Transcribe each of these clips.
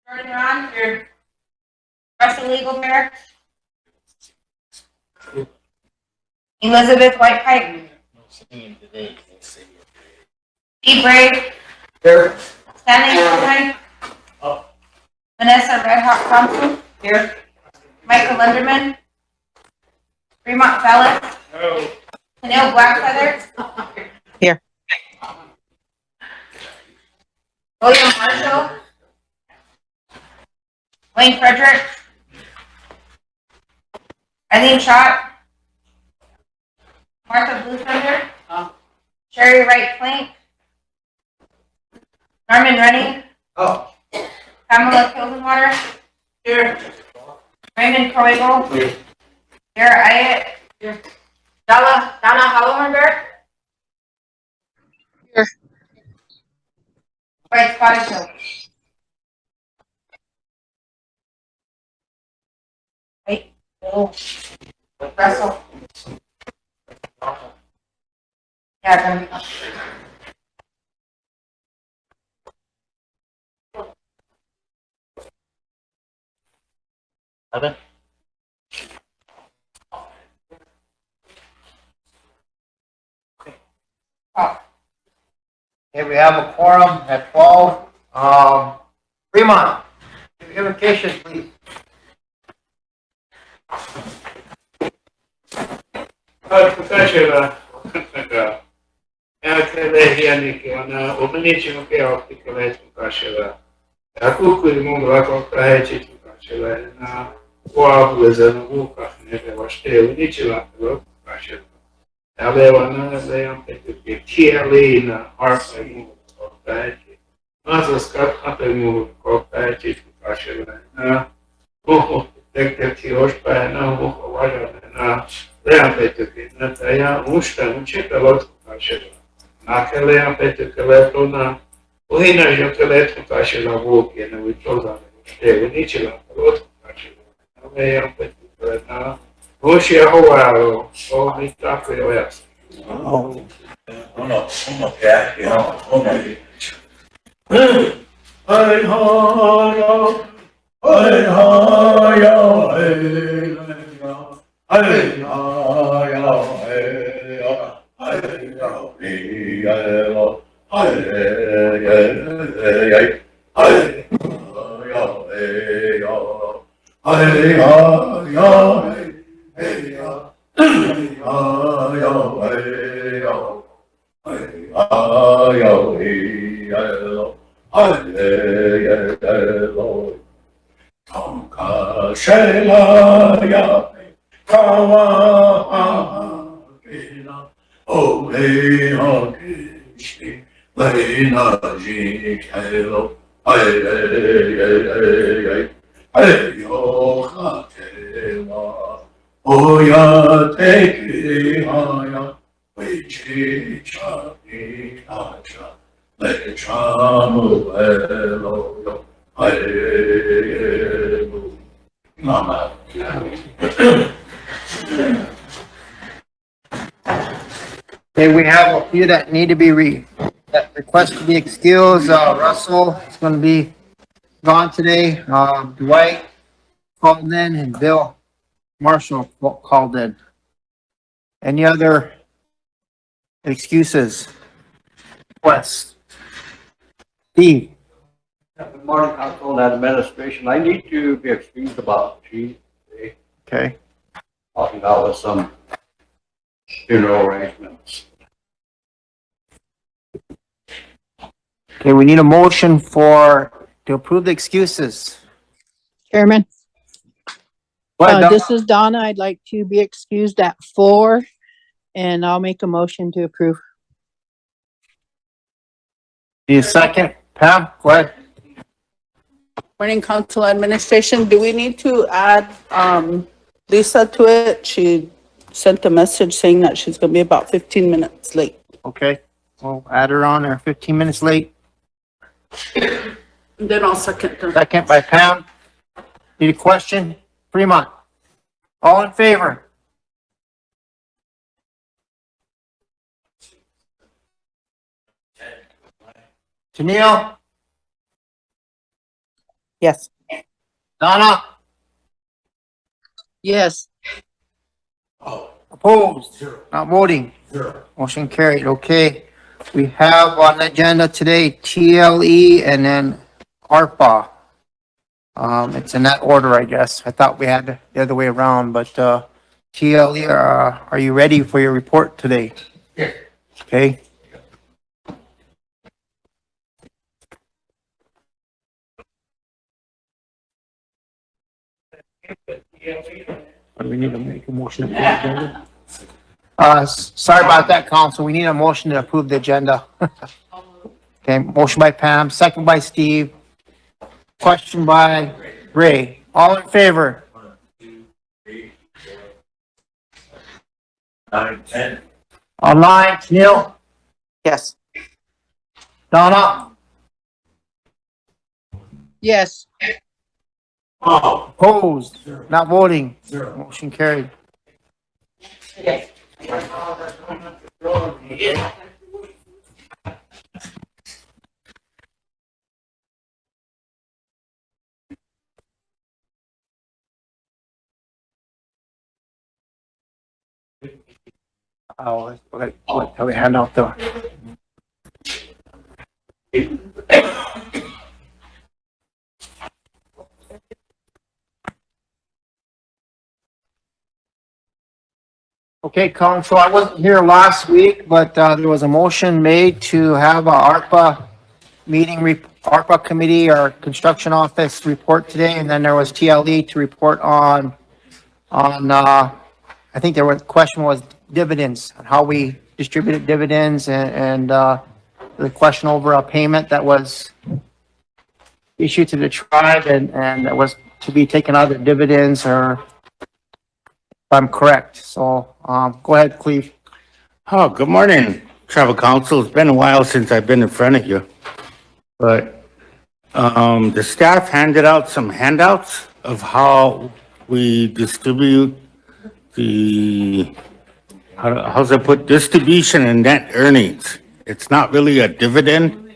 Turning on your Russian legal bear. Elizabeth Whitepipe. Steve Brave. Here. Stanley Cohen. Vanessa Red Hot Thompson. Here. Michael Linderman. Fremont Fellis. Oh. Neil Blackfeather. Here. William Marshall. Wayne Frederick. Eileen Schott. Martha Bluethunder. Sherry Wright Plank. Norman Rennie. Oh. Pamela Kildenwater. Here. Raymond Coigle. Here. Dara Ayat. Here. Donna Hollenberg. Here. Fred Spottishill. Wait. Bill. Russell. Yeah, gonna be. Evan? Oh. Okay, we have a quorum at 12. Fremont, invocation, please. Faceva anche lei anni che hanno obbligato che occhi che lei faceva. A cui il mondo la compra ci faceva na uovo esano buca ne aveva stelo diceva lo faceva. Aveva lei anche che TLE na RST mas os caras não compete faceva na o que hoje para não vou olhar na leapete que na taia não tinha pelot faceva. Naquela leapete que levo na o hina já que levo faceva vou que não uitosa stelo diceva pelot faceva. Leapete que na hoje é o o está foi o essa. Uno che uno Okay, we have a few that need to be that request to be excused. Russell is going to be gone today. Dwight called in and Bill Marshall called in. Any other excuses? Requests? Steve? Good morning, Council and Administration. I need to be excused about Tuesday, Okay. talking about with some funeral arrangements. Okay, we need a motion to approve the excuses. Chairman, Go ahead, Doc. this is Donna. I'd like to be excused at 4, and I'll make a motion to approve. Need a second? Pam, go ahead. Morning, Council Administration. Do we need to add Lisa to it? She sent a message saying that she's going to be about 15 minutes late. Okay, we'll add her on there, 15 minutes late. Then I'll second her. Second by Pam. Need a question? Fremont? All in favor? Tennille? Yes. Donna, Yes. opposed? Not voting? Motion carried, okay. We have on the agenda today TLE and then ARPA. It's in that order, I guess. I thought we had the other way around, but, TLE, are you ready for your report today? Yes. Okay. We need to make a motion to approve the agenda. Sorry about that, council. We need a motion to approve the agenda. Okay, motion by Pam, second by Steve. Question by Ray. All in favor? 9, 10. Online, Neil? Yes. Donna? Yes. Opposed? Not voting? Motion carried. Oh, what, we hand out the. Okay, council, I wasn't here last week, but, there was a motion made to have a ARPA meeting, ARPA committee or construction office report today, and then there was TLE to report on, I think the question was dividends, and how we distributed dividends and the question over a payment that was issued to the tribe and that was to be taken out of the dividends, or if I'm correct. So, go ahead, Cleve. Oh, good morning, Tribal Council. It's been a while since I've been in front of you. But the staff handed out some handouts of how we distribute the, how's it put, distribution and net earnings. It's not really a dividend.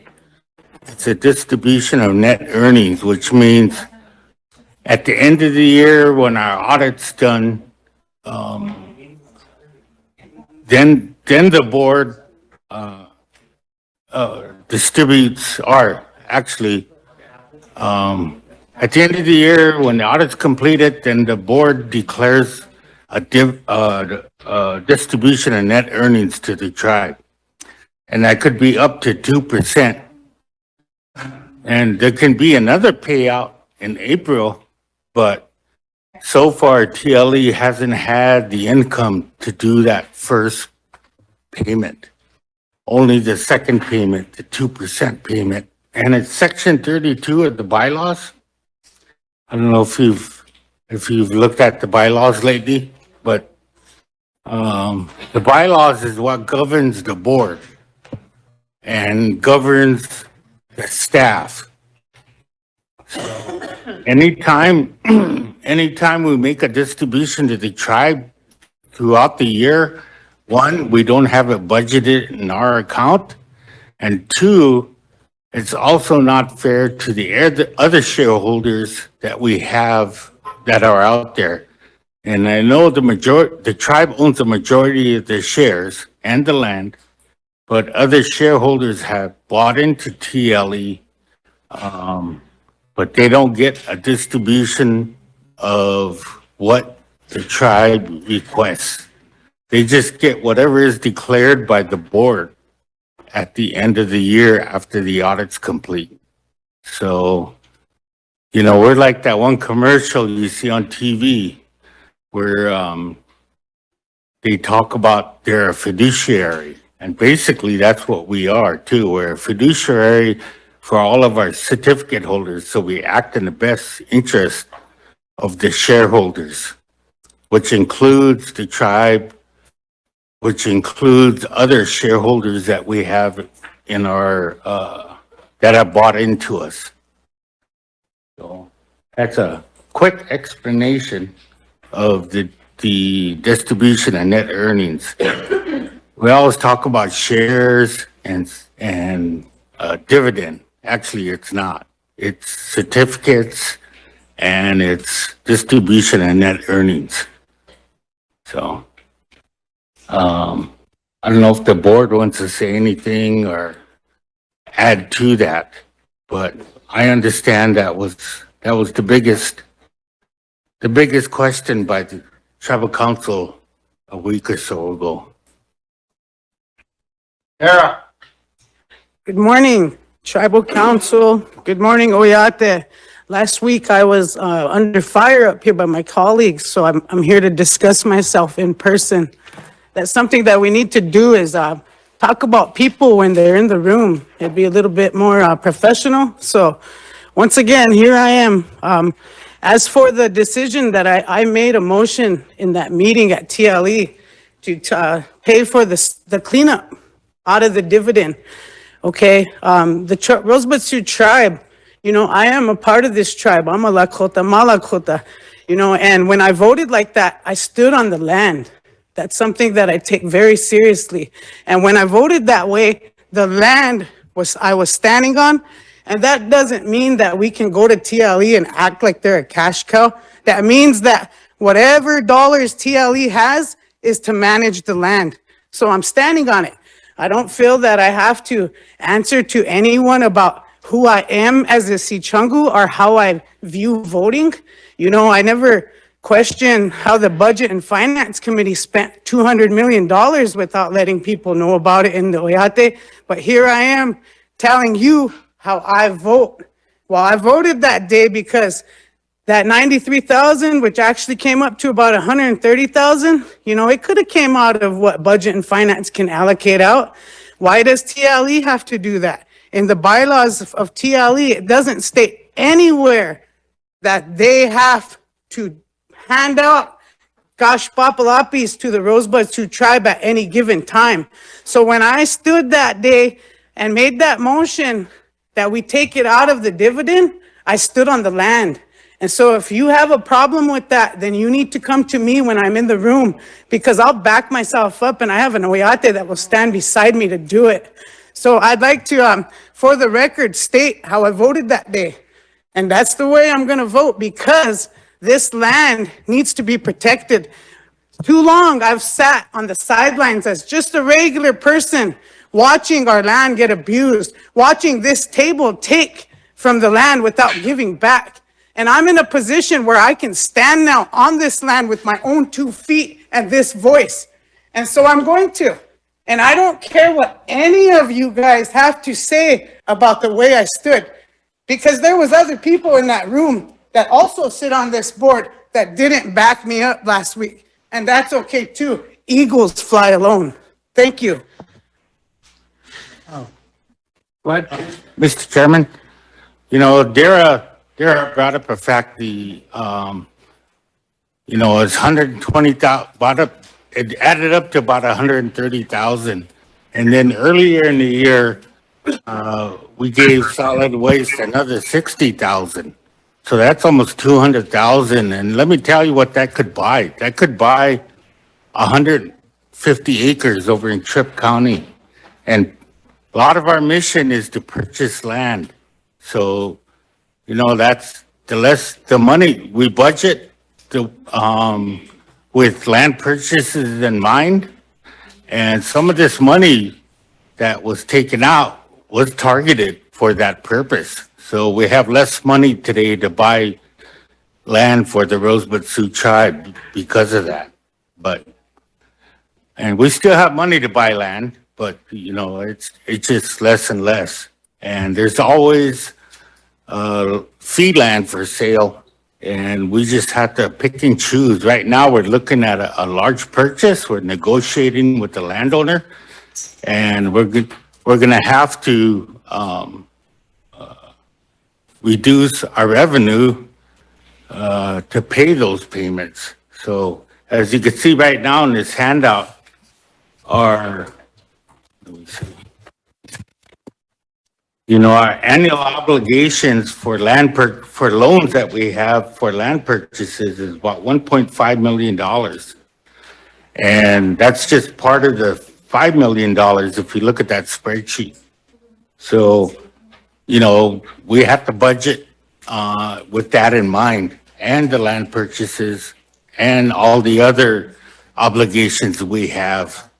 It's a distribution of net earnings, which means at the end of the year, when our audit's done, then the board distributes, or actually, at the end of the year, when the audit's completed, then the board declares a distribution of net earnings to the tribe. And that could be up to 2%. And there can be another payout in April, but so far TLE hasn't had the income to do that first payment. Only the second payment, the 2% payment. And it's section 32 of the bylaws. I don't know if you've looked at the bylaws lately, but the bylaws is what governs the board and governs the staff. So anytime we make a distribution to the tribe throughout the year, one, we don't have it budgeted in our account, and two, it's also not fair to the other shareholders that we have that are out there. And I know the tribe owns the majority of the shares and the land, but other shareholders have bought into TLE, but they don't get a distribution of what the tribe requests. They just get whatever is declared by the board at the end of the year after the audit's complete. So, we're like that one commercial you see on TV where they talk about they're a fiduciary. And basically that's what we are too. We're a fiduciary for all of our certificate holders. So we act in the best interest of the shareholders, which includes the tribe, which includes other shareholders that we have in our, that have bought into us. So that's a quick explanation of the distribution and net earnings. We always talk about shares and dividend. Actually, it's not. its certificates, and its distribution and net earnings. So, I don't know if the board wants to say anything or add to that, but I understand that was the biggest question by the tribal council a week or so ago. Tara? Good morning, Tribal Council. Good morning, Oyate. Last week I was under fire up here by my colleagues, so I'm here to discuss myself in person. That's something that we need to do is talk about people when they're in the room. It'd be a little bit more professional. So once again, here I am. As for the decision that I made a motion in that meeting at TLE to pay for the cleanup out of the dividend. Okay, the Rosebud Sioux tribe, you know, I am a part of this tribe. I'm a Lakota, Malakota, you know, and when I voted like that, I stood on the land. That's something that I take very seriously. And when I voted that way, the land I was standing on, and that doesn't mean that we can go to TLE and act like they're a cash cow. That means that whatever dollars TLE has is to manage the land. So I'm standing on it. I don't feel that I have to answer to anyone about who I am as a Sichungu or how I view voting. You know, I never questioned how the Budget and Finance Committee spent $200 million without letting people know about it in the Oyate. But here I am telling you how I vote. Well, I voted that day because that 93,000, which actually came up to about 130,000, you know, it could have came out of what Budget and Finance can allocate out. Why does TLE have to do that? In the bylaws of TLE, it doesn't state anywhere that they have to hand out gosh papalapis to the Rosebud Sioux tribe at any given time. So when I stood that day and made that motion that we take it out of the dividend, I stood on the land. And so if you have a problem with that, then you need to come to me when I'm in the room, because I'll back myself up and I have an Oyate that will stand beside me to do it. So I'd like to, for the record, state how I voted that day. And that's the way I'm gonna vote, because this land needs to be protected. Too long I've sat on the sidelines as just a regular person watching our land get abused, watching this table take from the land without giving back. And I'm in a position where I can stand now on this land with my own 2 feet and this voice. And so I'm going to. And I don't care what any of you guys have to say about the way I stood, because there was other people in that room that also sit on this board that didn't back me up last week. And that's okay too. Eagles fly alone. Thank you. What? Mr. Chairman, you know, Dara brought up a fact, you know, it's 120,000, it added up to about 130,000. And then earlier in the year, we gave solid waste another 60,000. So that's almost 200,000. And let me tell you what that could buy. That could buy 150 acres over in Tripp County. And a lot of our mission is to purchase land. So, you know, that's the money we budget to, with land purchases in mind. And some of this money that was taken out was targeted for that purpose. So we have less money today to buy land for the Rosebud Sioux tribe because of that. And we still have money to buy land, but you know, it's just less and less. And there's always fee land for sale, and we just have to pick and choose. Right now, we're looking at a large purchase. We're negotiating with the landowner, and we're gonna have to reduce our revenue to pay those payments. So as you can see right now in this handout, let me see. You know, our annual obligations for for loans that we have for land purchases is about $1.5 million. And that's just part of the $5 million if you look at that spreadsheet. So, we have to budget, with that in mind, and the land purchases and all the other obligations we have.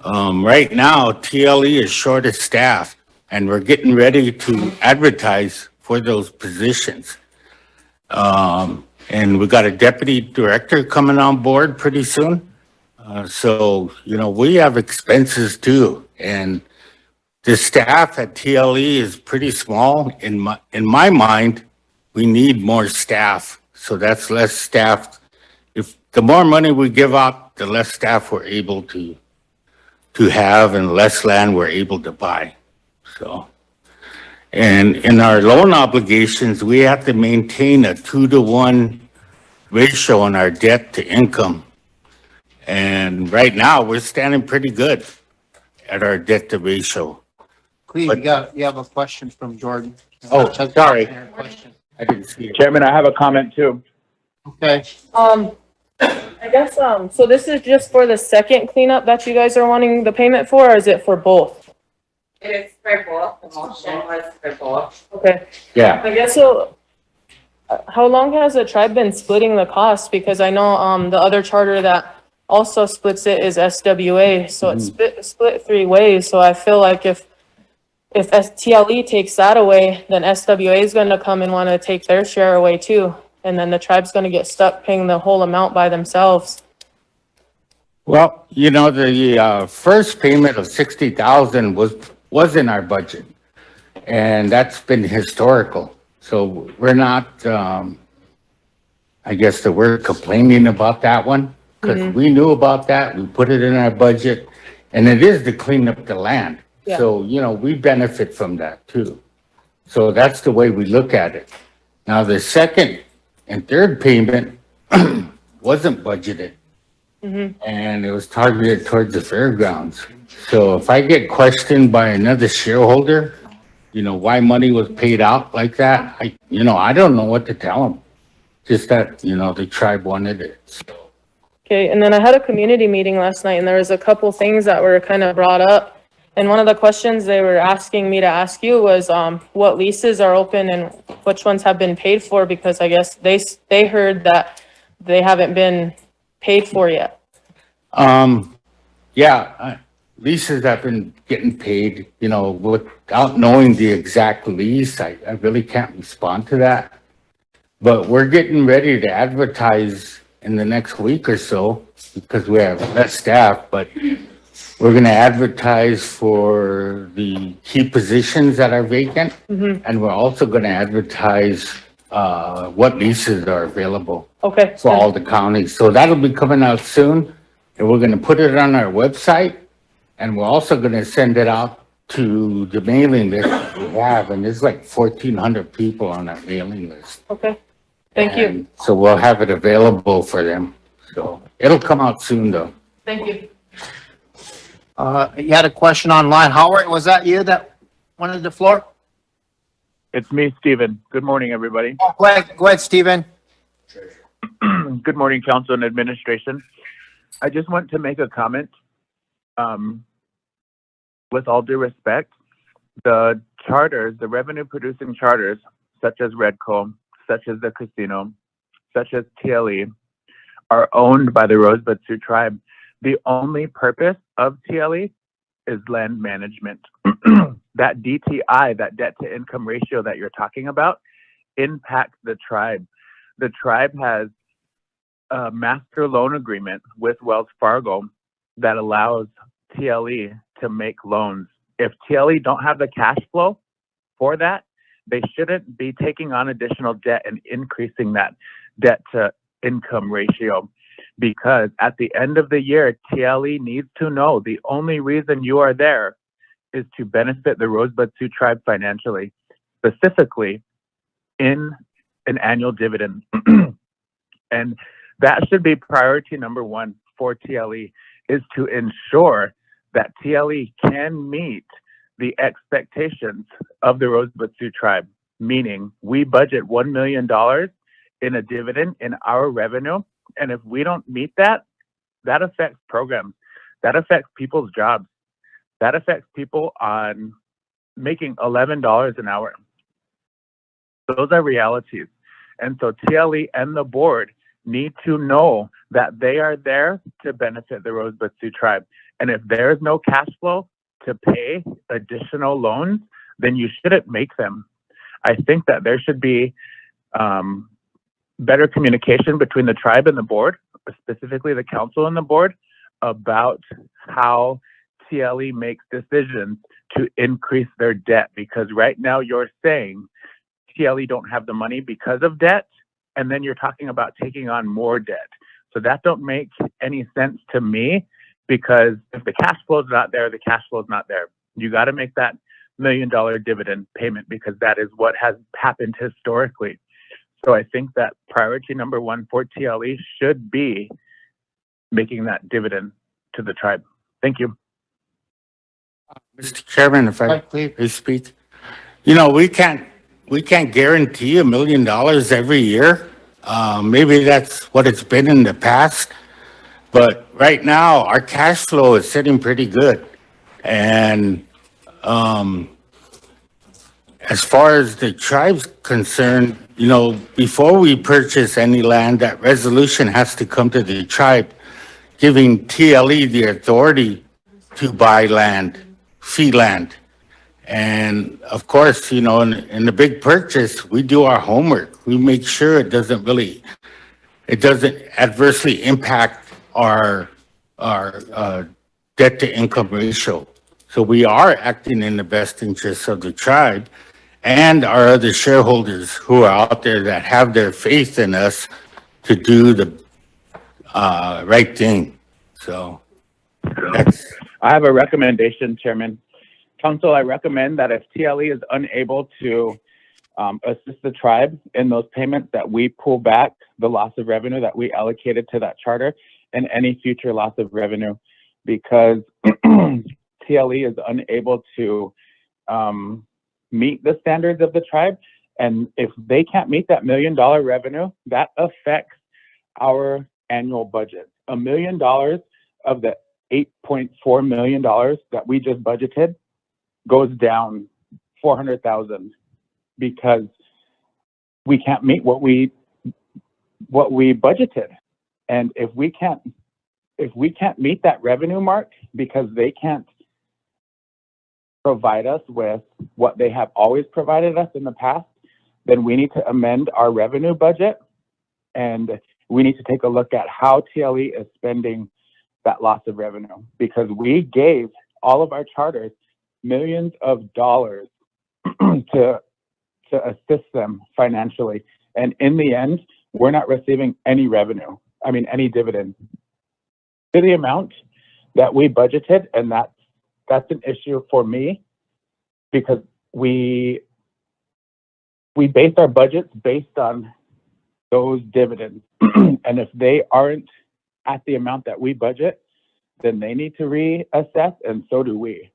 Right now, TLE is short of staff, and we're getting ready to advertise for those positions. And we got a deputy director coming on board pretty soon. So, we have expenses too, and the staff at TLE is pretty small. In my mind, we need more staff, so that's less staff. If the more money we give out, the less staff we're able to have and less land we're able to buy. So, and in our loan obligations, we have to maintain a 2-to-1 ratio on our debt to income. And right now, we're standing pretty good at our debt to ratio. Please, you have a question from Jordan. Oh, sorry. Question. I didn't see it. Chairman, I have a comment too. Okay, I guess, so this is just for the second cleanup that you guys are wanting the payment for, or is it for both? It is for both, the motion was for both. Okay, Yeah. I guess so. How long has the tribe been splitting the cost? Because I know, the other charter that also splits it is SWA, so it's split 3 ways. So I feel like if TLE takes that away, then SWA is gonna come and wanna take their share away too. And then the tribe's gonna get stuck paying the whole amount by themselves. Well, the first payment of 60,000 was in our budget, and that's been historical. So we're not, I guess the word complaining about that one, because we knew about that, we put it in our budget, and it is to clean up the land. Yeah. So, we benefit from that too. So that's the way we look at it. Now, the second and third payment wasn't budgeted. And it was targeted towards the fairgrounds. So if I get questioned by another shareholder, why money was paid out like that, I don't know what to tell them. Just that, the tribe wanted it. So, Okay, and then I had a community meeting last night and there was a couple things that were kind of brought up. And one of the questions they were asking me to ask you was, what leases are open and which ones have been paid for? Because I guess they heard that they haven't been paid for yet. Leases have been getting paid, without knowing the exact lease. I really can't respond to that. But we're getting ready to advertise in the next week or so because we have less staff, but we're going to advertise for the key positions that are vacant. And we're also going to advertise what leases are available Okay. for all the counties. So that'll be coming out soon. And we're going to put it on our website. And we're also going to send it out to the mailing list that we have. And there's like 1,400 people on that mailing list. Okay, thank you. And so we'll have it available for them. So it'll come out soon though. Thank you. you had a question online. Howard, was that you that wanted the floor? It's me, Stephen. Good morning, everybody. Oh, go ahead, Stephen. Good morning, council and administration. I just want to make a comment. With all due respect, the charters, the revenue producing charters, such as Redco, such as the casino, such as TLE, are owned by the Rosebud Sioux tribe. The only purpose of TLE is land management. That DTI, that debt to income ratio that you're talking about, impacts the tribe. The tribe has a master loan agreement with Wells Fargo that allows TLE to make loans. If TLE don't have the cash flow for that, they shouldn't be taking on additional debt and increasing that debt to income ratio, because at the end of the year, TLE needs to know the only reason you are there is to benefit the Rosebud Sioux tribe financially, specifically in an annual dividend. And that should be priority number one for TLE, is to ensure that TLE can meet the expectations of the Rosebud Sioux tribe, meaning we budget $1 million in a dividend in our revenue. And if we don't meet that, that affects programs, that affects people's jobs, that affects people on making $11 an hour. Those are realities. And so TLE and the board need to know that they are there to benefit the Rosebud Sioux tribe. And if there is no cash flow to pay additional loans, then you shouldn't make them. I think that there should be better communication between the tribe and the board, specifically the council and the board, about how TLE makes decisions to increase their debt. Because right now you're saying TLE don't have the money because of debt, and then you're talking about taking on more debt. So that don't make any sense to me, because if the cash flow is not there, the cash flow is not there. You got to make that $1 million dividend payment, because that is what has happened historically. So I think that priority number one for TLE should be making that dividend to the tribe. Thank you. Mr. Chairman, if I may speak, you know, we can't guarantee $1 million every year. Maybe that's what it's been in the past, but right now our cash flow is sitting pretty good. And as far as the tribe's concerned, you know, before we purchase any land, that resolution has to come to the tribe, giving TLE the authority to buy land, fee land. And of course, you know, in the big purchase, we do our homework. We make sure it doesn't adversely impact our debt to income ratio. So we are acting in the best interests of the tribe and our other shareholders who are out there that have their faith in us to do the right thing. So that's. I have a recommendation, Chairman. Council, I recommend that if TLE is unable to assist the tribe in those payments, that we pull back the loss of revenue that we allocated to that charter and any future loss of revenue, because TLE is unable to meet the standards of the tribe. And if they can't meet that $1 million revenue, that affects our annual budget. $1 million of the $8.4 million that we just budgeted goes down 400,000 because we can't meet what we budgeted. And if we can't meet that revenue mark because they can't provide us with what they have always provided us in the past, then we need to amend our revenue budget, and we need to take a look at how TLE is spending that loss of revenue, because we gave all of our charters millions of dollars to assist them financially. And in the end, we're not receiving any revenue. I mean, any dividend to the amount that we budgeted. And that's an issue for me, because we base our budgets based on those dividends. And if they aren't at the amount that we budget, then they need to reassess, and so do we.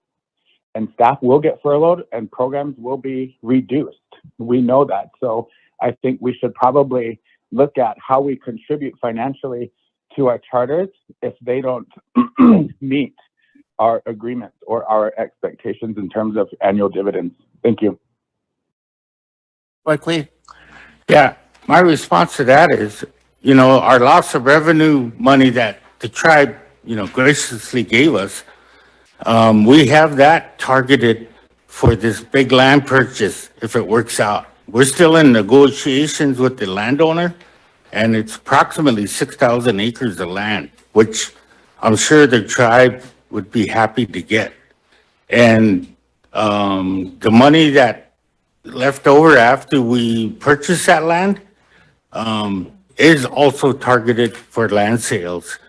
And staff will get furloughed and programs will be reduced. We know that. So I think we should probably look at how we contribute financially to our charters if they don't meet our agreements or our expectations in terms of annual dividends. Thank you. Quickly. Yeah, my response to that is, you know, our loss of revenue money that the tribe, you know, graciously gave us, we have that targeted for this big land purchase if it works out. We're still in negotiations with the landowner, and it's approximately 6,000 acres of land, which I'm sure the tribe would be happy to get. And the money that left over after we purchase that land is also targeted for land sales.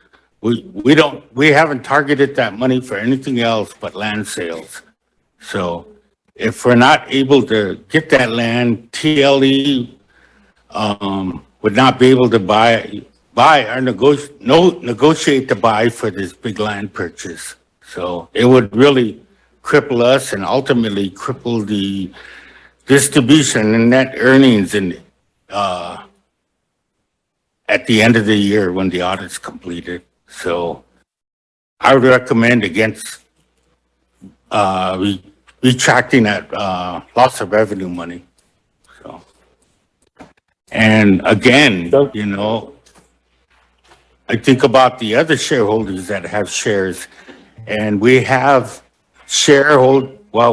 We haven't targeted that money for anything else but land sales. So if we're not able to get that land, TLE would not be able to buy or negotiate to buy for this big land purchase. So it would really cripple us and ultimately cripple the distribution and net earnings and at the end of the year when the audit's completed. So I would recommend against retracting that, loss of revenue money, so. And again, you know, I think about the other shareholders that have shares, and we have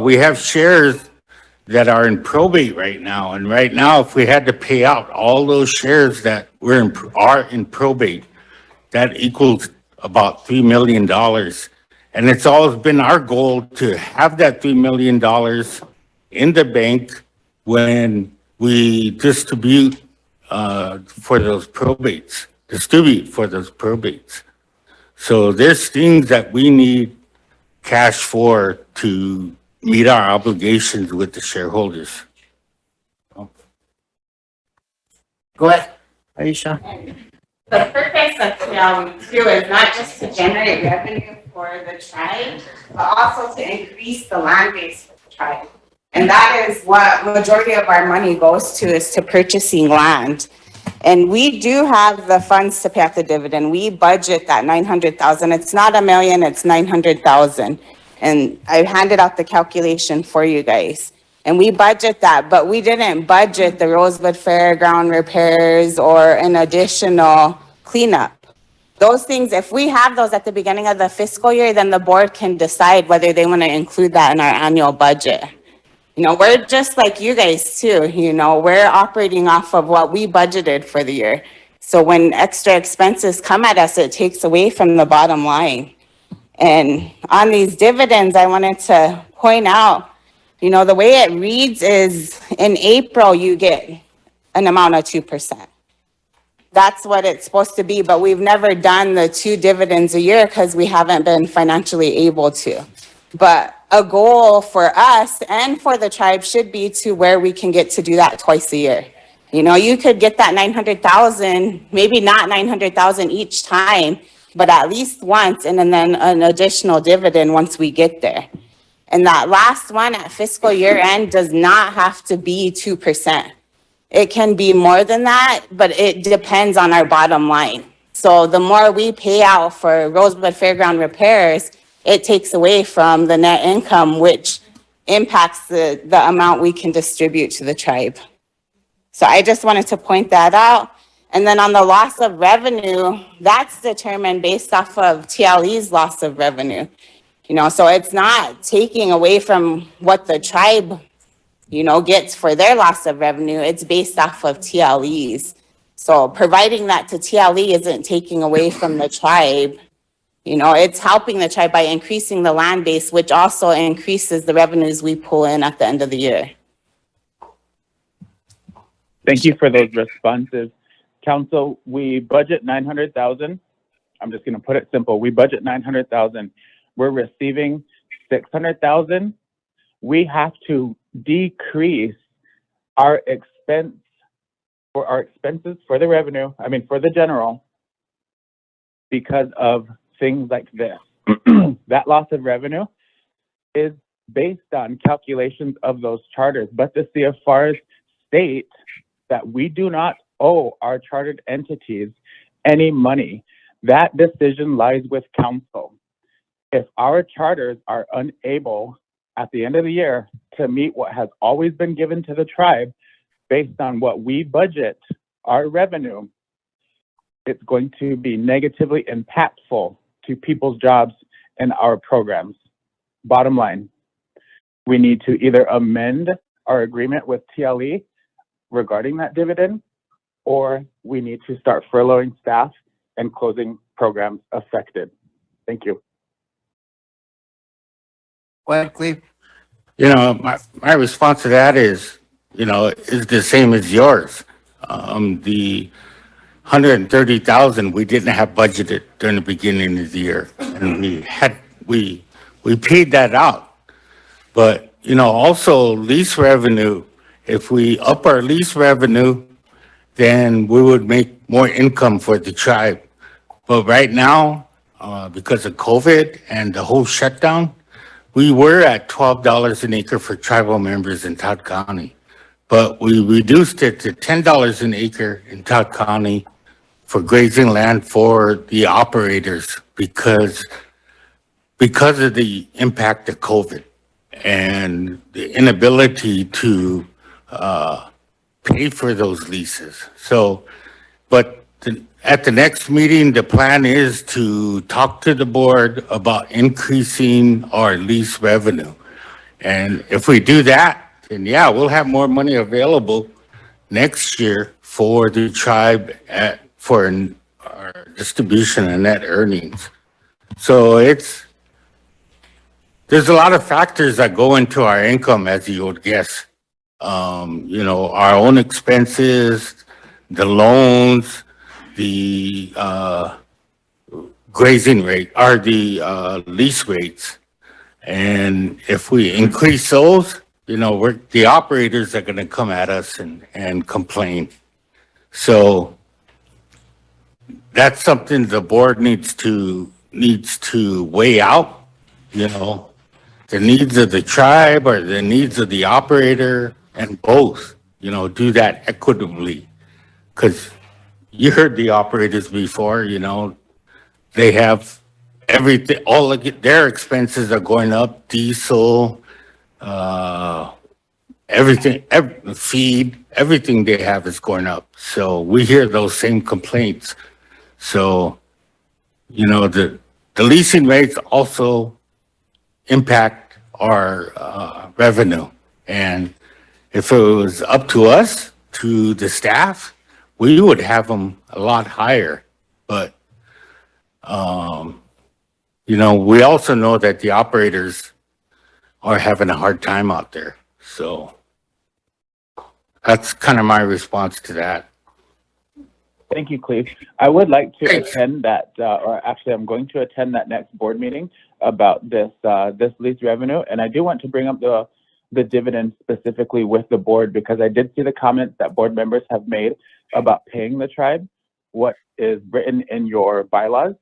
we have shares that are in probate right now. And right now, if we had to pay out all those shares that are in probate, that equals about $3 million. And it's always been our goal to have that $3 million in the bank when we distribute for those probates. So there's things that we need cash for to meet our obligations with the shareholders. Go ahead, Aisha. The purpose of TLE2 is not just to generate revenue for the tribe, but also to increase the land base for the tribe. And that is what majority of our money goes to, is to purchasing land. And we do have the funds to pay out the dividend. We budget that 900,000. It's not $1 million, it's 900,000. And I handed out the calculation for you guys. And we budget that, but we didn't budget the Rosebud Fairground repairs or an additional cleanup. Those things, if we have those at the beginning of the fiscal year, then the board can decide whether they want to include that in our annual budget. You know, we're just like you guys too, you know, we're operating off of what we budgeted for the year. So when extra expenses come at us, it takes away from the bottom line. And on these dividends, I wanted to point out, you know, the way it reads is in April, you get an amount of 2%. That's what it's supposed to be, but we've never done the 2 dividends a year because we haven't been financially able to. But a goal for us and for the tribe should be to where we can get to do that twice a year. You know, you could get that 900,000, maybe not 900,000 each time, but at least once, and then an additional dividend once we get there. And that last one at fiscal year end does not have to be 2%. It can be more than that, but it depends on our bottom line. So the more we pay out for Rosebud Fairground repairs, it takes away from the net income, which impacts the amount we can distribute to the tribe. So I just wanted to point that out. And then on the loss of revenue, that's determined based off of TLE's loss of revenue. You know, so it's not taking away from what the tribe, you know, gets for their loss of revenue. It's based off of TLE's. So providing that to TLE isn't taking away from the tribe. You know, it's helping the tribe by increasing the land base, which also increases the revenues we pull in at the end of the year. Thank you for those responses. Council, we budget 900,000. I'm just going to put it simple. We budget 900,000. We're receiving 600,000. We have to decrease our expenses for the revenue, for the general, because of things like this. That loss of revenue is based on calculations of those charters, but the CFRs state that we do not owe our chartered entities any money. That decision lies with council. If our charters are unable at the end of the year to meet what has always been given to the tribe based on what we budget our revenue, it's going to be negatively impactful to people's jobs and our programs. Bottom line, we need to either amend our agreement with TLE regarding that dividend, or we need to start furloughing staff and closing programs affected. Thank you. Go ahead, Cleve. You know, my response to that is, you know, is the same as yours. The 130,000 we didn't have budgeted during the beginning of the year, and we paid that out. But you know, also lease revenue. If we up our lease revenue, then we would make more income for the tribe. But right now, because of COVID and the whole shutdown, we were at $12 an acre for tribal members in Todd County, but we reduced it to $10 an acre in Todd County for grazing land for the operators because of the impact of COVID. and the inability to pay for those leases. So, but at the next meeting, the plan is to talk to the board about increasing our lease revenue. And if we do that, then yeah, we'll have more money available next year for the tribe for our distribution and net earnings. So there's a lot of factors that go into our income, as you would guess. You know, our own expenses, the loans, the grazing rate, or the lease rates. And if we increase those, you know, the operators are going to come at us and complain. So that's something the board needs to weigh out, you know, the needs of the tribe or the needs of the operator, and both, you know, do that equitably. Because you heard the operators before, you know, they have everything, their expenses are going up, diesel, everything, feed, everything they have is going up. So we hear those same complaints. So, you know, the leasing rates also impact our revenue. And if it was up to us, to the staff, we would have them a lot higher. But, you know, we also know that the operators are having a hard time out there. So that's kind of my response to that. Thank you, Cleve. I would like to Thanks. attend that, or actually I'm going to attend that next board meeting about this lease revenue. And I do want to bring up the dividend specifically with the board, because I did see the comments that board members have made about paying the tribe what is written in your bylaws.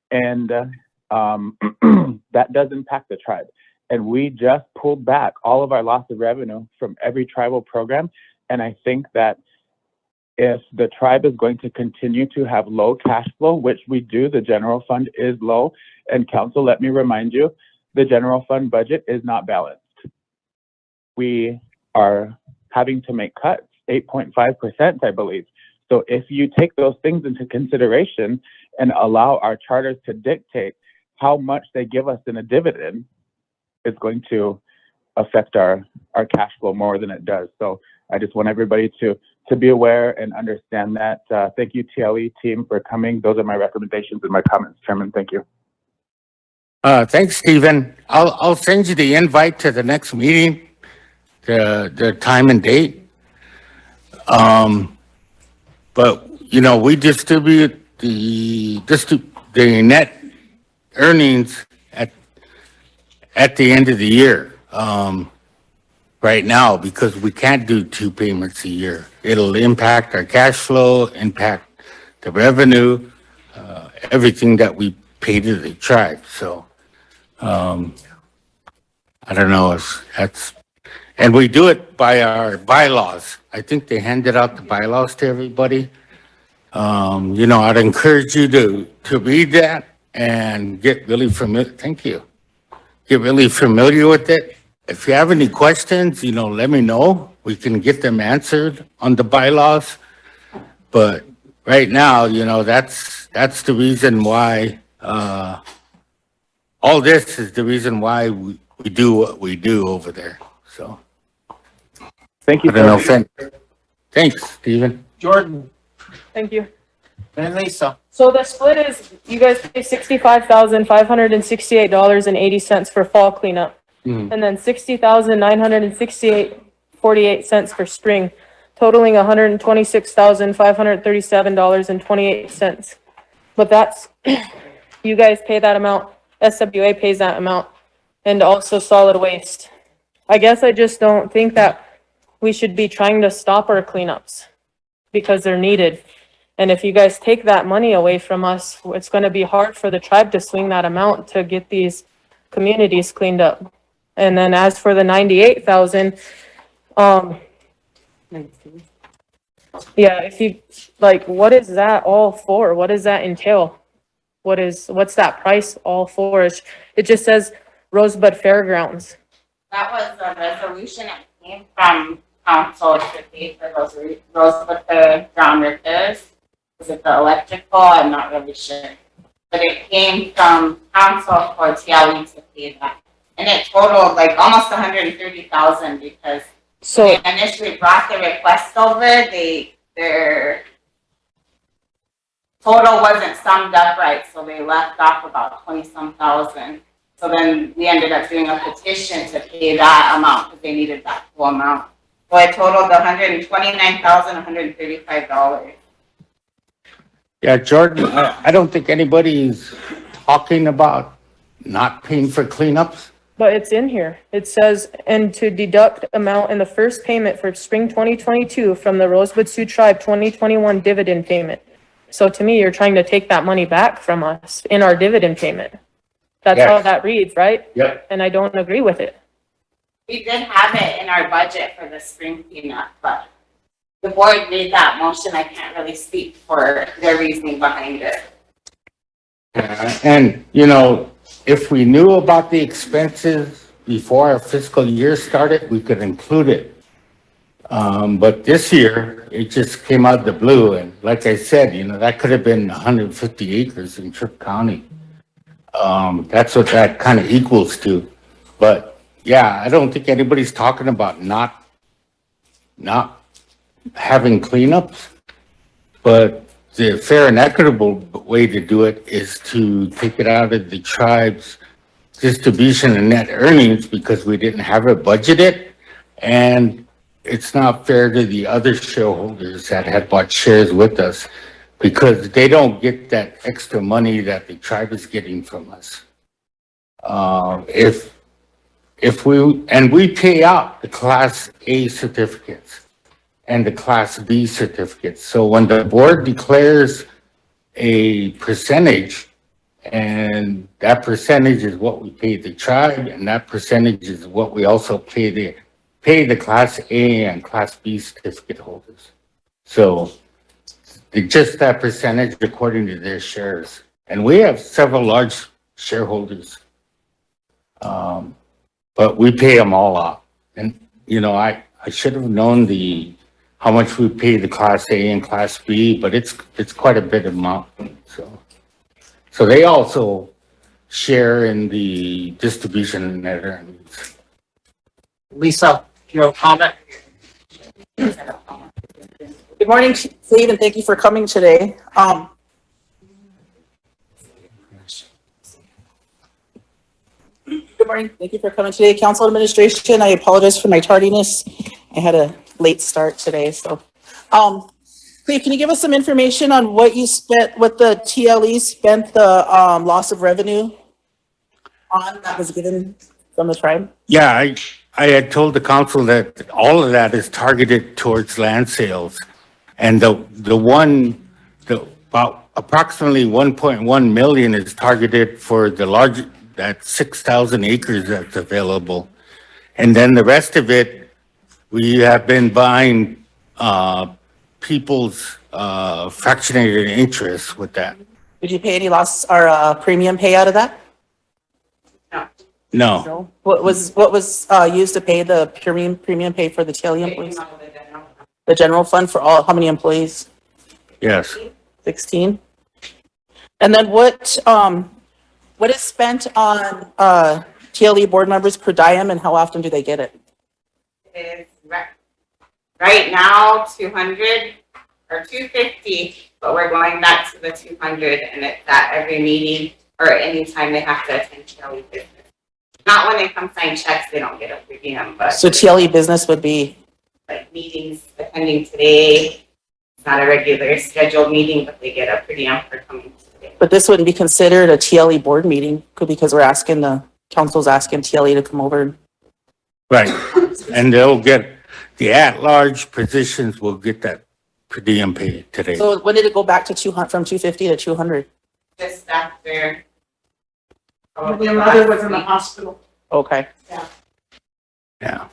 And that does impact the tribe. And we just pulled back all of our loss of revenue from every tribal program. And I think that if the tribe is going to continue to have low cash flow, which we do, the general fund is low. And council, let me remind you, the general fund budget is not balanced. We are having to make cuts, 8.5%, I believe. So if you take those things into consideration and allow our charters to dictate how much they give us in a dividend, it's going to affect our cash flow more than it does. So I just want everybody to be aware and understand that. Thank you, TLE team, for coming. Those are my recommendations and my comments, Chairman. Thank you. Thanks, Stephen. I'll send you the invite to the next meeting, the time and date. But you know, we distribute the net earnings at the end of the year. Right now, because we can't do 2 payments a year. It'll impact our cash flow, impact the revenue, everything that we pay to the tribe. So, I don't know if that's, and we do it by our bylaws. I think they handed out the bylaws to everybody. You know, I'd encourage you to read that and get really familiar. Thank you. Get really familiar with it. If you have any questions, you know, let me know. We can get them answered on the bylaws. But right now, you know, that's the reason why, all this is the reason why we do what we do over there. So. Thank you. I don't know. Thanks, Stephen. Jordan Thank you. and Lisa. So the split is, you guys pay $65,568.80 for fall cleanup. Mhm. And then $60,968.48 for spring, totaling $126,537.28. But that's, you guys pay that amount, SWA pays that amount, and also solid waste. I guess I just don't think that we should be trying to stop our cleanups because they're needed. And if you guys take that money away from us, it's going to be hard for the tribe to swing that amount to get these communities cleaned up. And then as for the 98,000, yeah, if you, like, what is that all for? What does that entail? What's that price all for? It just says Rosebud Fairgrounds. That was a resolution that came from council to pay for those Rosebud ground repairs. Was it the electrical? I'm not really sure. But it came from council for TLE to pay that. And it totaled like almost 130,000 because So, they initially brought the request over, their total wasn't summed up right, so they left off about 20-some thousand. So then we ended up doing a petition to pay that amount because they needed that full amount. So it totaled $129,135. Yeah, Jordan, I don't think anybody's talking about not paying for cleanups. but it's in here. It says, and to deduct amount in the first payment for spring 2022 from the Rosebud Sioux Tribe 2021 dividend payment. So to me, you're trying to take that money back from us in our dividend payment. That's how Yes. that reads, right? Yep. And I don't agree with it. We did have it in our budget for the spring cleanup, but the board made that motion. I can't really speak for their reasoning behind it. And, you know, if we knew about the expenses before our fiscal year started, we could include it. But this year, it just came out of the blue. And like I said, you know, that could have been 150 acres in Trip County. That's what that kind of equals to. But yeah, I don't think anybody's talking about not having cleanups. But the fair and equitable way to do it is to take it out of the tribe's distribution and net earnings because we didn't have it budgeted. And it's not fair to the other shareholders that had bought shares with us because they don't get that extra money that the tribe is getting from us. If we pay out the Class A certificates and the Class B certificates. So when the board declares a percentage, and that percentage is what we pay the tribe, and that percentage is what we also pay the Class A and Class B certificate holders. So just that percentage according to their shares. And we have several large shareholders. But we pay them all out. And, you know, I should have known how much we pay the Class A and Class B, but it's quite a bit of amount. So they also share in the distribution and net earnings. Lisa, your comment? Good morning, Steve, and thank you for coming today. Good morning. Thank you for coming today, Council Administration. I apologize for my tardiness. I had a late start today, so. Cleve, can you give us some information on what you spent, what the TLE spent the loss of revenue on that was given from the tribe? Yeah, I had told the council that all of that is targeted towards land sales. And about approximately 1.1 million is targeted for that 6,000 acres that's available. And then the rest of it, we have been buying people's fractionated interest with that. Did you pay any loss or premium pay out of that? No, What was used to pay the premium pay for the TLE employees? The general fund for all, how many employees? yes. 16? And then what is spent on TLE board members per diem and how often do they get it? It is right now 200 or 250, but we're going back to the 200 and it's at every meeting or anytime they have to attend TLE business. Not when they come sign checks, they don't get a per diem, but. So TLE business would be? Like meetings attending today, it's not a regular scheduled meeting, but they get a per diem for coming today. But this wouldn't be considered a TLE board meeting because we're asking council's asking TLE to come over. Right. And they'll get, the at-large positions will get that per diem pay today. So when did it go back to 200, from 250 to 200? Just after. Your mother was in the hospital. Okay. Yeah.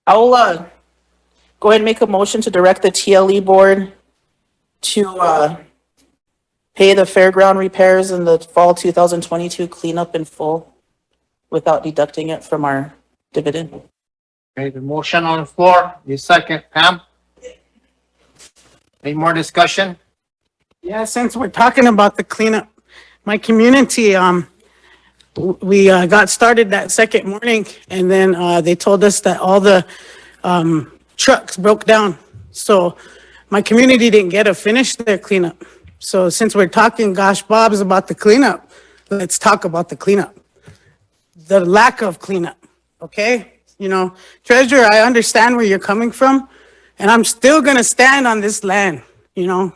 I'll go ahead and make a motion to direct the TLE board to pay the fairground repairs in the fall 2022 cleanup in full without deducting it from our dividend. Okay, the motion on the floor, the second, Pam? Any more discussion? Yeah, since we're talking about the cleanup, my community, we got started that second morning, and then they told us that all the trucks broke down. So my community didn't get to finish their cleanup. So since we're talking gosh bobs about the cleanup, let's talk about the cleanup. The lack of cleanup, okay? You know, Treasurer, I understand where you're coming from, and I'm still gonna stand on this land, you know?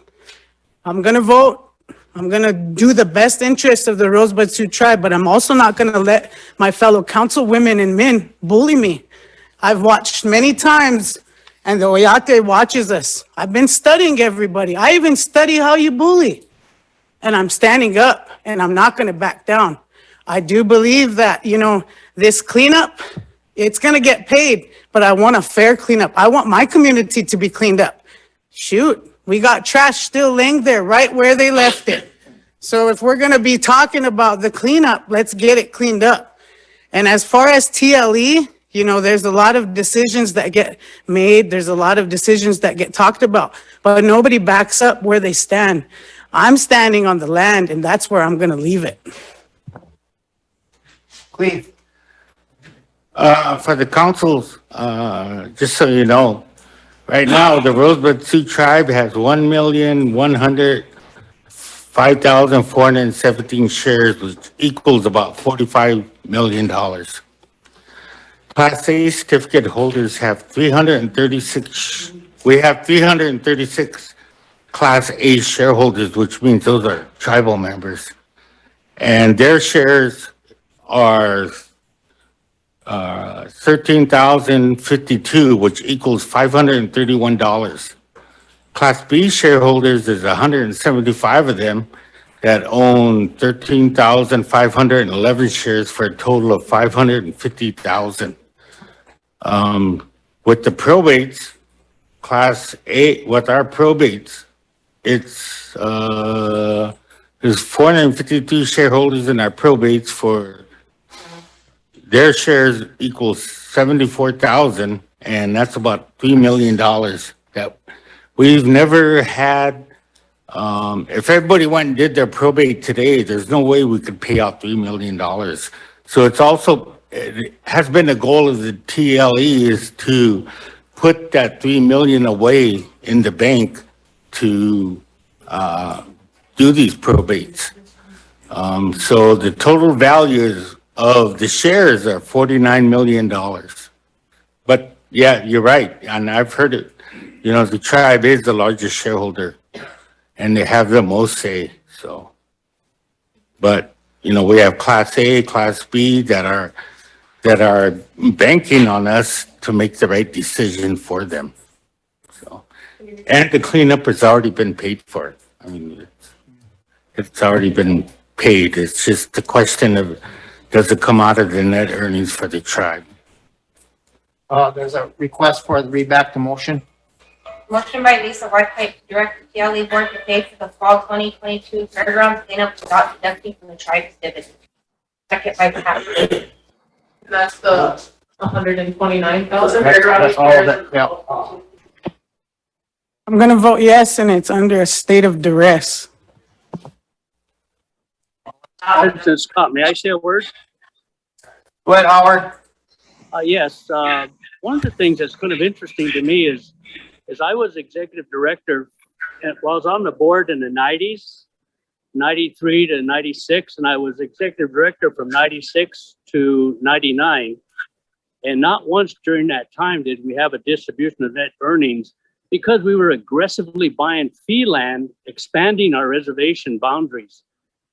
I'm gonna vote. I'm gonna do the best interest of the Rosebud Sioux tribe, but I'm also not gonna let my fellow council women and men bully me. I've watched many times, and the Oyate watches us. I've been studying everybody. I even study how you bully. And I'm standing up, and I'm not gonna back down. I do believe that, you know, this cleanup, it's gonna get paid, but I want a fair cleanup. I want my community to be cleaned up. Shoot. We got trash still laying there right where they left it. So if we're gonna be talking about the cleanup, let's get it cleaned up. And as far as TLE, you know, there's a lot of decisions that get made. There's a lot of decisions that get talked about, but nobody backs up where they stand. I'm standing on the land, and that's where I'm gonna leave it. Cleve? For the councils, just so you know, right now, the Rosebud Sioux tribe has 1,105,417 shares, which equals about $45 million. Class A certificate holders have 336, we have 336 Class A shareholders, which means those are tribal members. And their shares are 13,052, which equals $531. Class B shareholders is 175 of them that own 13,511 shares for a total of 550,000. With the probates, Class A, with our probates, it's there's 452 shareholders in our probates for their shares equals 74,000, and that's about $3 million that we've never had. If everybody went and did their probate today, there's no way we could pay out $3 million. So it's also, it has been a goal of the TLE is to put that $3 million away in the bank to do these probates. So the total values of the shares are $49 million. But yeah, you're right. And I've heard it, you know, the tribe is the largest shareholder and they have the most say. So, but you know, we have Class A, Class B that are banking on us to make the right decision for them. So, and the cleanup has already been paid for. I mean, it's already been paid. It's just the question of, does it come out of the net earnings for the tribe? There's a request for the read back to motion. Motion by Lisa Whiteside to direct the TLE board to pay for the fall 2022 fairground cleanup without deducting from the tribe's dividend. Second by Pat. That's the 129,000. That's all of it, yeah. I'm gonna vote yes, and it's under a state of duress. This is Scott. May I say a word? Go ahead, Howard. Yes. One of the things that's kind of interesting to me is I was executive director and I was on the board in the 90s, 93 to 96, and I was executive director from 96 to 99. And not once during that time did we have a distribution of net earnings because we were aggressively buying fee land, expanding our reservation boundaries,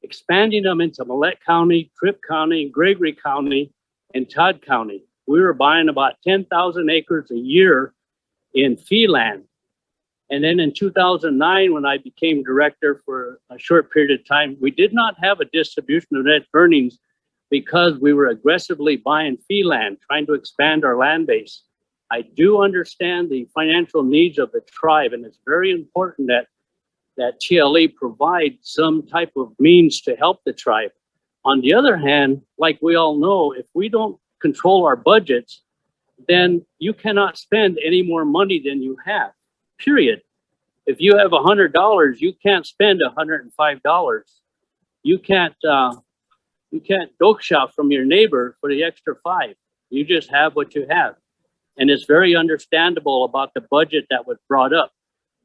expanding them into Millette County, Tripp County, Gregory County, and Todd County. We were buying about 10,000 acres a year in fee land. And then in 2009, when I became director for a short period of time, we did not have a distribution of net earnings because we were aggressively buying fee land, trying to expand our land base. I do understand the financial needs of the tribe, and it's very important that TLE provide some type of means to help the tribe. On the other hand, like we all know, if we don't control our budgets, then you cannot spend any more money than you have, period. If you have $100, you can't spend $105. You can't doke shop from your neighbor for the extra $5. You just have what you have. And it's very understandable about the budget that was brought up.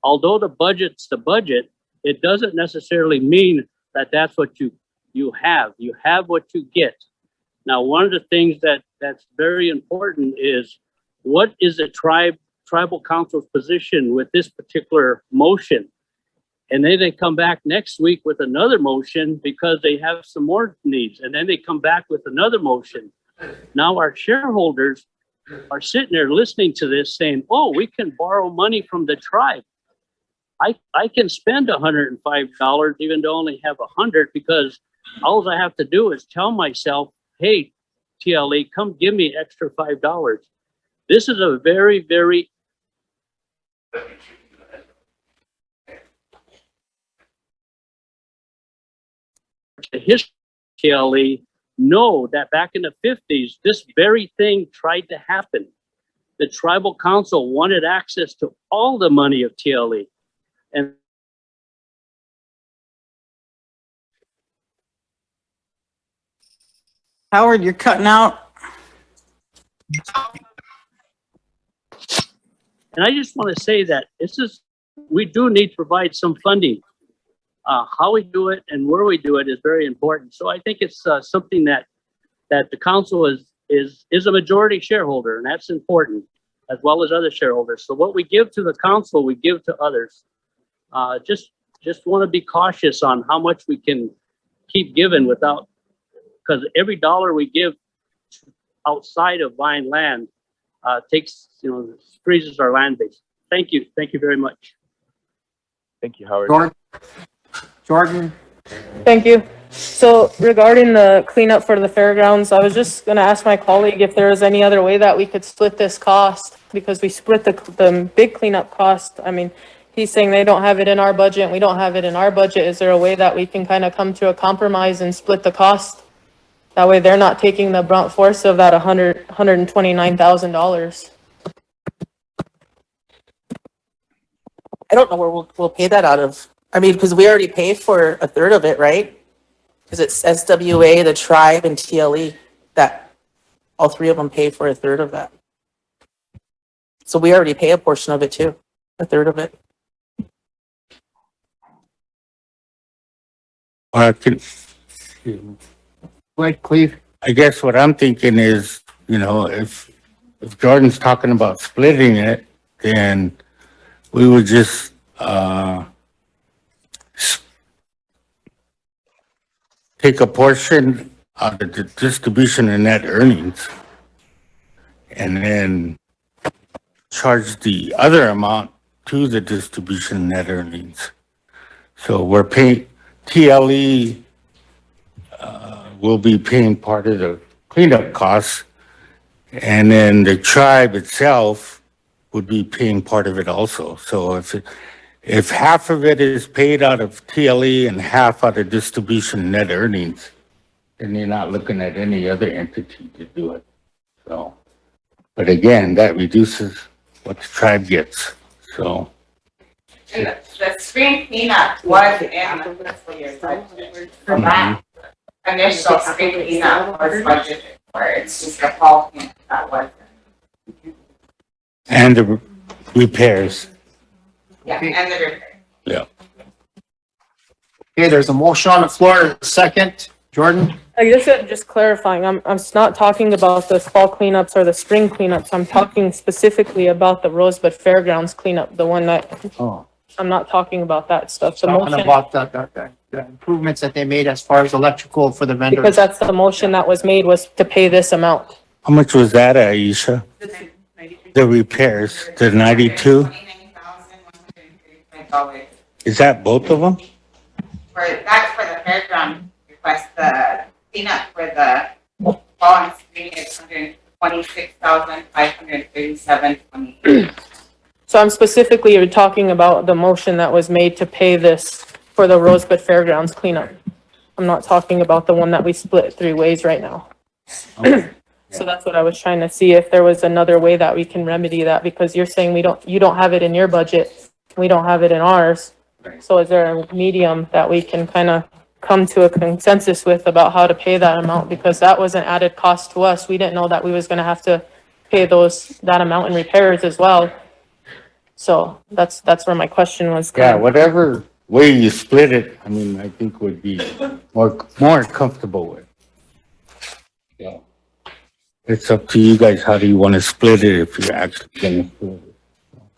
Although the budget's the budget, it doesn't necessarily mean that that's what you have. You have what you get. Now, one of the things that's very important is, what is the tribal council's position with this particular motion? And then they come back next week with another motion because they have some more needs. And then they come back with another motion. Now our shareholders are sitting there listening to this saying, oh, we can borrow money from the tribe. I can spend $105 even though I only have 100, because all I have to do is tell myself, hey, TLE, come give me extra $5. This is a very, very the history of TLE know that back in the 50s, this very thing tried to happen. The tribal council wanted access to all the money of TLE. And Howard, you're cutting out. I just want to say that we do need to provide some funding. How we do it and where we do it is very important. So I think it's something that the council is a majority shareholder, and that's important, as well as other shareholders. So what we give to the council, we give to others. Just want to be cautious on how much we can keep giving without, because every dollar we give outside of buying land freezes our land base. Thank you very much. Thank you, Howard. Jordan? Thank you. So regarding the cleanup for the fairgrounds, I was just gonna ask my colleague if there was any other way that we could split this cost, because we split the big cleanup cost. I mean, he's saying they don't have it in our budget and we don't have it in our budget. Is there a way that we can kind of come to a compromise and split the cost? That way they're not taking the brunt force of that $129,000. I don't know where we'll pay that out of. I mean, because we already pay for a third of it, right? Because it's SWA, the tribe, and TLE, that all three of them pay for a third of that. So we already pay a portion of it too, a third of it. Go ahead, Cleve. I guess what I'm thinking is, if Jordan's talking about splitting it, then we would just take a portion out of the distribution and net earnings and then charge the other amount to the distribution and net earnings. So we're paying, TLE will be paying part of the cleanup costs, and then the tribe itself would be paying part of it also. So if half of it is paid out of TLE and half out of distribution net earnings, then you're not looking at any other entity to do it. So, but again, that reduces what the tribe gets. So. And the spring cleanup was in the fiscal year budget. So that initial spring cleanup was budgeted for. It's just the fall cleanup that wasn't. And the repairs. Yeah, and the repair. Yeah. Okay, there's a motion on the floor. Second, Jordan? I guess just clarifying, I'm not talking about the fall cleanups or the spring cleanups. I'm talking specifically about the Rosebud Fairgrounds cleanup, the one that, I'm not talking about that stuff. The Talking motion, about the improvements that they made as far as electrical for the vendors. because that's the motion that was made, was to pay this amount. How much was that, Aisha? The repairs, the 92? $29,135. Is that both of them? That's for the fairground request. The cleanup for the fall and spring is $126,537.28. So I'm specifically talking about the motion that was made to pay this for the Rosebud Fairgrounds cleanup. I'm not talking about the one that we split 3 ways right now. So that's what I was trying to see, if there was another way that we can remedy that, because you're saying you don't have it in your budget. We don't have it in ours. So is there a medium that we can kind of come to a consensus with about how to pay that amount? Because that was an added cost to us. We didn't know that we was gonna have to pay that amount in repairs as well. So that's where my question was. Yeah, whatever way you split it, I mean, I think would be more comfortable with. Yeah. It's up to you guys. How do you want to split it if you're actually going to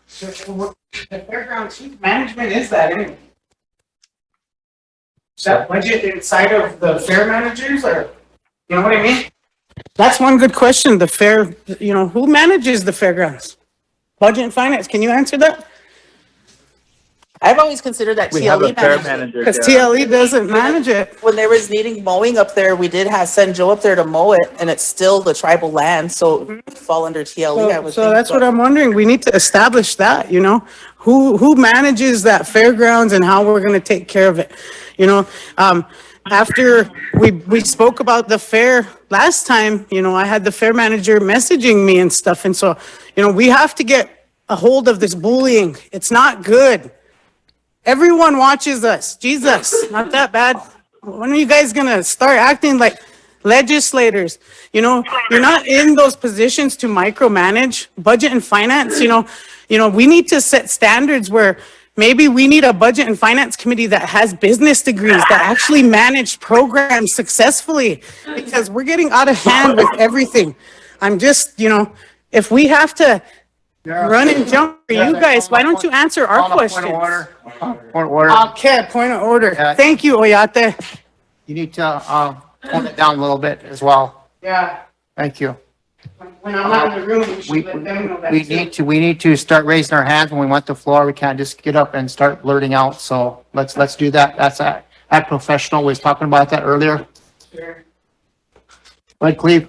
split it? The fairgrounds, whose management is that anyway? Is that budget inside of the fair managers, or, you know what I mean? That's one good question. The fair, who manages the fairgrounds? Budget and finance, can you answer that? I've always considered that We have a TLE fair managed it. manager. Because yeah. TLE doesn't manage it. When there was needing mowing up there, we did send Joe up there to mow it, and it's still the tribal land, so it would fall under TLE, I would So think. that's what I'm wondering. We need to establish that, who manages that fairgrounds and how we're gonna take care of it. After we spoke about the fair last time, I had the fair manager messaging me and stuff. And so, we have to get a hold of this bullying. It's not good. Everyone watches us. Jesus, not that bad. When are you guys gonna start acting like legislators? You're not in those positions to micromanage budget and finance. We need to set standards where maybe we need a budget and finance committee that has business degrees that actually manage programs successfully, because we're getting out of hand with everything. I'm just, if we have to run and jump for you guys, why don't you answer our questions? Point of order. Okay, point of order. Yeah. Thank you, Oyate. You need to, tone it down a little bit as well. Yeah, Thank you. when I'm not in the room, you should let them know that too. We need to start raising our hands when we want the floor. We can't just get up and start blurting out. So let's do that. That's that professional was talking about that earlier. Sure. Bud Cleve.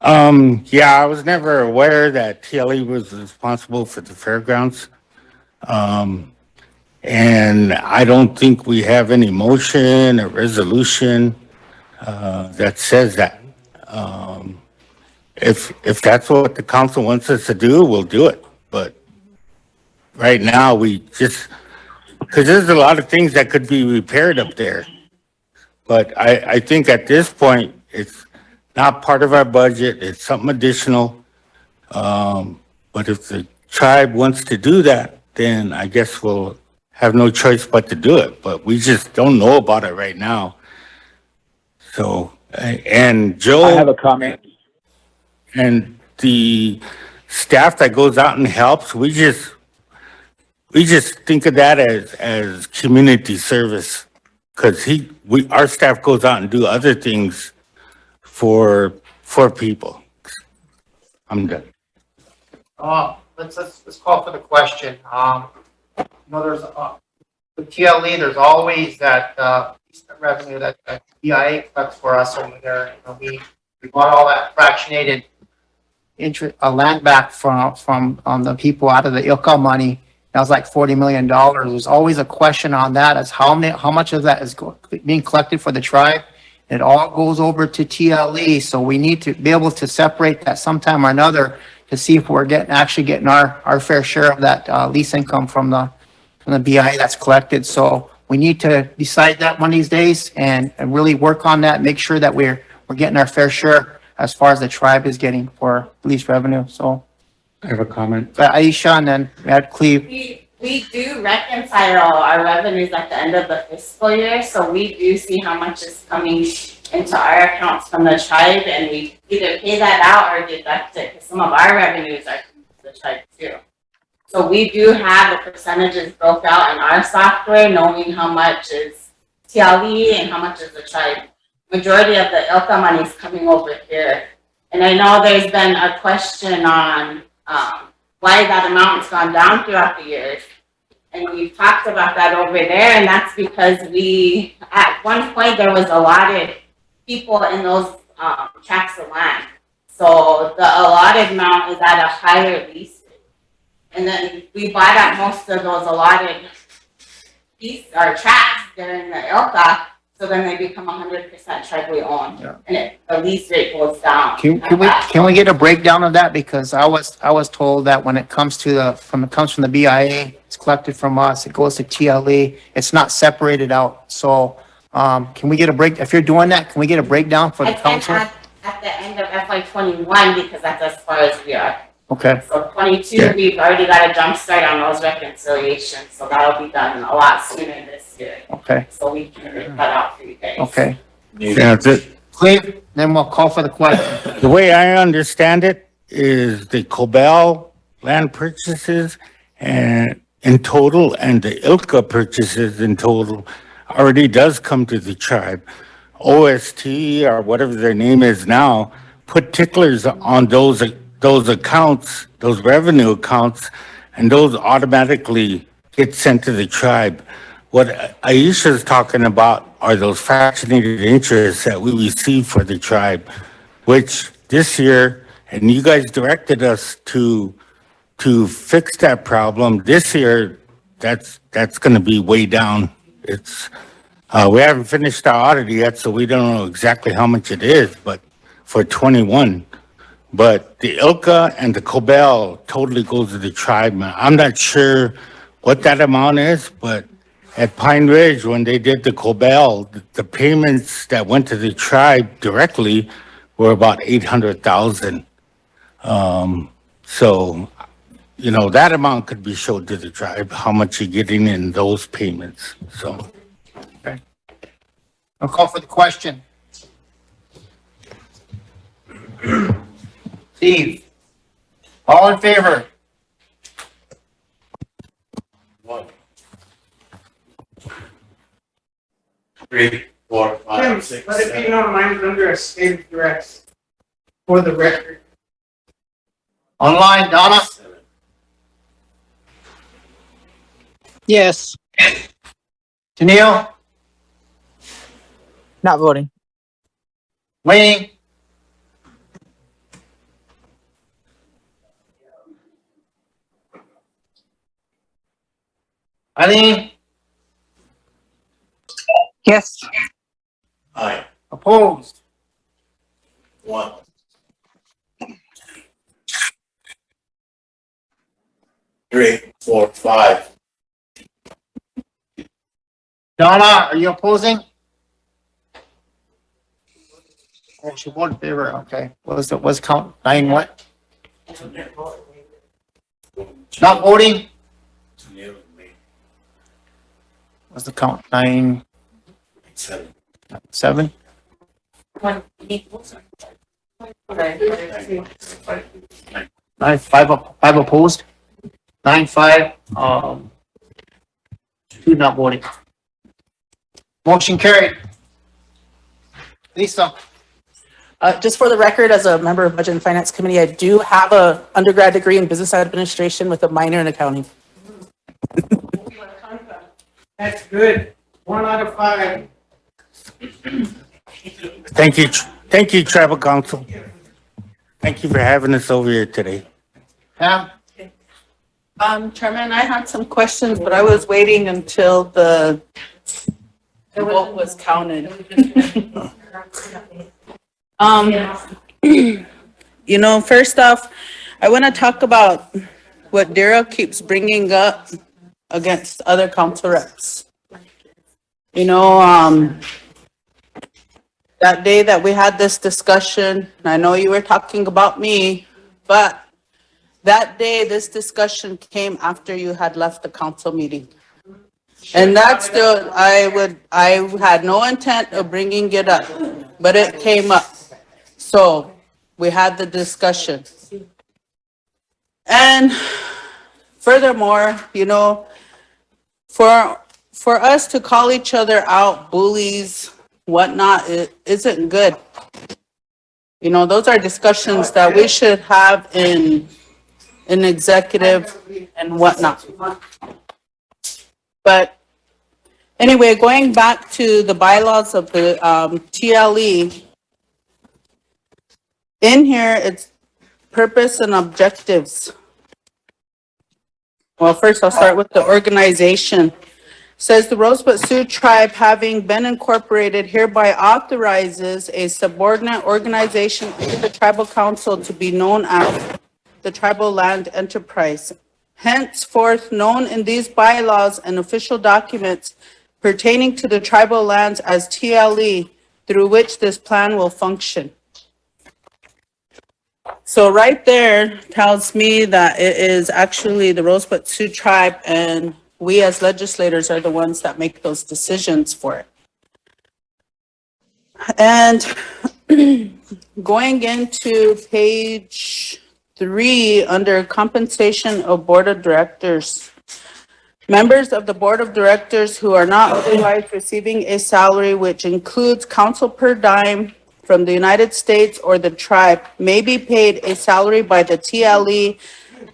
Yeah, I was never aware that TLE was responsible for the fairgrounds. And I don't think we have any motion or resolution, that says that. If that's what the council wants us to do, we'll do it. But right now, because there's a lot of things that could be repaired up there. But I think at this point, it's not part of our budget. It's something additional. But if the tribe wants to do that, then I guess we'll have no choice but to do it. But we just don't know about it right now. So, and Joe. I have a comment. And the staff that goes out and helps, we just think of that as community service, because our staff goes out and do other things for people. I'm done. Let's call for the question. There's with TLE, there's always that revenue that EIA collects for us over there. We bought all that fractionated land back from the people out of the ILCA money. That was like $40 million. There's always a question on that, as how much of that is being collected for the tribe. It all goes over to TLE, so we need to be able to separate that sometime or another to see if we're actually getting our fair share of that lease income from the BI that's collected. So we need to decide that one of these days and really work on that. Make sure that we're getting our fair share as far as the tribe is getting for lease revenue. So I have a comment. Aisha, and then we had Cleve. We do reconcile our revenues at the end of the fiscal year, so we do see how much is coming into our accounts from the tribe, and we either pay that out or deduct it, because some of our revenues are coming to the tribe too. So we do have the percentages broke out in our software, knowing how much is TLE and how much is the tribe. Majority of the ILCA money is coming over here. And I know there's been a question on why that amount's gone down throughout the years. And we've talked about that over there, and that's because at one point, there was allotted people in those tracts of land. So the allotted amount is at a higher lease rate. And then we bought up most of those allotted tracts during the ILCA. So then they become 100% tribally owned, Yeah. and the lease rate goes down. Can we get a breakdown of that? Because I was told that when it comes to it comes from the BIA, it's collected from us, it goes to TLE, it's not separated out. So, can we get a break, if you're doing that, can we get a breakdown for the I can council? add at the end of FY '21, because that's as far as we are. Okay, So '22, Yeah. we've already got a jump start on those reconciliations, so that'll be done a lot sooner this year. okay, So we can get that out for you guys. okay. Yeah, Cleve, then we'll call for the question. the way I understand it is the Cobell land purchases and in total and the ILCA purchases in total already does come to the tribe. OST or whatever their name is now, put ticklers on those accounts, those revenue accounts, and those automatically get sent to the tribe. What Aisha's talking about are those fractionated interests that we receive for the tribe, which this year, and you guys directed us to fix that problem. This year, that's gonna be way down. It's, we haven't finished our audit yet, so we don't know exactly how much it is, but for 21. But the ILCA and the Cobell totally goes to the tribe, man. I'm not sure what that amount is, but at Pine Ridge, when they did the Cobell, the payments that went to the tribe directly were about 800,000. So, you know, that amount could be showed to the tribe, how much you're getting in those payments, so. I'll call for the question. Steve? All in favor? 1, 3, 4, 5, 6, Let it be 7. known, mine's under a state of duress. For the record. Online, Donna? Yes. Janelle? Not voting. Wayne? Eileen? Yes. Aye. Opposed? 1, 3, 4, 5. Donna, are you opposing? Oh, she voted in favor, okay. Was count 9 what? Not voting? What's the count? 9, 7. 7? One equals. 9, 5 opposed? 9, 5, 2 not voting. Motion carried. Lisa? Just for the record, as a member of Budget and Finance Committee, I do have a undergrad degree in business administration with a minor in accounting. That's good. 1 out of 5. Thank you, Tribal Council. Thank you for having us over here today. Pam? Chairman, I had some questions, but I was waiting until the vote was counted. You know, first off, I want to talk about what Daryl keeps bringing up against other council reps. You know, that day that we had this discussion, I know you were talking about me, but that day, this discussion came after you had left the council meeting. And that's the, I had no intent of bringing it up, but it came up. So we had the discussion. And furthermore, you know, for us to call each other out, bullies, whatnot, it isn't good. You know, those are discussions that we should have in executive and whatnot. But anyway, going back to the bylaws of the TLE, in here, it's purpose and objectives. Well, first I'll start with the organization. Says the Rosebud Sioux tribe, having been incorporated, hereby authorizes a subordinate organization under the tribal council to be known as the Tribal Land Enterprise, henceforth known in these bylaws and official documents pertaining to the tribal lands as TLE, through which this plan will function. So right there tells me that it is actually the Rosebud Sioux tribe, and we as legislators are the ones that make those decisions for it. And going into page 3, under compensation of board of directors, members of the board of directors who are not otherwise receiving a salary which includes council per diem from the United States or the tribe may be paid a salary by the TLE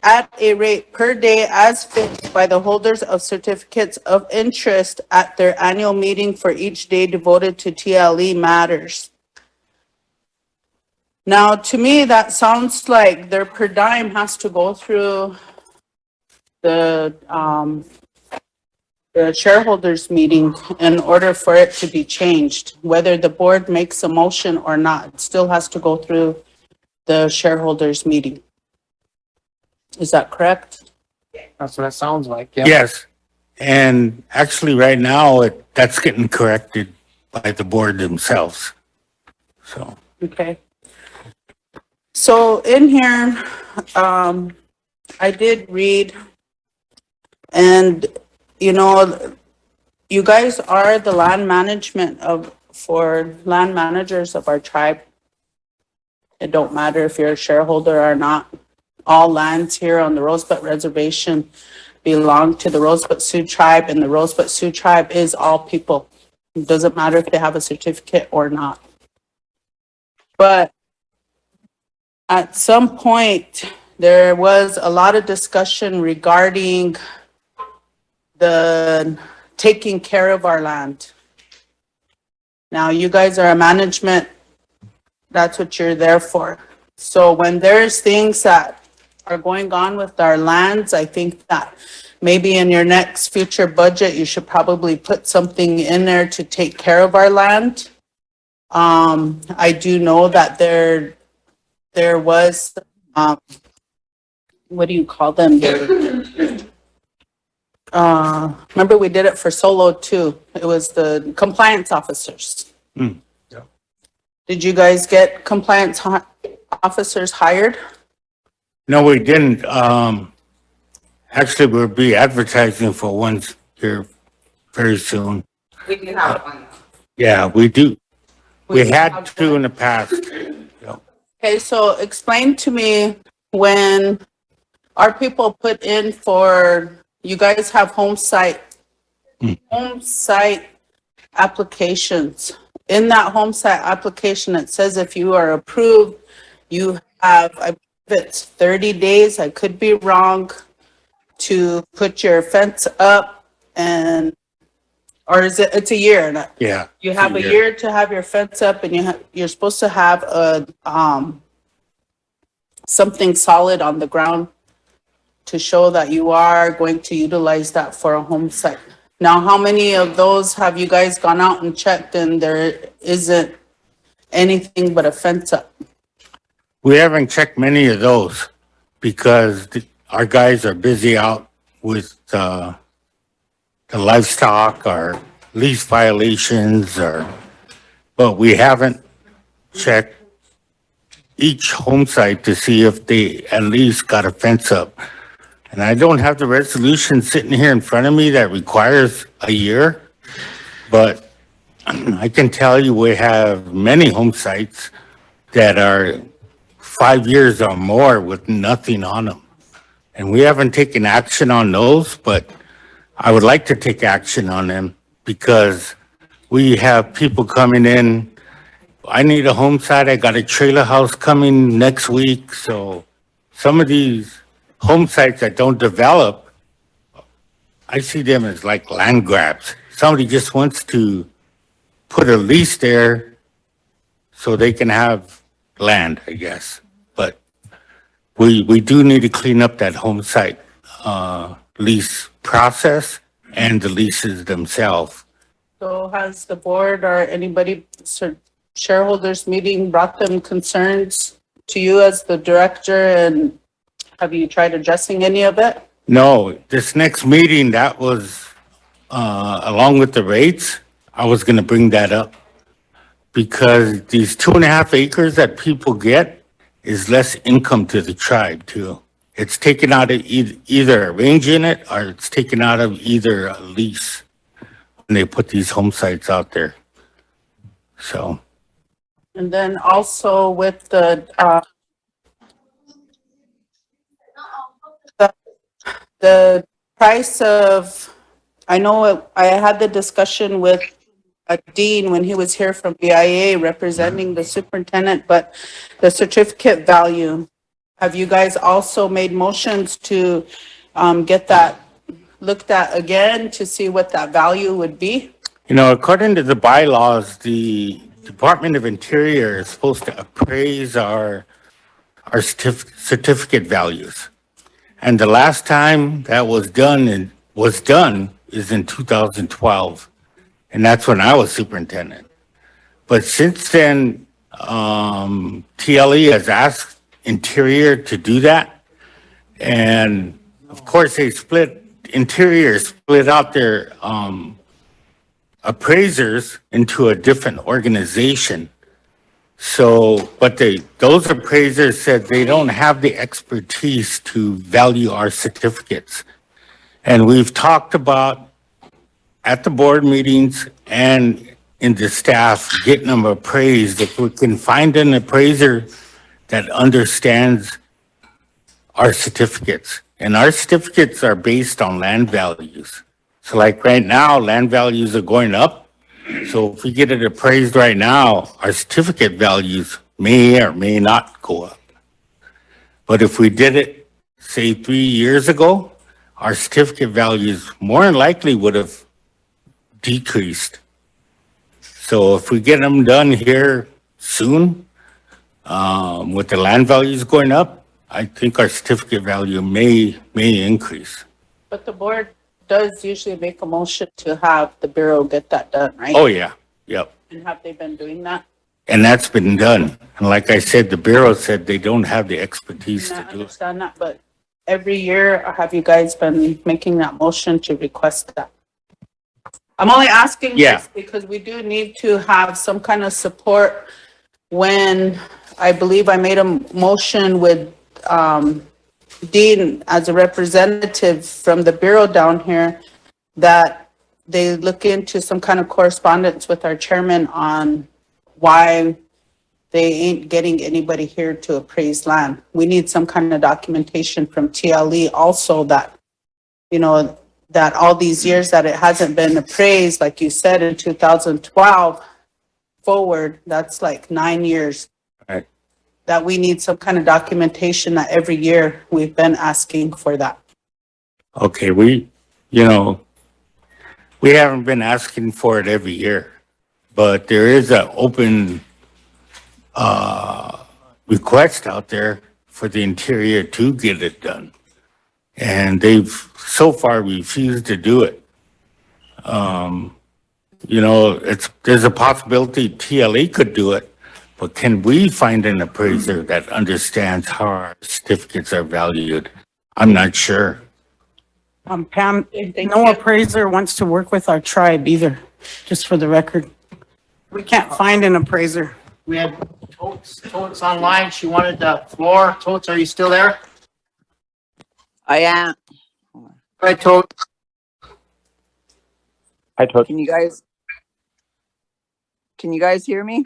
at a rate per day as fixed by the holders of certificates of interest at their annual meeting for each day devoted to TLE matters. Now, to me, that sounds like their per diem has to go through the shareholders meeting in order for it to be changed. Whether the board makes a motion or not, it still has to go through the shareholders meeting. Is that correct? That's what it sounds like, yeah. Yes, and actually right now, that's getting corrected by the board themselves. So, Okay. So in here, I did read, and you know, you guys are the land management for land managers of our tribe. It don't matter if you're a shareholder or not. All lands here on the Rosebud Reservation belong to the Rosebud Sioux tribe, and the Rosebud Sioux tribe is all people. It doesn't matter if they have a certificate or not. But at some point, there was a lot of discussion regarding the taking care of our land. Now, you guys are a management, that's what you're there for. So when there's things that are going on with our lands, I think that maybe in your next future budget, you should probably put something in there to take care of our land. I do know that there was, what do you call them? Remember we did it for Solo too. It was the compliance officers. Mm, yeah. Did you guys get compliance officers hired? No, we didn't. Actually, we'll be advertising for one here very soon. We do have one. Yeah, we do. We had have two in the past. Okay, so explain to me when our people put in for, you guys have home site applications. In that home site application, it says if you are approved, you have, I believe it's 30 days, I could be wrong, to put your fence up, and, or is it's a year? Yeah. You have a year to have your fence up, and you're supposed to have a, something solid on the ground to show that you are going to utilize that for a home site. Now, how many of those have you guys gone out and checked and there isn't anything but a fence up? We haven't checked many of those because our guys are busy out with the livestock or lease violations, but we haven't checked each home site to see if they at least got a fence up. And I don't have the resolution sitting here in front of me that requires a year, but I can tell you we have many home sites that are 5 years or more with nothing on them. And we haven't taken action on those, but I would like to take action on them because we have people coming in. I need a home site. I got a trailer house coming next week. So some of these home sites that don't develop, I see them as like land grabs. Somebody just wants to put a lease there so they can have land, I guess. But we do need to clean up that home site lease process and the leases themselves. So has the board or anybody, shareholders meeting brought them concerns to you as the director, and have you tried addressing any of it? No, this next meeting, that was, along with the rates, I was gonna bring that up. Because these 2.5 acres that people get is less income to the tribe too. It's taken out of either a range unit or it's taken out of either a lease when they put these home sites out there. So, And then also with the price of, I know I had the discussion with Dean when he was here from BIA representing the superintendent, but the certificate value, have you guys also made motions to get that looked at again to see what that value would be? you know, according to the bylaws, the Department of Interior is supposed to appraise our certificate values. And the last time that was done is in 2012. And that's when I was superintendent. But since then, TLE has asked Interior to do that. And of course, Interior split out their appraisers into a different organization. So, but those appraisers said they don't have the expertise to value our certificates. And we've talked about at the board meetings and in the staff, getting them appraised. If we can find an appraiser that understands our certificates. And our certificates are based on land values. So like right now, land values are going up. So if we get it appraised right now, our certificate values may or may not go up. But if we did it, say 3 years ago, our certificate values more than likely would have decreased. So if we get them done here soon, with the land values going up, I think our certificate value may increase. But the board does usually make a motion to have the Bureau get that done, right? Oh, yeah, yep. And have they been doing that? And that's been done. And like I said, the Bureau said they don't have the expertise And I to do it. understand that, but every year, have you guys been making that motion to request that? I'm only asking Yeah. this because we do need to have some kind of support when I believe I made a motion with Dean as a representative from the Bureau down here that they look into some kind of correspondence with our chairman on why they ain't getting anybody here to appraise land. We need some kind of documentation from TLE also that, you know, that all these years that it hasn't been appraised, like you said, in 2012 forward, that's like 9 years. Right. That we need some kind of documentation that every year we've been asking for that. Okay, we haven't been asking for it every year, but there is an open request out there for the Interior to get it done. And they've so far refused to do it. There's a possibility TLE could do it, but can we find an appraiser that understands how our certificates are valued? I'm not sure. Pam, no appraiser wants to work with our tribe either, just for the record. We can't find an appraiser. We had Totes online. She wanted the floor. Totes, are you still there? I am. Go ahead, Totes. I told Can you guys hear me?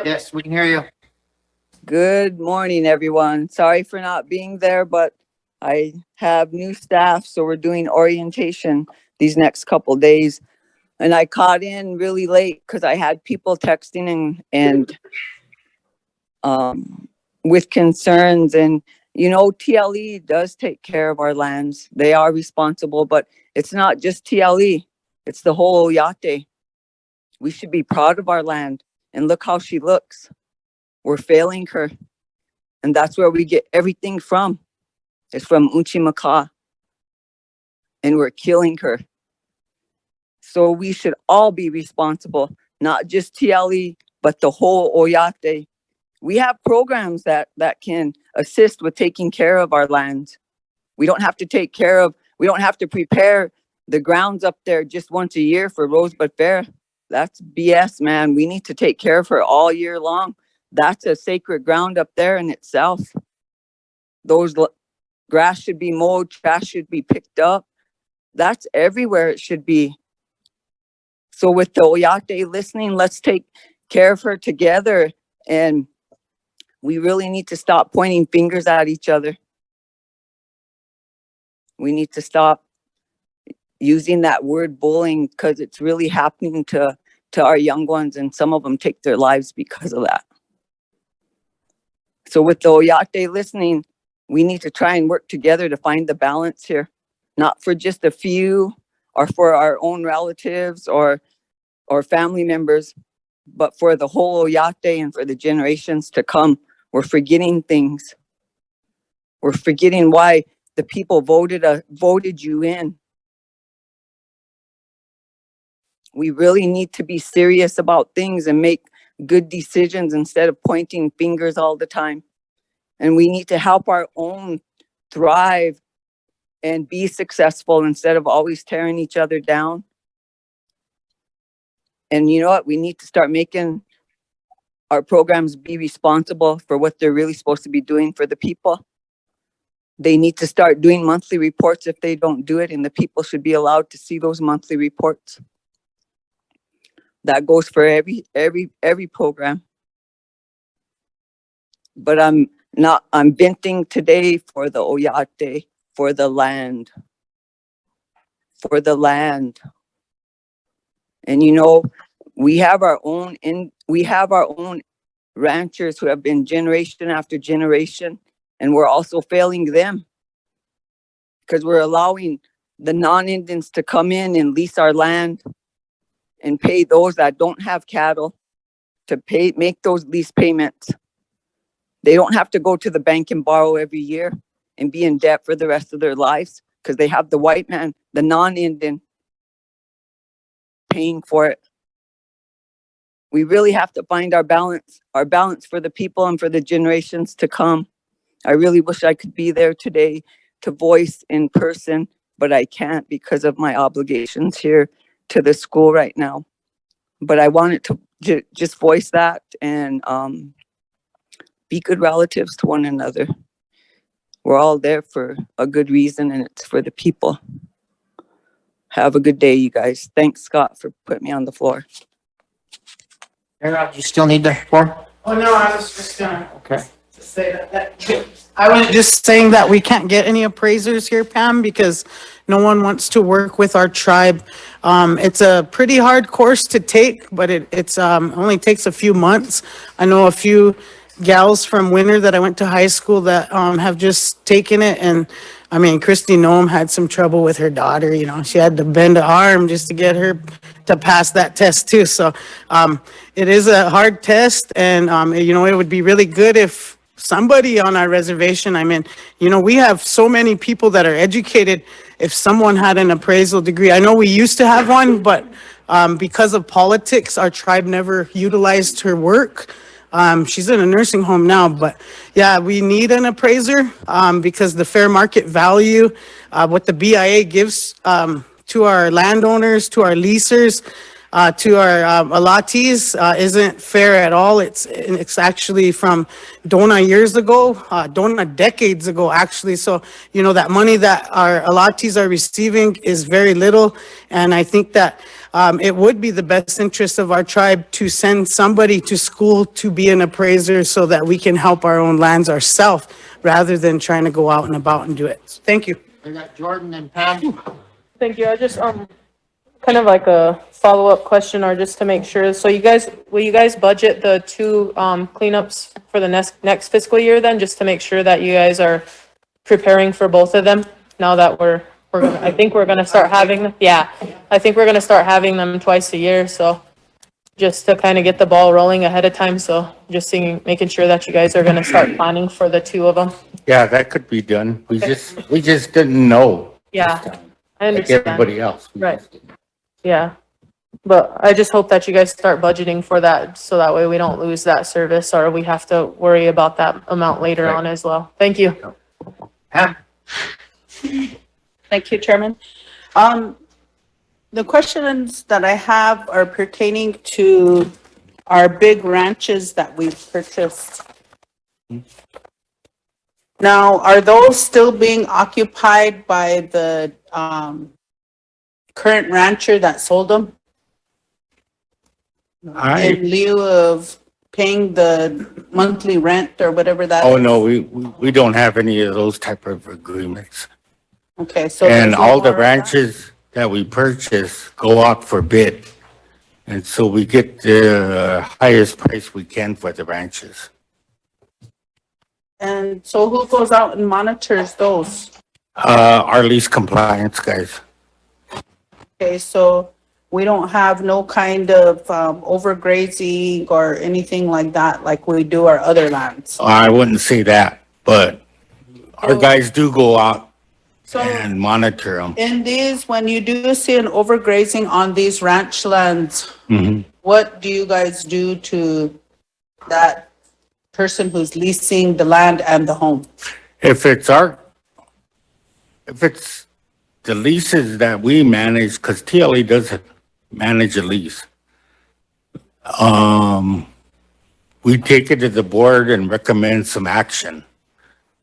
Yes, we can hear you. Good morning, everyone. Sorry for not being there, but I have new staff, so we're doing orientation these next couple days. And I caught in really late because I had people texting and with concerns. And you know, TLE does take care of our lands. They are responsible, but it's not just TLE. It's the whole Oyate. We should be proud of our land. And look how she looks. We're failing her. And that's where we get everything from. It's from Uchimaka. and we're killing her. So we should all be responsible, not just TLE, but the whole Oyate. We have programs that can assist with taking care of our lands. We don't have to prepare the grounds up there just once a year for Rosebud Fair. That's BS, man. We need to take care of her all year long. That's a sacred ground up there in itself. Grass should be mowed, trash should be picked up. That's everywhere it should be. So with the Oyate listening, let's take care of her together. And we really need to stop pointing fingers at each other. We need to stop using that word bullying, because it's really happening to our young ones, and some of them take their lives because of that. So with the Oyate listening, we need to try and work together to find the balance here, not for just a few or for our own relatives or family members, but for the whole Oyate and for the generations to come. We're forgetting things. We're forgetting why the people voted you in. We really need to be serious about things and make good decisions instead of pointing fingers all the time. And we need to help our own thrive and be successful instead of always tearing each other down. And you know what? We need to start making our programs be responsible for what they're really supposed to be doing for the people. They need to start doing monthly reports if they don't do it, and the people should be allowed to see those monthly reports. That goes for every program. But I'm venting today for the Oyate, for the land. And you know, we have our own ranchers who have been generation after generation, and we're also failing them because we're allowing the non-Indians to come in and lease our land and pay those that don't have cattle to make those lease payments. They don't have to go to the bank and borrow every year and be in debt for the rest of their lives because they have the white man, the non-Indian, paying for it. We really have to find our balance for the people and for the generations to come. I really wish I could be there today to voice in person, but I can't because of my obligations here to the school right now. But I wanted to just voice that and be good relatives to one another. We're all there for a good reason, and it's for the people. Have a good day, you guys. Thanks, Scott, for putting me on the floor. You still need the floor? Oh, no, I was just gonna Okay. say that I was just saying that we can't get any appraisers here, Pam, because no one wants to work with our tribe. It's a pretty hard course to take, but it's only takes a few months. I know a few gals from Winter that I went to high school that have just taken it, and I mean, Christy Noam had some trouble with her daughter. You know, she had to bend an arm just to get her to pass that test too. So it is a hard test, and you know, it would be really good if somebody on our reservation, I mean, you know, we have so many people that are educated. If someone had an appraisal degree, I know we used to have one, but because of politics, our tribe never utilized her work. She's in a nursing home now, but yeah, we need an appraiser because the fair market value, what the BIA gives to our landowners, to our leasers, to our allottees isn't fair at all. It's actually from Dona years ago, Dona decades ago, actually. So, you know, that money that our allottees are receiving is very little. And I think that it would be the best interest of our tribe to send somebody to school to be an appraiser so that we can help our own lands ourselves rather than trying to go out and about and do it. So, thank you. We got Jordan and Pam. Thank you. I just, kind of like a follow-up question, or just to make sure. So will you guys budget the 2 cleanups for the next fiscal year then, just to make sure that you guys are preparing for both of them now that I think we're gonna start having them. Yeah, I think we're gonna start having them twice a year. So just to kind of get the ball rolling ahead of time. So just making sure that you guys are gonna start planning for the 2 of them. Yeah, that could be done. We just didn't know. Yeah. I like understand. everybody else. Right. Yeah. But I just hope that you guys start budgeting for that, so that way we don't lose that service or we have to worry about that amount later Right. on as well. Thank you. Pam? Thank you, Chairman. The questions that I have are pertaining to our big ranches that we've purchased. Now, are those still being occupied by the, current rancher that sold them in lieu of paying the monthly rent or whatever that is? Oh, no, we don't have any of those type of agreements. Okay, so. And there's no all the more of that? ranches that we purchase go out for bid. And so we get the highest price we can for the ranches. And so who goes out and monitors those? Our lease compliance guys. Okay, so we don't have no kind of overgrazing or anything like that, like we do our other lands. I wouldn't say that, but our guys do go out So and monitor them. in these, when you do see an overgrazing on these ranch lands, Mhm. what do you guys do to that person who's leasing the land and the home? If it's the leases that we manage, because TLE doesn't manage a lease. We take it to the board and recommend some action.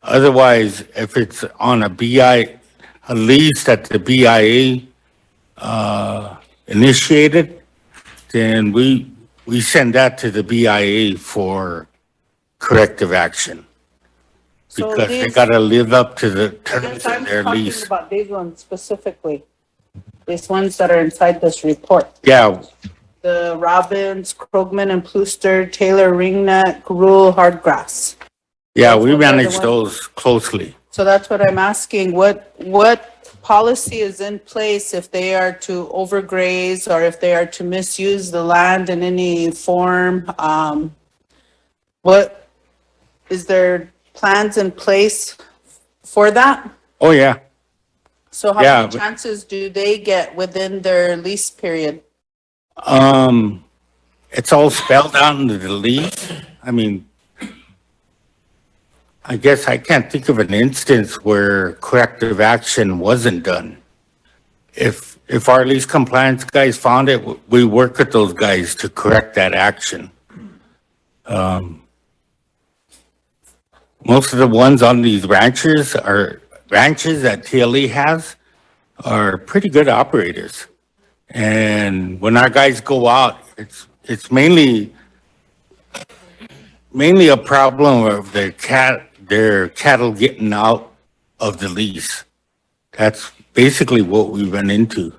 Otherwise, if it's on a lease that the BIA, initiated, then we send that to the BIA for corrective action. So Because they these- gotta live up to the I terms guess of I'm their talking lease. about these ones specifically, these ones that are inside this report. Yeah, The Robbins, Krogman and Plooster, Taylor, Ringneck, Rule, Hardgrass. yeah, Those we ones are the manage ones- those closely. So that's what I'm asking, what policy is in place if they are to overgraze or if they are to misuse the land in any form? What, is there plans in place for that? Oh, yeah. So how Yeah, many but- chances do they get within their lease period? It's all spelled out in the lease. I mean, I guess I can't think of an instance where corrective action wasn't done. If our lease compliance guys found it, we work with those guys to correct that action. Most of the ones on these ranches that TLE has are pretty good operators. And when our guys go out, it's mainly a problem of their cattle getting out of the lease. That's basically what we run into.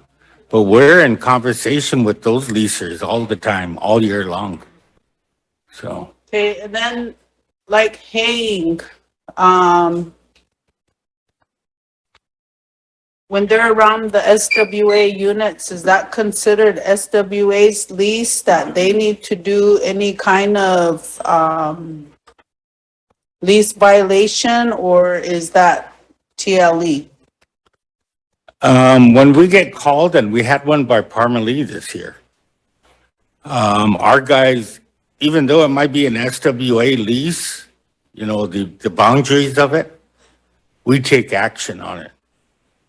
But we're in conversation with those leasers all the time, all year long. So, Okay, and then like haying, when they're around the SWA units, is that considered SWA's lease that they need to do any kind of, lease violation, or is that TLE? when we get called, and we had one by Parmalee this year, our guys, even though it might be an SWA lease, you know, the boundaries of it, we take action on it.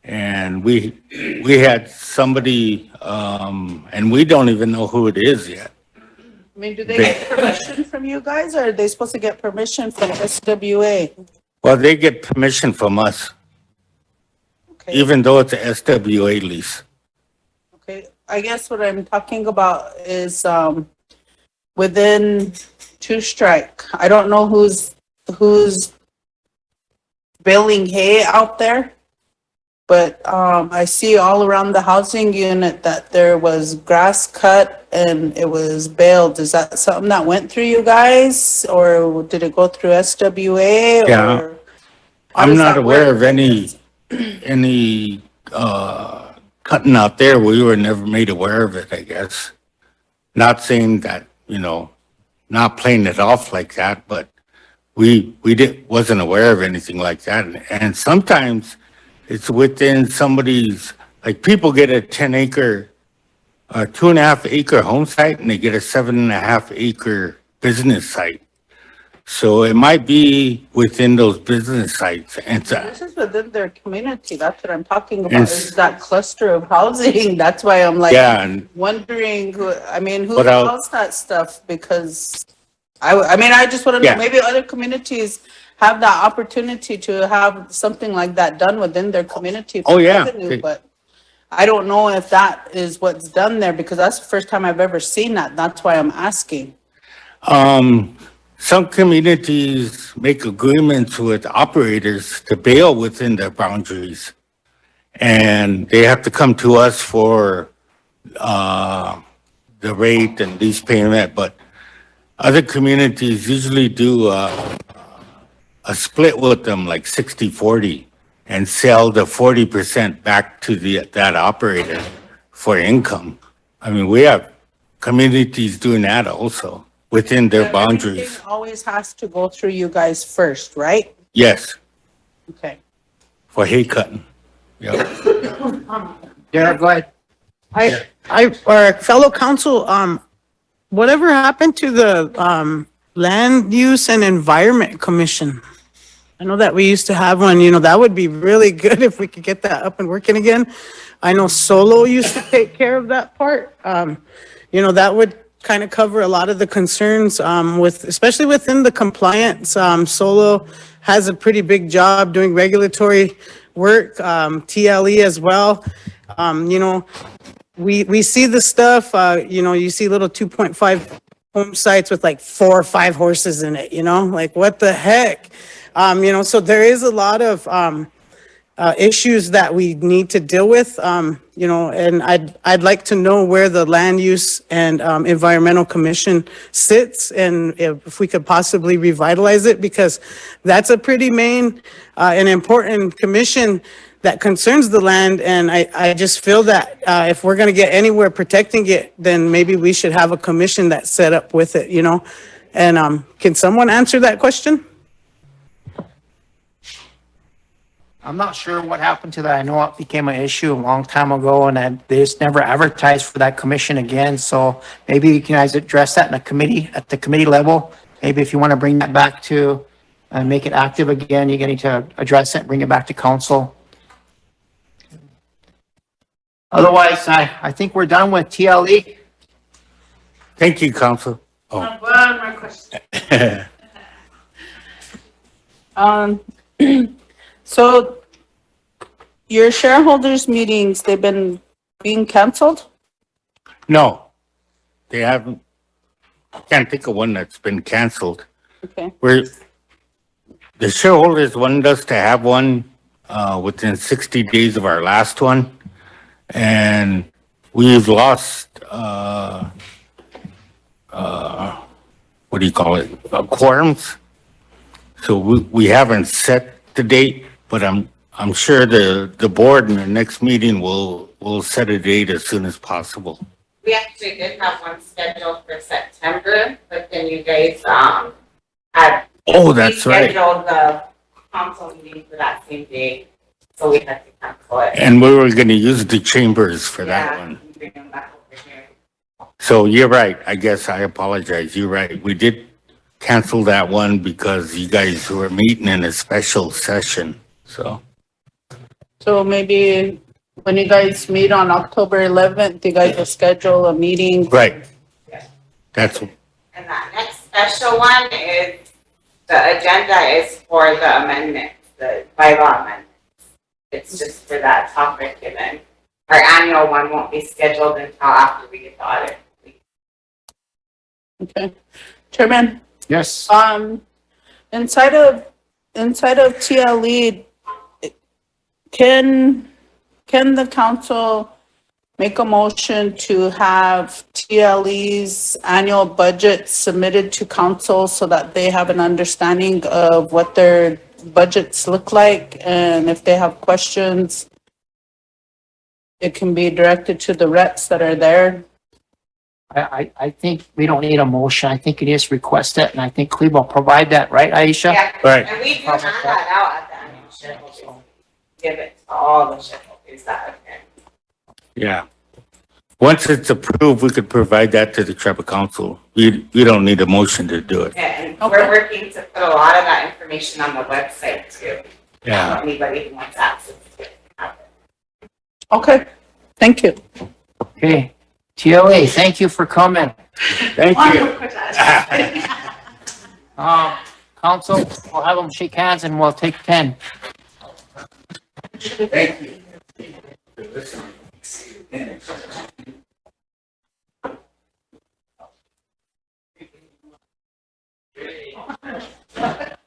And we had somebody, and we don't even know who it is yet. I mean, do they get permission from you guys, or are they supposed to get permission from SWA? Well, they get permission from us, Okay. even though it's a SWA lease. Okay, I guess what I'm talking about is, within Two Strike, I don't know who's baling hay out there, but, I see all around the housing unit that there was grass cut and it was baled. Is that something that went through you guys, or did it go through SWA? Yeah. Or how I'm does not that aware work? of any cutting out there. We were never made aware of it, I guess. Not saying that, you know, not playing it off like that, but we wasn't aware of anything like that. And sometimes it's within somebody's like people get a 10-acre, 2.5-acre home site and they get a 7.5-acre business site. So it might be within those business sites and so, This is within their community. That's what I'm talking about, And is that cluster of housing. That's why I'm like yeah, and wondering who, I mean, who But I'll- allows that stuff? Because I mean, I just want to know, Yeah. maybe other communities have that opportunity to have something like that done within their community. for Oh, yeah. revenue, But I don't know if that is what's done there, because that's the first time I've ever seen that. That's why I'm asking. some communities make agreements with operators to bail within their boundaries. And they have to come to us for, the rate and lease payment, but other communities usually do, a split with them, like 60-40, and sell the 40% back to that operator for income. I mean, we have communities doing that also within their boundaries. Everything always has to go through you guys first, right? Yes, Okay. for hay cutting. Yeah. Derek, go ahead. Our fellow council, whatever happened to the, Land Use and Environment Commission? I know that we used to have one, that would be really good if we could get that up and working again. I know Solo used to take care of that part. That would kind of cover a lot of the concerns, especially within the compliance. Solo has a pretty big job doing regulatory work, TLE as well. We see the stuff, you see little 2.5 home sites with like 4 or 5 horses in it, like what the heck? So there is a lot of issues that we need to deal with, and I'd like to know where the Land Use and Environmental Commission sits, and if we could possibly revitalize it, because that's a pretty main and important commission that concerns the land, and I just feel that if we're going to get anywhere protecting it, then maybe we should have a commission that's set up with it, And can someone answer that question? I'm not sure what happened to that. I know it became an issue a long time ago and then they just never advertised for that commission again. So maybe you guys address that in a committee, at the committee level. Maybe if you want to bring that back to and make it active again, you're going to address it, bring it back to council. Otherwise, I think we're done with TLE. Thank you, Council. Oh. One more question. So your shareholders meetings, they've been being canceled? No, they haven't. I can't think of one that's been canceled. Okay. The shareholders wanted us to have one within 60 days of our last one. And we've lost, what do you call it, quorums. So we haven't set the date, but I'm sure the board in the next meeting will set a date as soon as possible. We actually did have one scheduled for September, but then you guys, had. Oh, that's right. Scheduled the council meeting for that same day, so we had to cancel it. And we were going to use the chambers for that one. Yeah, bring them back over here. So you're right. I guess I apologize. You're right. We did cancel that one because you guys were meeting in a special session, so. So maybe when you guys meet on October 11th, you guys will schedule a meeting. Right. That's, And that next special one is, the agenda is for the amendments, the bylaw amendments. It's just for that topic, and then our annual one won't be scheduled until after we get the audit. Okay. Chairman? Yes. Inside of TLE, can the council make a motion to have TLE's annual budget submitted to council so that they have an understanding of what their budgets look like? And if they have questions, it can be directed to the reps that are there. I think we don't need a motion. I think you just request it, and I think Cleve will provide that, right, Aisha? Yeah, Right. and we do hand that out at the annual shareholders. Give it to all the shareholders that attend. Yeah. Once it's approved, we could provide that to the tribal council. We don't need a motion to do it. And we're working to put a lot of that information on the website too. Yeah. Anybody who wants access to it. Okay, thank you. Okay, TLE, thank you for coming. Thank you. Council, we'll have them shake hands and we'll take 10. Thank you.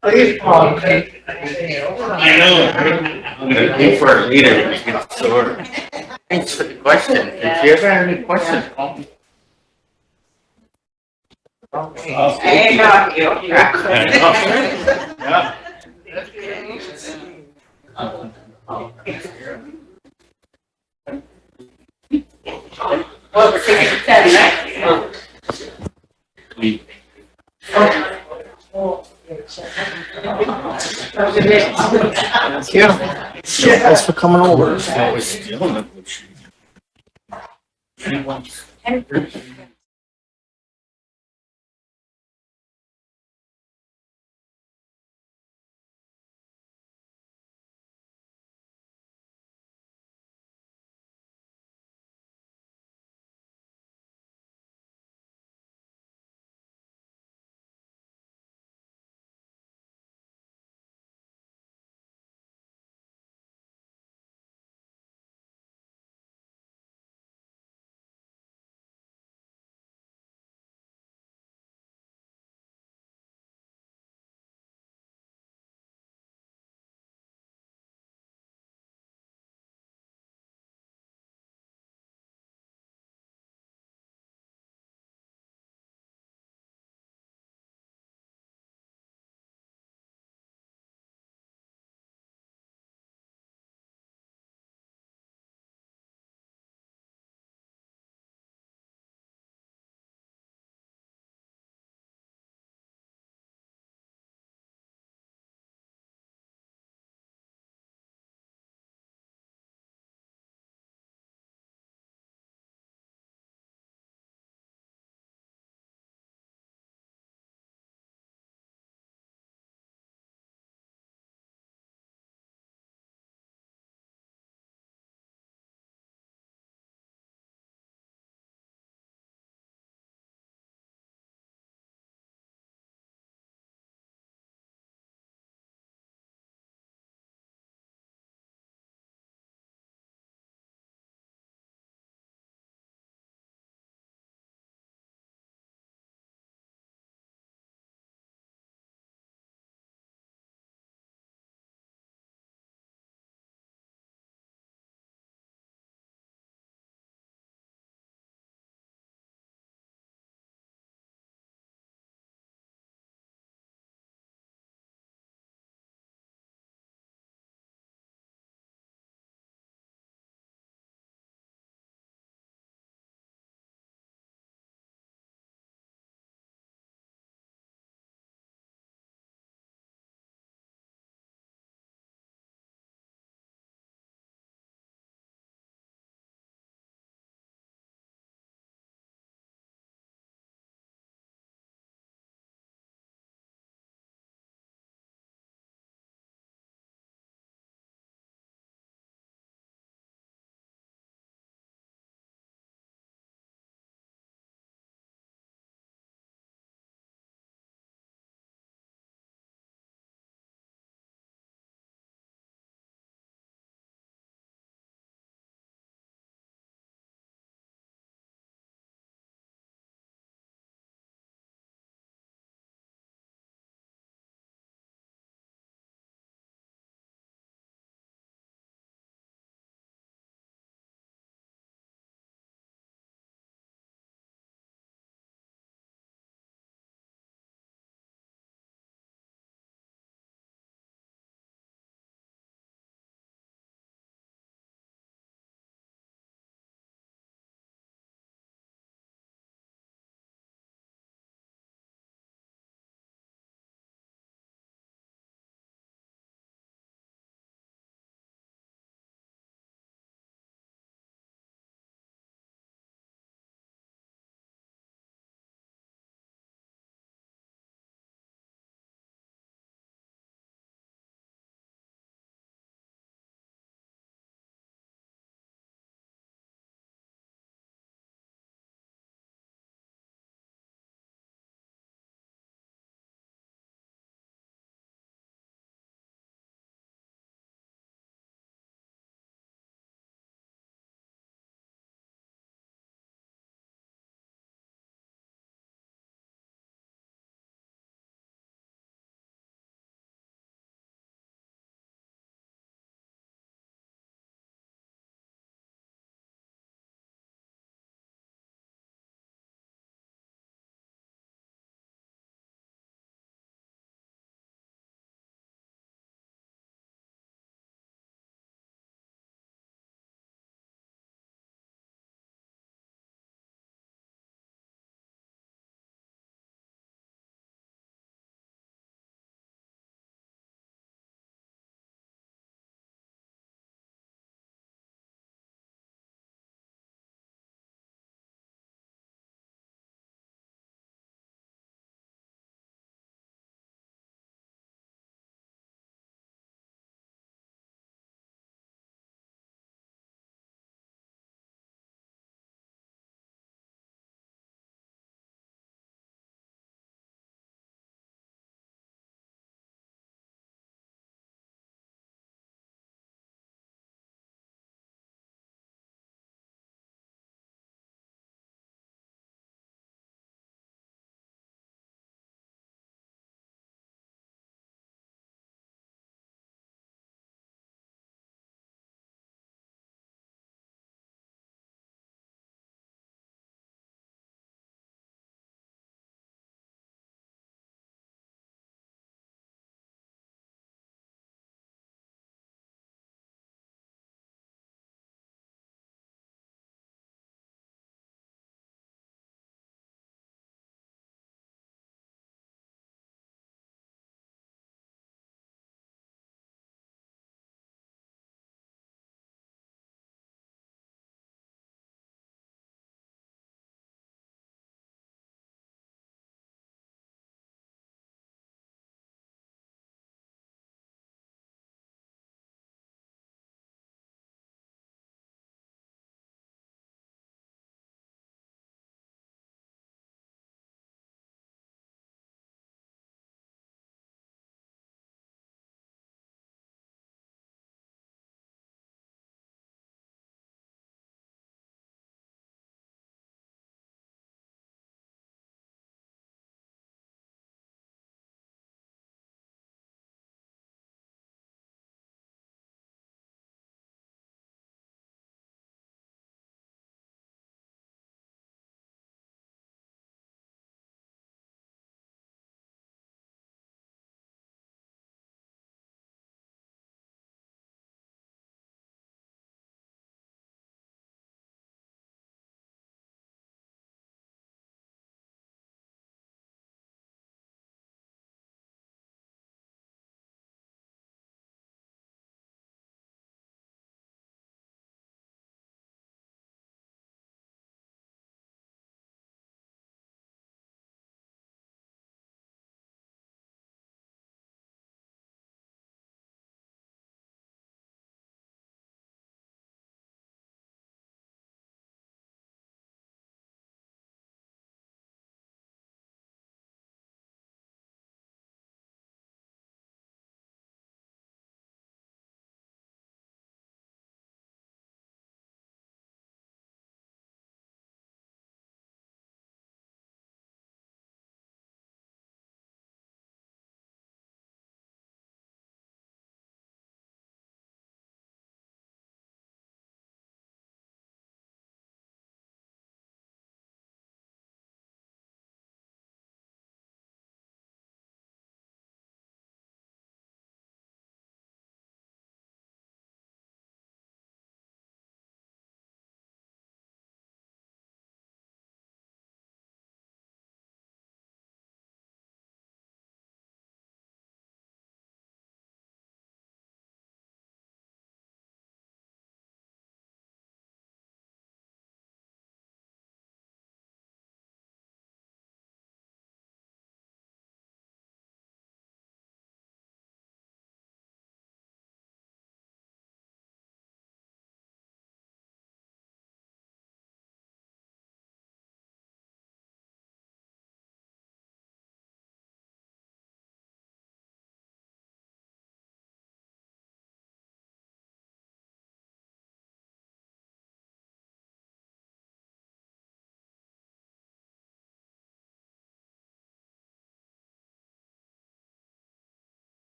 Please, Paul. I know. I'm looking for a leader to get sore. Thanks for the question. If you ever have any questions, call me. I know you. Yeah. Well, we're taking 10, right? Thank you. Thanks for coming over. I was still negotiating.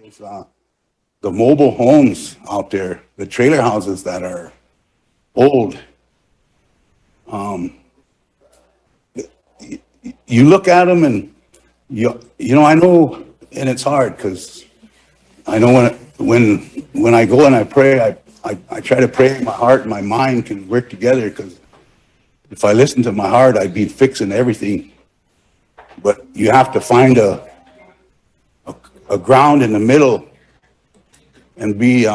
is, the mobile homes out there, the trailer houses that are old. You look at them and I know, and it's hard because I know when I go and I pray, I try to pray, my heart and my mind can work together, because if I listen to my heart, I'd be fixing everything. But you have to find a ground in the middle and be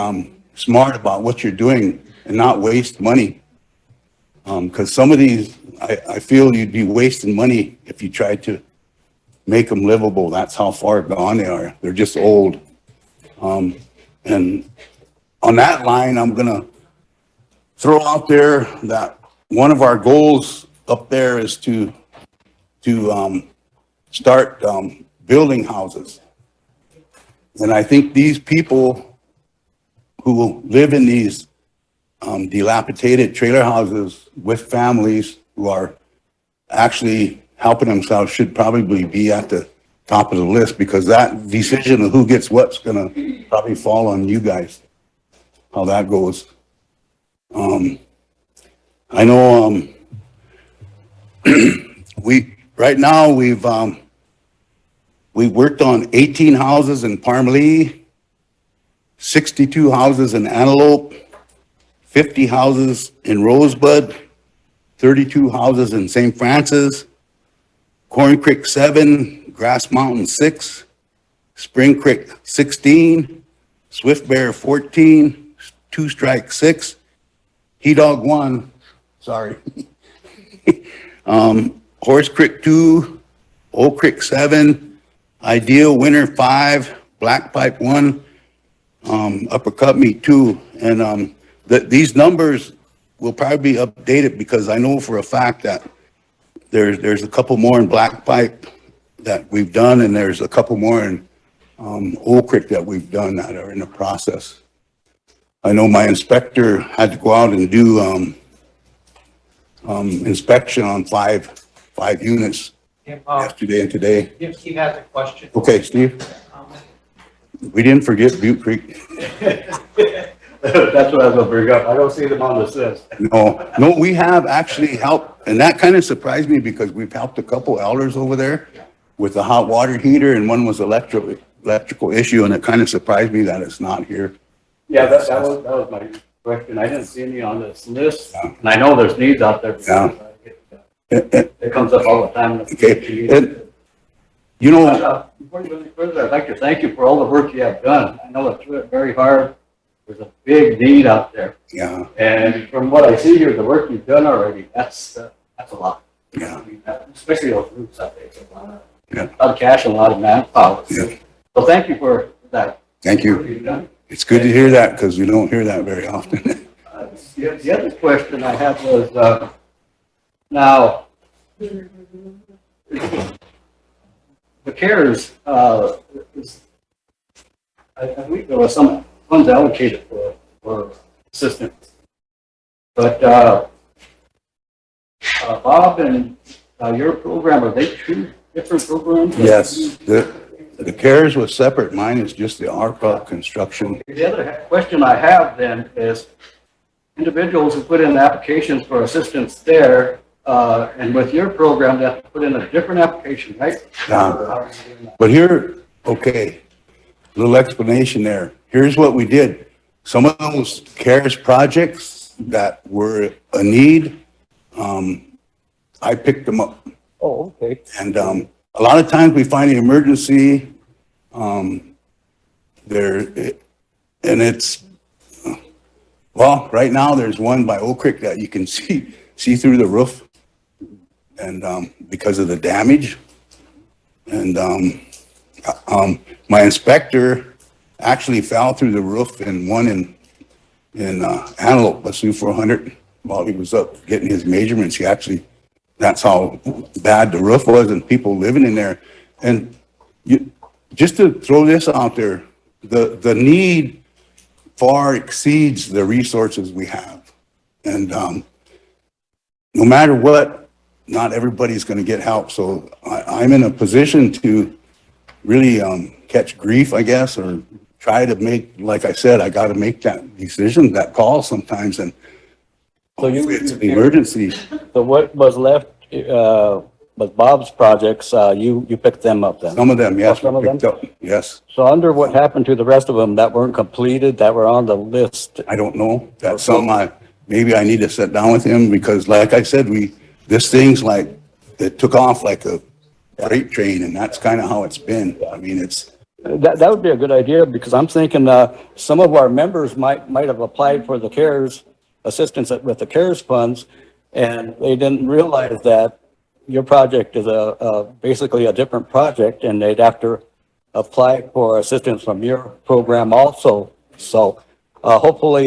smart about what you're doing and not waste money. Because some of these, I feel you'd be wasting money if you tried to make them livable. That's how far gone they are. They're just old. And on that line, I'm gonna throw out there that one of our goals up there is to start building houses. And I think these people who live in these dilapidated trailer houses with families who are actually helping themselves should probably be at the top of the list, because that decision of who gets what's gonna probably fall on you guys, how that goes. I know right now we've worked on 18 houses in Parmalee, 62 houses in Antelope, 50 houses in Rosebud, 32 houses in St. Francis, Corn Creek 7, Grass Mountain 6, Spring Creek 16, Swift Bear 14, Two Strike 6, He Dog 1, sorry, Horse Creek 2, Old Creek 7, Ideal Winter 5, Black Pipe 1, Upper Cut Meat 2, and these numbers will probably be updated, because I know for a fact that there's a couple more in Black Pipe that we've done, and there's a couple more in Old Creek that we've done that are in the process. I know my inspector had to go out and do inspection on five units yesterday and today. Steve has a question. Okay, Steve. We didn't forget Butte Creek. That's what I was gonna bring up. I don't see them on the list. No, we have actually helped, and that kind of surprised me, because we've helped a couple elders over there with a hot water heater, and one was electrical issue, and it kind of surprised me that it's not here. Yeah, that was my question. I didn't see any on this list, and I know there's needs out there. Yeah. It comes up all the time. Okay, and, before you go any further, I'd like to thank you for all the work you have done. I know it's very hard. There's a big need out there. Yeah. And from what I see here, the work you've done already, that's a lot. Yeah. I mean, especially those roofs out there. It's a lot Yeah. of cash and a lot of manpower. Yeah. So thank you for that. Thank you. It's good to hear that, because we don't hear that very often. The other question I had was, now, the CARES, I believe there was some funds allocated for assistance. But Bob and your program, are they two different programs? Yes, the CARES was separate. Mine is just the ARPA construction. The other question I have then is individuals who put in applications for assistance there, and with your program, they have to put in a different application, right? But here, okay, little explanation there. Here's what we did. Some of those CARES projects that were a need, I picked them up. Oh, okay. And a lot of times we find the emergency right now there's one by Oak Creek that you can see through the roof, and because of the damage. And my inspector actually fell through the roof, and one in Antelope, a Sioux 400, while he was up getting his measurements. That's how bad the roof was, and people living in there. And just to throw this out there, the need far exceeds the resources we have. And no matter what, not everybody's going to get help. So I'm in a position to really catch grief, I guess, or try to make, like I said, I gotta make that decision, that call sometimes, and So you- hopefully it's an emergency. So what was left, was Bob's projects, you picked them up then? Some of them, yes, Some of we picked them? up, yes. So under what happened to the rest of them that weren't completed, that were on the list? I don't know. That's something maybe I need to sit down with him, because like I said, this thing's like, it took off like a freight train, and that's kind of how it's been. I mean, it's, That would be a good idea, because I'm thinking, some of our members might have applied for the CARES assistance with the CARES funds, and they didn't realize that your project is basically a different project, and they'd have to apply for assistance from your program also. So, hopefully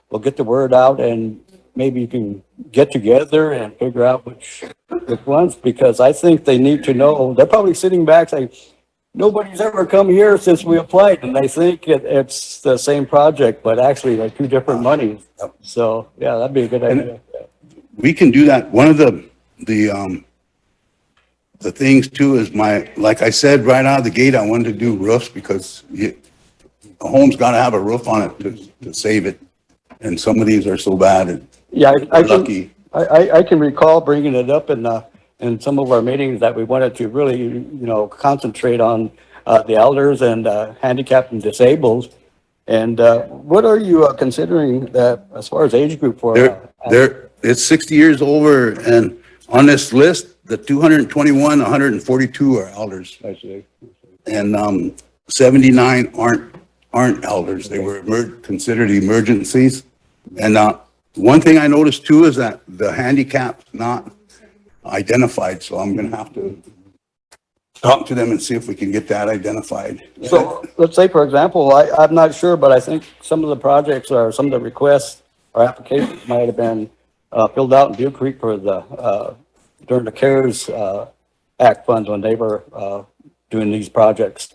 we'll get the word out, and maybe you can get together and figure out which ones, because I think they need to know. They're probably sitting back saying, nobody's ever come here since we applied, and they think it's the same project, but actually they're two different monies. So, yeah, that'd be a good idea. we can do that. One of the things too is like I said, right out of the gate, I wanted to do roofs, because a home's gotta have a roof on it to save it. And some of these are so bad, and Yeah, we're lucky. I can recall bringing it up in some of our meetings that we wanted to really, concentrate on the elders and handicapped and disabled. And what are you considering that as far as age group for? It's 60 years over, and on this list, the 221, 142 are elders. I see. And 79 aren't elders. They were considered emergencies. And one thing I noticed too is that the handicap's not identified, so I'm gonna have to talk to them and see if we can get that identified. So let's say, for example, I'm not sure, but I think some of the projects or some of the requests or applications might have been filled out in Butte Creek for during the CARES Act funds when they were doing these projects.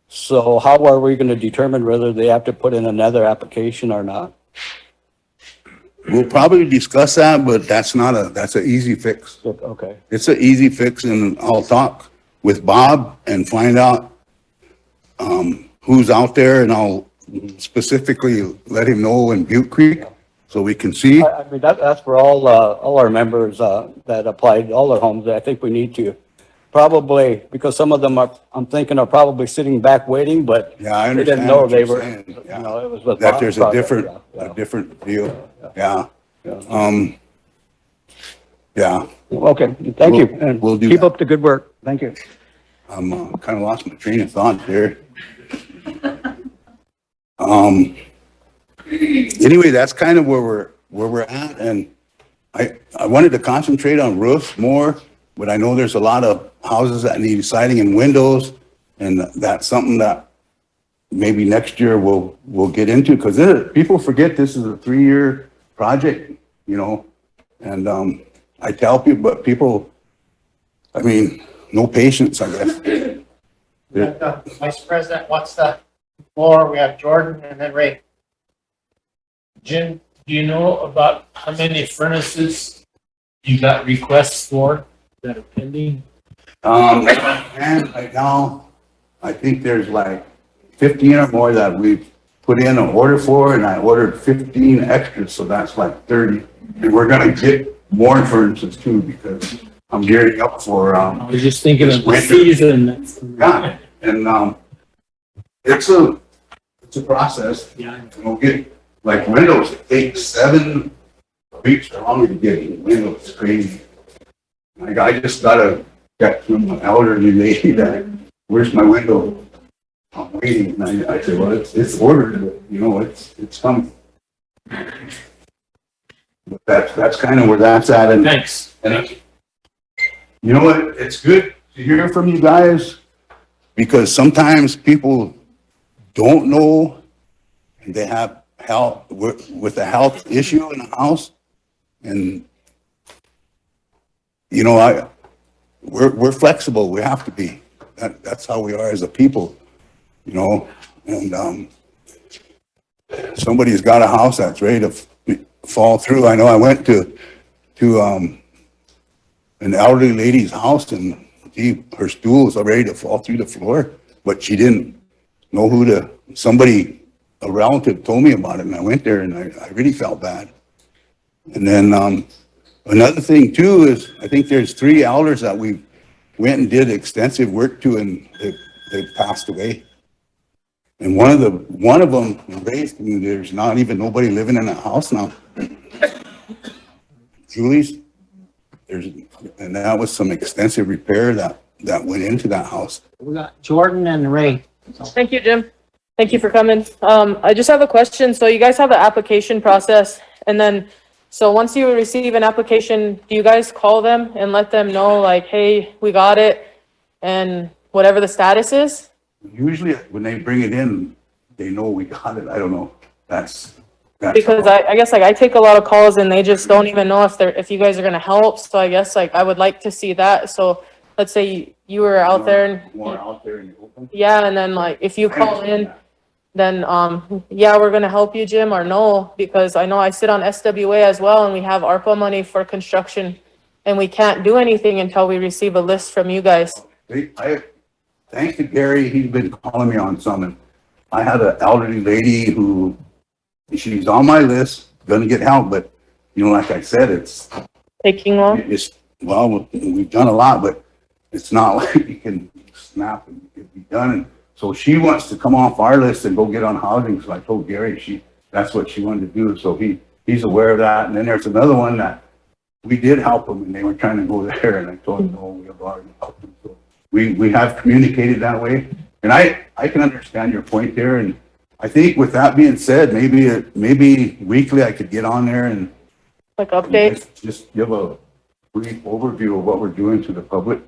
So how are we going to determine whether they have to put in another application or not? We'll probably discuss that, but that's an easy fix. Okay. It's an easy fix, and I'll talk with Bob and find out who's out there, and I'll specifically let him know in Butte Creek so we can see. I mean, that's for all our members that applied, all their homes. I think we need to probably, because some of them I'm thinking are probably sitting back waiting, but Yeah, I they understand didn't know what they you're were, saying. Yeah. it was with That Bob's there's a project. different deal. Yeah. Yeah. Yeah. Okay, thank you. And we'll do keep that. up the good work. Thank you. I'm kind of lost my train of thought there. Anyway, that's kind of where we're at, and I wanted to concentrate on roofs more, but I know there's a lot of houses that need siding and windows, and that's something that maybe next year we'll get into, because people forget this is a 3-year project, and I tell people, but people, I mean, no patience, I guess. Vice President wants the floor. We have Jordan and then Ray. Jim, do you know about how many furnaces you got requests for that are pending? And right now, I think there's like 15 or more that we've put in an order for, and I ordered 15 extras, so that's like 30. And we're gonna get more furnaces too, because I'm gearing up for, I was just thinking this of the winter. season. Yeah, and it's a process. Yeah. We'll get, like windows, it takes 7 weeks or longer to get windows. It's crazy. Like, I just got a text from an elderly lady that, where's my window? I'm waiting. And I said, well, it's ordered, but it's coming. But that's kind of where that's at. And Thanks. and you know what? It's good to hear from you guys, because sometimes people don't know, and they have health with a health issue in the house, and we're flexible. We have to be. That's how we are as a people, and somebody's got a house that's ready to fall through. I know I went to an elderly lady's house, and her stool was ready to fall through the floor, but she didn't know who to, somebody, a relative told me about it and I went there and I really felt bad. And then, another thing too is I think there's 3 elders that we went and did extensive work to and they passed away. And one of them raised me, there's not even nobody living in that house now. Julie's, and that was some extensive repair that went into that house. We got Jordan and Ray. Thank you, Jim. Thank you for coming. I just have a question. So you guys have an application process, and then, so once you receive an application, do you guys call them and let them know like, hey, we got it, and whatever the status is? Usually when they bring it in, they know we got it. I don't know. That's Because I guess like I take a lot of calls and they just don't even know if you guys are gonna help. So I guess like I would like to see that. So let's say you were out there and more out there in the open. yeah, and then like if you call in, then yeah, we're gonna help you, Jim, or no, because I know I sit on SWA as well and we have ARPA money for construction and we can't do anything until we receive a list from you guys. Thanks to Gary, he's been calling me on some, and I had an elderly lady who, she's on my list, gonna get help, but, you know, like I said, it's taking long. Well, we've done a lot, but it's not like you can snap and it be done. And so she wants to come off our list and go get on housing. So I told Gary, that's what she wanted to do. So he's aware of that. And then there's another one that we did help them and they were trying to go there. And I told them, no, we have already helped them. So we have communicated that way. And I can understand your point there. And I think with that being said, maybe weekly I could get on there and like update, just give a brief overview of what we're doing to the public.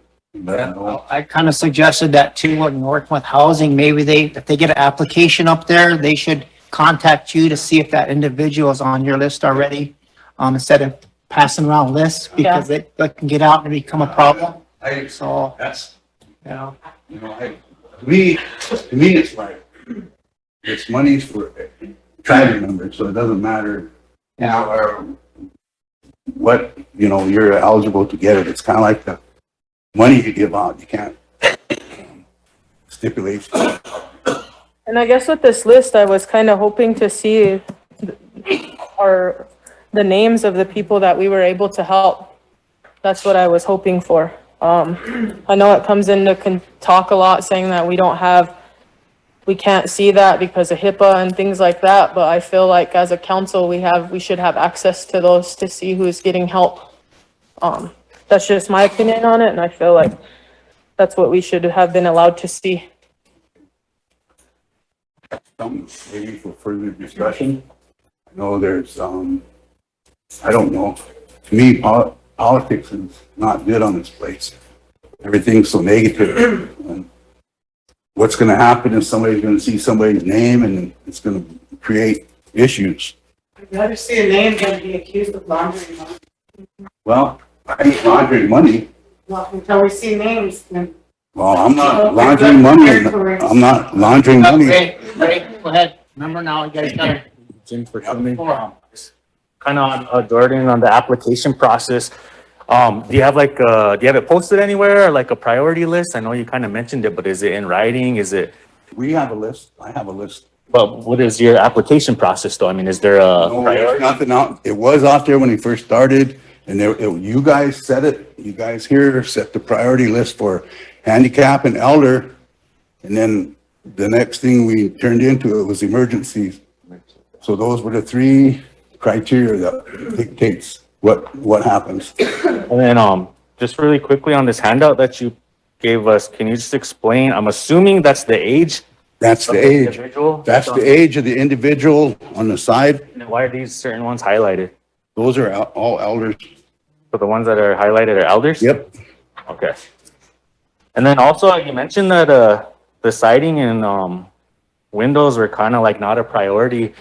I kind of suggested that too, when working with housing, maybe if they get an application up there, they should contact you to see if that individual is on your list already, instead of passing around lists, because they can get out and become a problem. So that's, you know, to me, it's like, it's money for tribal members, so it doesn't matter. What, you're eligible to get it. It's kind of like the money you give out. You can't stipulate. and I guess with this list, I was kind of hoping to see the names of the people that we were able to help. That's what I was hoping for. I know it comes into talk a lot saying that we can't see that because of HIPAA and things like that, but I feel like as a council, we should have access to those to see who's getting help. That's just my opinion on it, and I feel like that's what we should have been allowed to see. Something maybe for further discussion. I know there's, I don't know. To me, politics is not good on this place. Everything's so negative. And what's going to happen is somebody's going to see somebody's name and it's going to create issues. I'd rather see a name than be accused of laundering money. Well, I ain't laundering money. Well, until we see names, then. Well, I'm not laundering money. I'm not laundering money. Ray, go ahead. Remember now, you guys got to. Jim, for coming. Kind of on Jordan on the application process. Do you have it posted anywhere, or like a priority list? I know you kind of mentioned it, but is it in writing? Is it? We have a list. I have a list. But what is your application process though? I mean, is there a there's nothing out. It was out there when he first started, and you guys set it. You guys here set the priority list for handicap and elder, and then the next thing we turned into it was emergencies. So those were the 3 criteria that dictates what happens. And then just really quickly on this handout that you gave us, can you just explain? I'm assuming that's the age. That's the age. That's the age of the individual on the side. And why are these certain ones highlighted? Those are all elders. So the ones that are highlighted are elders? Yep. Okay. And then also you mentioned that the siding and windows were kind of like not a priority.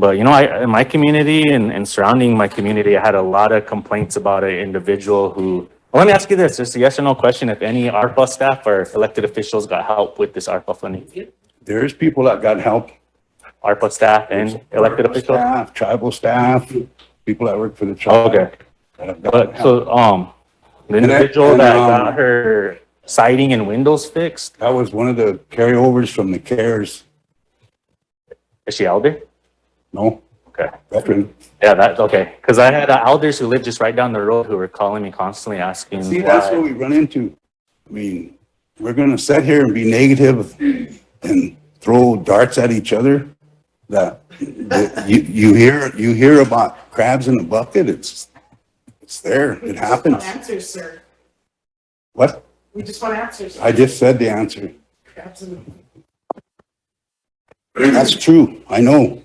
But, in my community and surrounding my community, I had a lot of complaints about an individual who, well, let me ask you this, just a yes or no question, if any ARPA staff or elected officials got help with this ARPA funding? There's people that got help. ARPA staff and elected officials? Staff, tribal staff, people that work for the tribe. Okay. But so, the individual that got her siding and windows fixed? That was one of the carryovers from the CARES Is she elder? No. Okay. Veteran. Yeah, that's okay. Because I had elders who lived just right down the road who were calling me constantly asking. See, that's what we run into. I mean, we're gonna sit here and be negative and throw darts at each other. That you hear about crabs in the bucket. It's there. It happens. Answers, sir. What? We just want answers. I just said the answer. That's true. I know.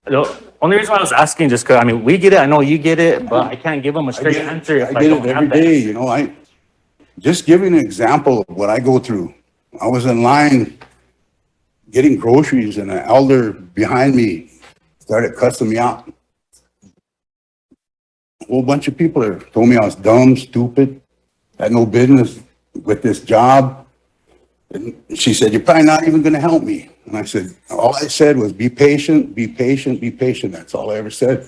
The only reason why I was asking, just because, I mean, we get it, I know you get it, but I can't give them a straight answer if I I get don't it have every that. day, you know, I, just giving an example of what I go through. I was in line getting groceries and an elder behind me started cussing me out. A whole bunch of people there told me I was dumb, stupid, had no business with this job. And she said, "You're probably not even gonna help me." And I said, all I said was be patient, be patient, be patient. That's all I ever said.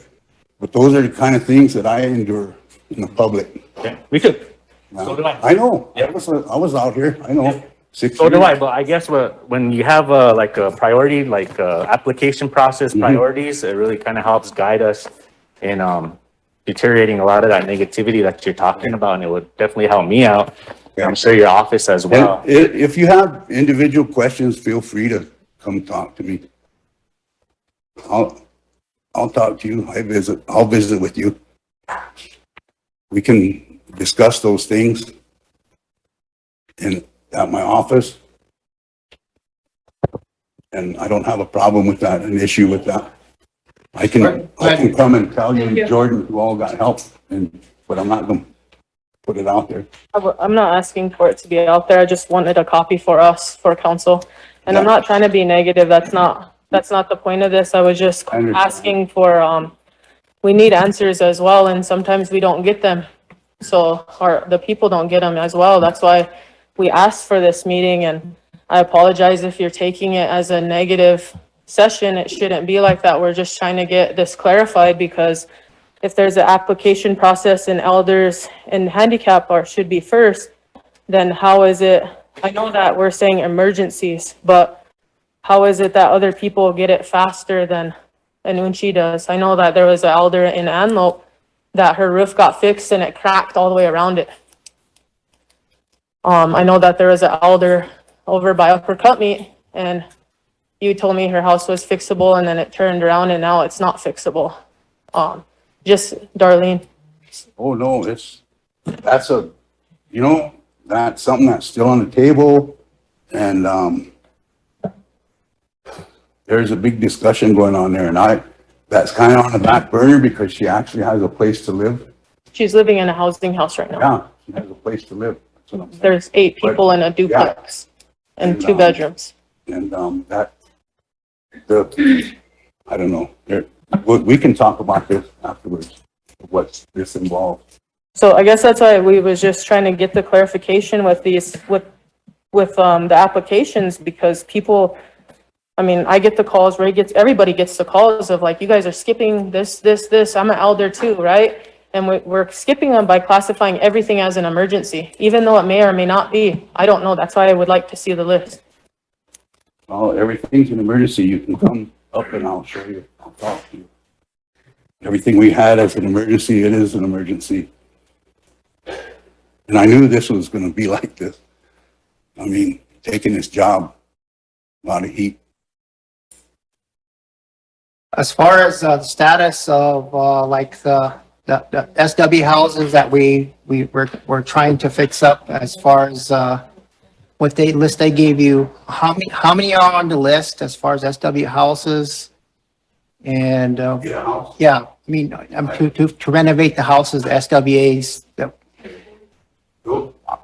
But those are the kind of things that I endure in the public. Okay, we could. Now, So do I. I know. I was out here. I know. 6 So do years. I, but I guess when you have like a priority, like application process priorities, it really kind of helps guide us in deteriorating a lot of that negativity that you're talking about, and it would definitely help me out. Yeah. I'm sure your office as well. And if you have individual questions, feel free to come talk to me. I'll talk to you. I'll visit with you. We can discuss those things at my office. And I don't have a problem with that, an issue with that. I can come and tell you and Jordan who all got help, but I'm not gonna put it out there. I'm not asking for it to be out there. I just wanted a copy for us, for council. And I'm not trying to be negative. That's not the point of this. I was just asking for, we need answers as well, and sometimes we don't get them. So, the people don't get them as well. That's why we asked for this meeting, and I apologize if you're taking it as a negative session. It shouldn't be like that. We're just trying to get this clarified, because if there's an application process and elders and handicap should be first, then how is it, I know that we're saying emergencies, but how is it that other people get it faster than Anunchi does? I know that there was an elder in Antelope that her roof got fixed and it cracked all the way around it. I know that there was an elder over by Upper Cutmeat, and you told me her house was fixable, and then it turned around and now it's not fixable. Just Darlene. Oh, no, that's something that's still on the table. And, there's a big discussion going on there, and that's kind of on the back burner because she actually has a place to live. She's living in a housing house right now. Yeah, she has a place to live. That's what I'm saying. There's 8 people in a duplex and 2 bedrooms. And, I don't know. We can talk about this afterwards, what's this involved. So I guess that's why we was just trying to get the clarification with these, with the applications, because people, I mean, I get the calls, Ray gets, everybody gets the calls of like, you guys are skipping this. I'm an elder too, right? And we're skipping them by classifying everything as an emergency, even though it may or may not be. I don't know. That's why I would like to see the list. Well, everything's an emergency. You can come up and I'll show you. I'll talk to you. Everything we had as an emergency, it is an emergency. And I knew this was going to be like this. I mean, taking this job, a lot of heat. As far as the status of like the SW houses that we're trying to fix up, as far as what list they gave you, how many are on the list as far as SW houses? And yeah, I mean, to renovate the houses, the SWAs that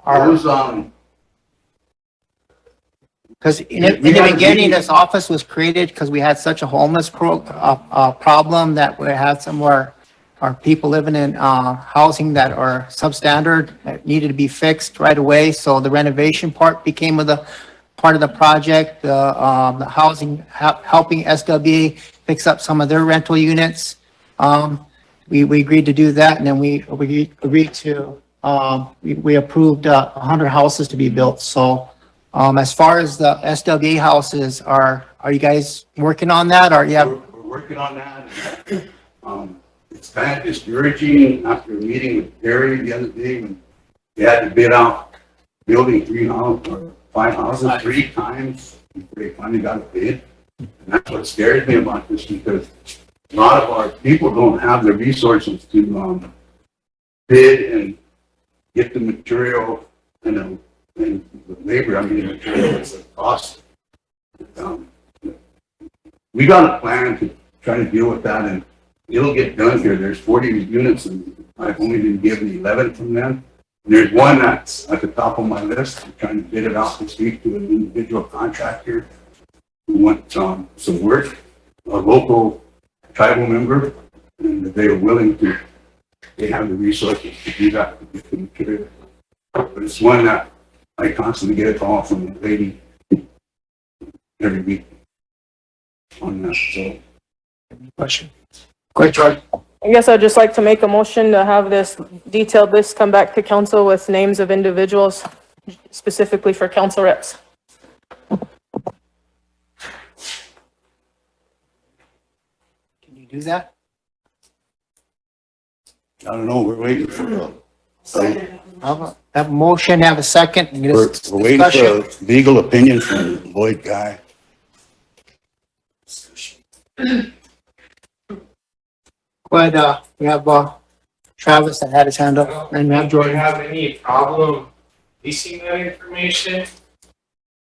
are. Because in the beginning, this office was created because we had such a homeless problem that we had some of our people living in housing that are substandard, that needed to be fixed right away. So the renovation part became part of the project. The housing, helping SWA fix up some of their rental units. We agreed to do that, and then we agreed to we approved 100 houses to be built. So as far as the SWA houses are Are you guys working on that or you have? We're working on that. It's kind of discouraging after a meeting with Gary the other day when they had to bid out building 5 houses 3 times before they finally got a bid. And that's what scares me about this because a lot of our people don't have the resources to bid and get the material and the labor. I mean, the material is a cost. We got a plan to try to deal with that and it'll get done here. There's 40 units and I've only been given 11 from them. And there's one that's at the top of my list. I'm trying to bid it out this week to an individual contractor who wants some work, a local tribal member, and they are willing to, they have the resources to do that, to get the material. But it's one that I constantly get a call from a lady every week on that, so. Question. Go ahead, George. I guess I'd just like to make a motion to have this detailed list come back to council with names of individuals specifically for council reps. Can you do that? I don't know, we're waiting for, Have a motion, have a second. we're waiting for a legal opinion from Lloyd Guy. Go ahead, we have, Travis that had his hand up and we have Do we Jordan. have any problem leasing that information?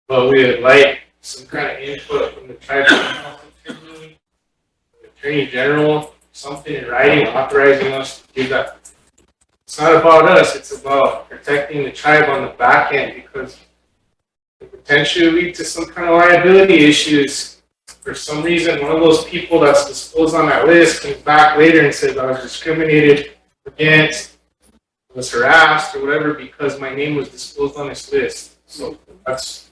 But we would like some kind of input from the tribal council, the attorney general, something in writing authorizing us to do that. It's not about us, it's about protecting the tribe on the back end because it potentially lead to some kind of liability issues. For some reason, one of those people that's disclosed on that list comes back later and says I was discriminated against, was harassed or whatever because my name was disclosed on this list. So that's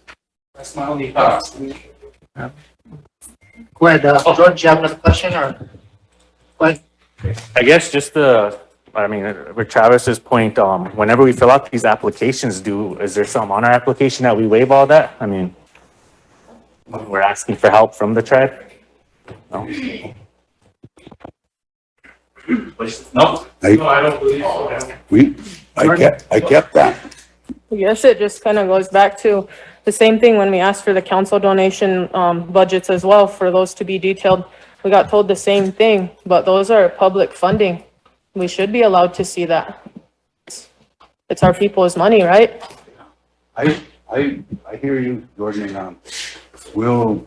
my only thoughts. Go ahead, George, you have another question or? Go ahead. I guess just with Travis's point, whenever we fill out these applications, is there something on our application that we waive all that? I mean, we're asking for help from the tribe? No? No, I don't believe so. I kept that. I guess it just kind of goes back to the same thing when we asked for the council donation budgets as well, for those to be detailed. We got told the same thing, but those are public funding. We should be allowed to see that. It's our people's money, right? I hear you, Jordan. We'll,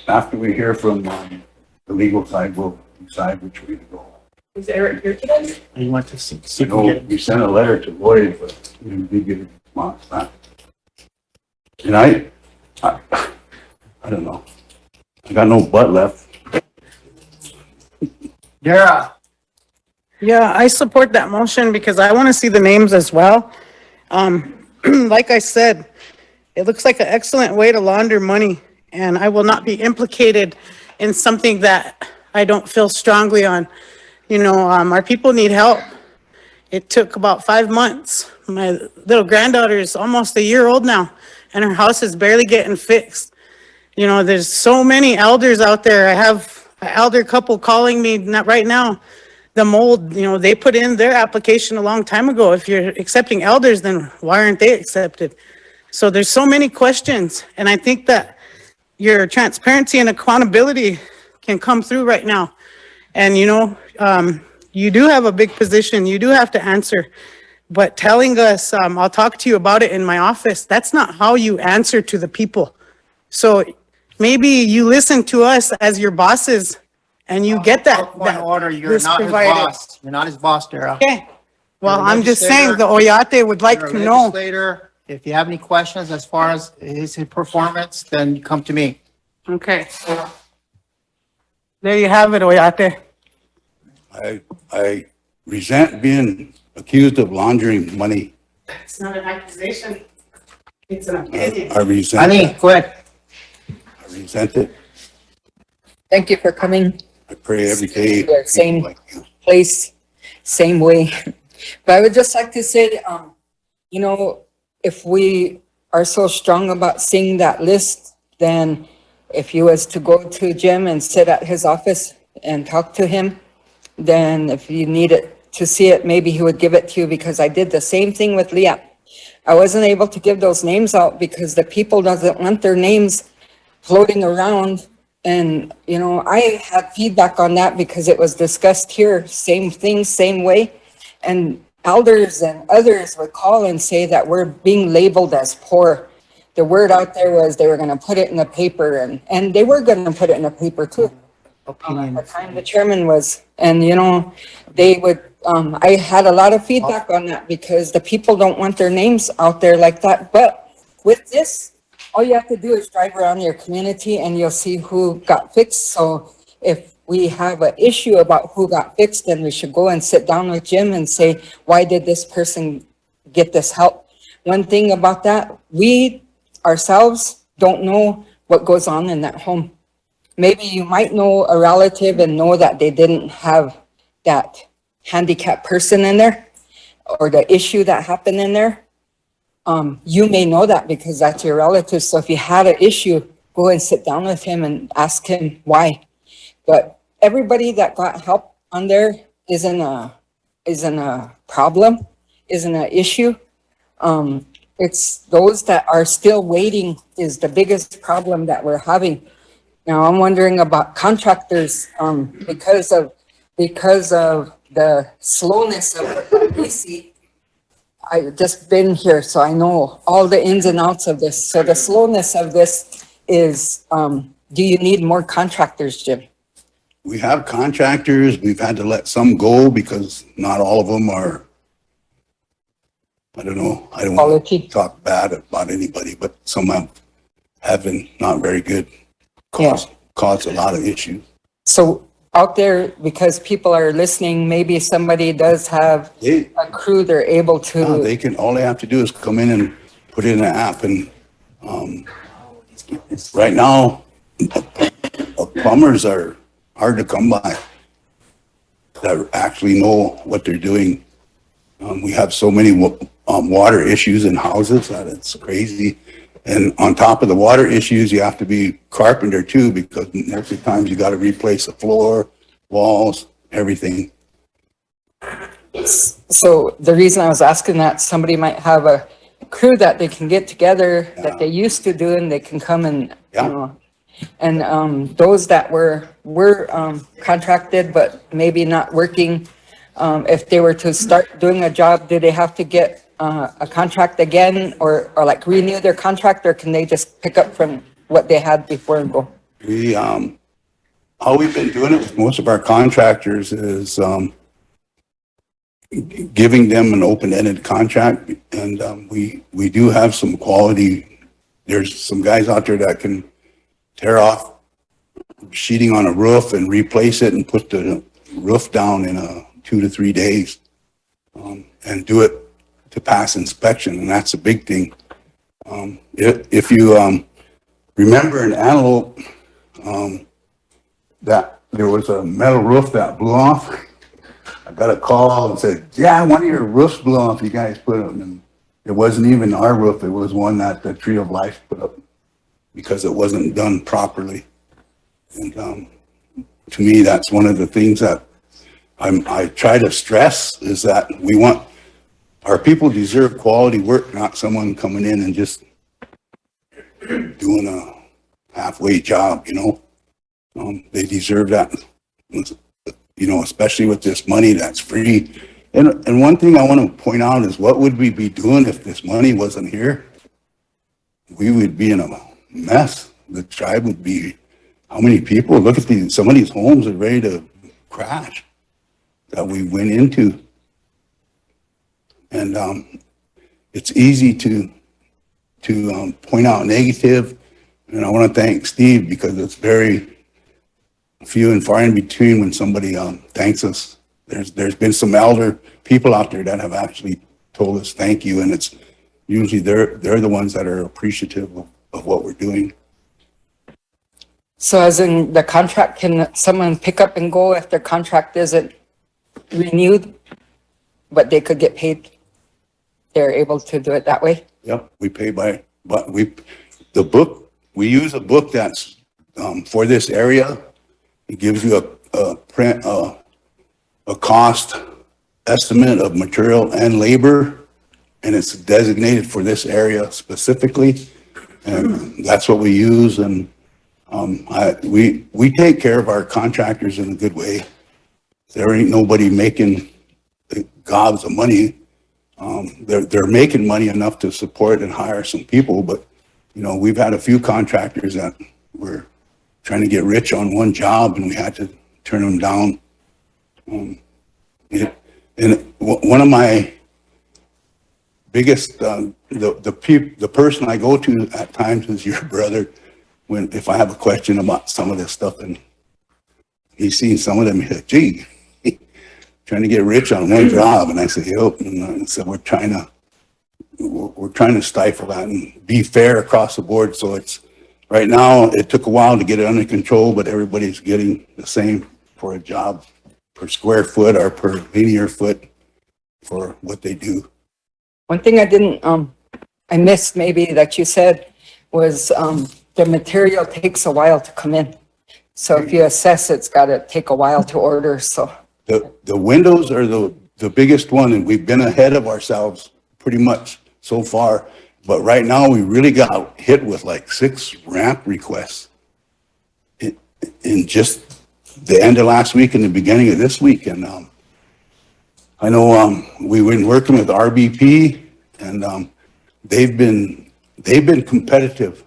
after we hear from the legal side, we'll decide which way to go. Is Eric here today? You want to see if we No, get it? we sent a letter to Lloyd, but we didn't get a response back. And I don't know. I got no butt left. Dara. Yeah, I support that motion because I want to see the names as well. Like I said, it looks like an excellent way to launder money, and I will not be implicated in something that I don't feel strongly on. You know, our people need help. It took about 5 months. My little granddaughter is almost a year old now, and her house is barely getting fixed. You know, there's so many elders out there. I have an elder couple calling me right now. The mold, you know, they put in their application a long time ago. If you're accepting elders, then why aren't they accepted? So there's so many questions, and I think that your transparency and accountability can come through right now. And, you know, you do have a big position. You do have to answer. But telling us, I'll talk to you about it in my office, that's not how you answer to the people. So maybe you listen to us as your bosses and you get that. Point of order, you're this not his provided. boss. You're not his boss, Dara. Okay. Well, You're a I'm just saying the legislator. Oyate would like You're a to know. legislator. If you have any questions as far as his performance, then you come to me. Okay. There you have it, Oyate. I resent being accused of laundering money. It's not an accusation. It's an opinion. I resent Ani, it. go ahead. I resent it. Thank you for coming. I pray every day. Yeah, same place, same way. But I would just like to say, you know, if we are so strong about seeing that list, then if you was to go to Jim and sit at his office and talk to him, then if you needed to see it, maybe he would give it to you, because I did the same thing with Leah. I wasn't able to give those names out because the people doesn't want their names floating around. And, you know, I had feedback on that because it was discussed here, same thing, same way. And elders and others would call and say that we're being labeled as poor. The word out there was they were gonna put it in the paper, and they were gonna put it in the paper too. At the time the chairman was, and you know, they would, I had a lot of feedback on that because the people don't want their names out there like that. But with this, all you have to do is drive around your community and you'll see who got fixed. So if we have an issue about who got fixed, then we should go and sit down with Jim and say, why did this person get this help? One thing about that, we ourselves don't know what goes on in that home. Maybe you might know a relative and know that they didn't have that handicapped person in there or the issue that happened in there. You may know that because that's your relative. So if you had an issue, go and sit down with him and ask him why. But everybody that got help on there isn't a problem, isn't an issue. It's those that are still waiting is the biggest problem that we're having. Now, I'm wondering about contractors, because of the slowness of leasing. I've just been here, so I know all the ins and outs of this. So the slowness of this is, do you need more contractors, Jim? We have contractors. We've had to let some go because not all of them are, I don't know. I don't want to talk bad about anybody, but some have been not very good. Cause a lot of issues. So out there, because people are listening, maybe somebody does have a crew they're able to. No, they can, all they have to do is come in and put in an app, and right now, plumbers are hard to come by that actually know what they're doing. We have so many water issues in houses that it's crazy. And on top of the water issues, you have to be carpenter too, because most of the times you got to replace the floor, walls, everything. So the reason I was asking that, somebody might have a crew that they can get together that they used to do, and they can come and, you know, and those that were contracted but maybe not working, if they were to start doing a job, do they have to get a contract again, or like renew their contract, or can they just pick up from what they had before and go? We, how we've been doing it with most of our contractors is giving them an open-ended contract, and we do have some quality. There's some guys out there that can tear off sheeting on a roof and replace it and put the roof down in 2 to 3 days, and do it to pass inspection, and that's a big thing. If you remember in Antelope, that there was a metal roof that blew off. I got a call and said, yeah, one of your roofs blew off, you guys put them, and it wasn't even our roof, it was one that the Tree of Life put up because it wasn't done properly. And to me, that's one of the things that I try to stress, is that we want, our people deserve quality work, not someone coming in and just doing a halfway job, you know. They deserve that, you know, especially with this money that's free. And one thing I want to point out is, what would we be doing if this money wasn't here? We would be in a mess. The tribe would be, how many people? Look at these, some of these homes are ready to crash that we went into. And it's easy to point out negative, and I want to thank Steve, because it's very few and far in between when somebody thanks us. There's been some elder people out there that have actually told us thank you, and it's usually they're the ones that are appreciative of what we're doing. So as in the contract, can someone pick up and go if their contract isn't renewed, but they could get paid? They're able to do it that way? Yep, we pay by, but we use a book that's for this area. It gives you a cost estimate of material and labor, and it's designated for this area specifically. And that's what we use. And we take care of our contractors in a good way. There ain't nobody making gobs of money. They're making money enough to support and hire some people, but you know, we've had a few contractors that were trying to get rich on one job, and we had to turn them down. And one of my biggest, the person I go to at times is your brother, if I have a question about some of this stuff, and he's seen some of them, he's like, gee, trying to get rich on one job. And I said, yep. And so we're trying to stifle that and be fair across the board. So it's, right now, it took a while to get it under control, but everybody's getting the same for a job per square foot or per linear foot for what they do. One thing I missed maybe that you said was, the material takes a while to come in. So if you assess, it's gotta take a while to order, so. The windows are the biggest one, and we've been ahead of ourselves pretty much so far. But right now, we really got hit with like 6 ramp requests in just the end of last week and the beginning of this week. And I know we've been working with RBP, and they've been competitive.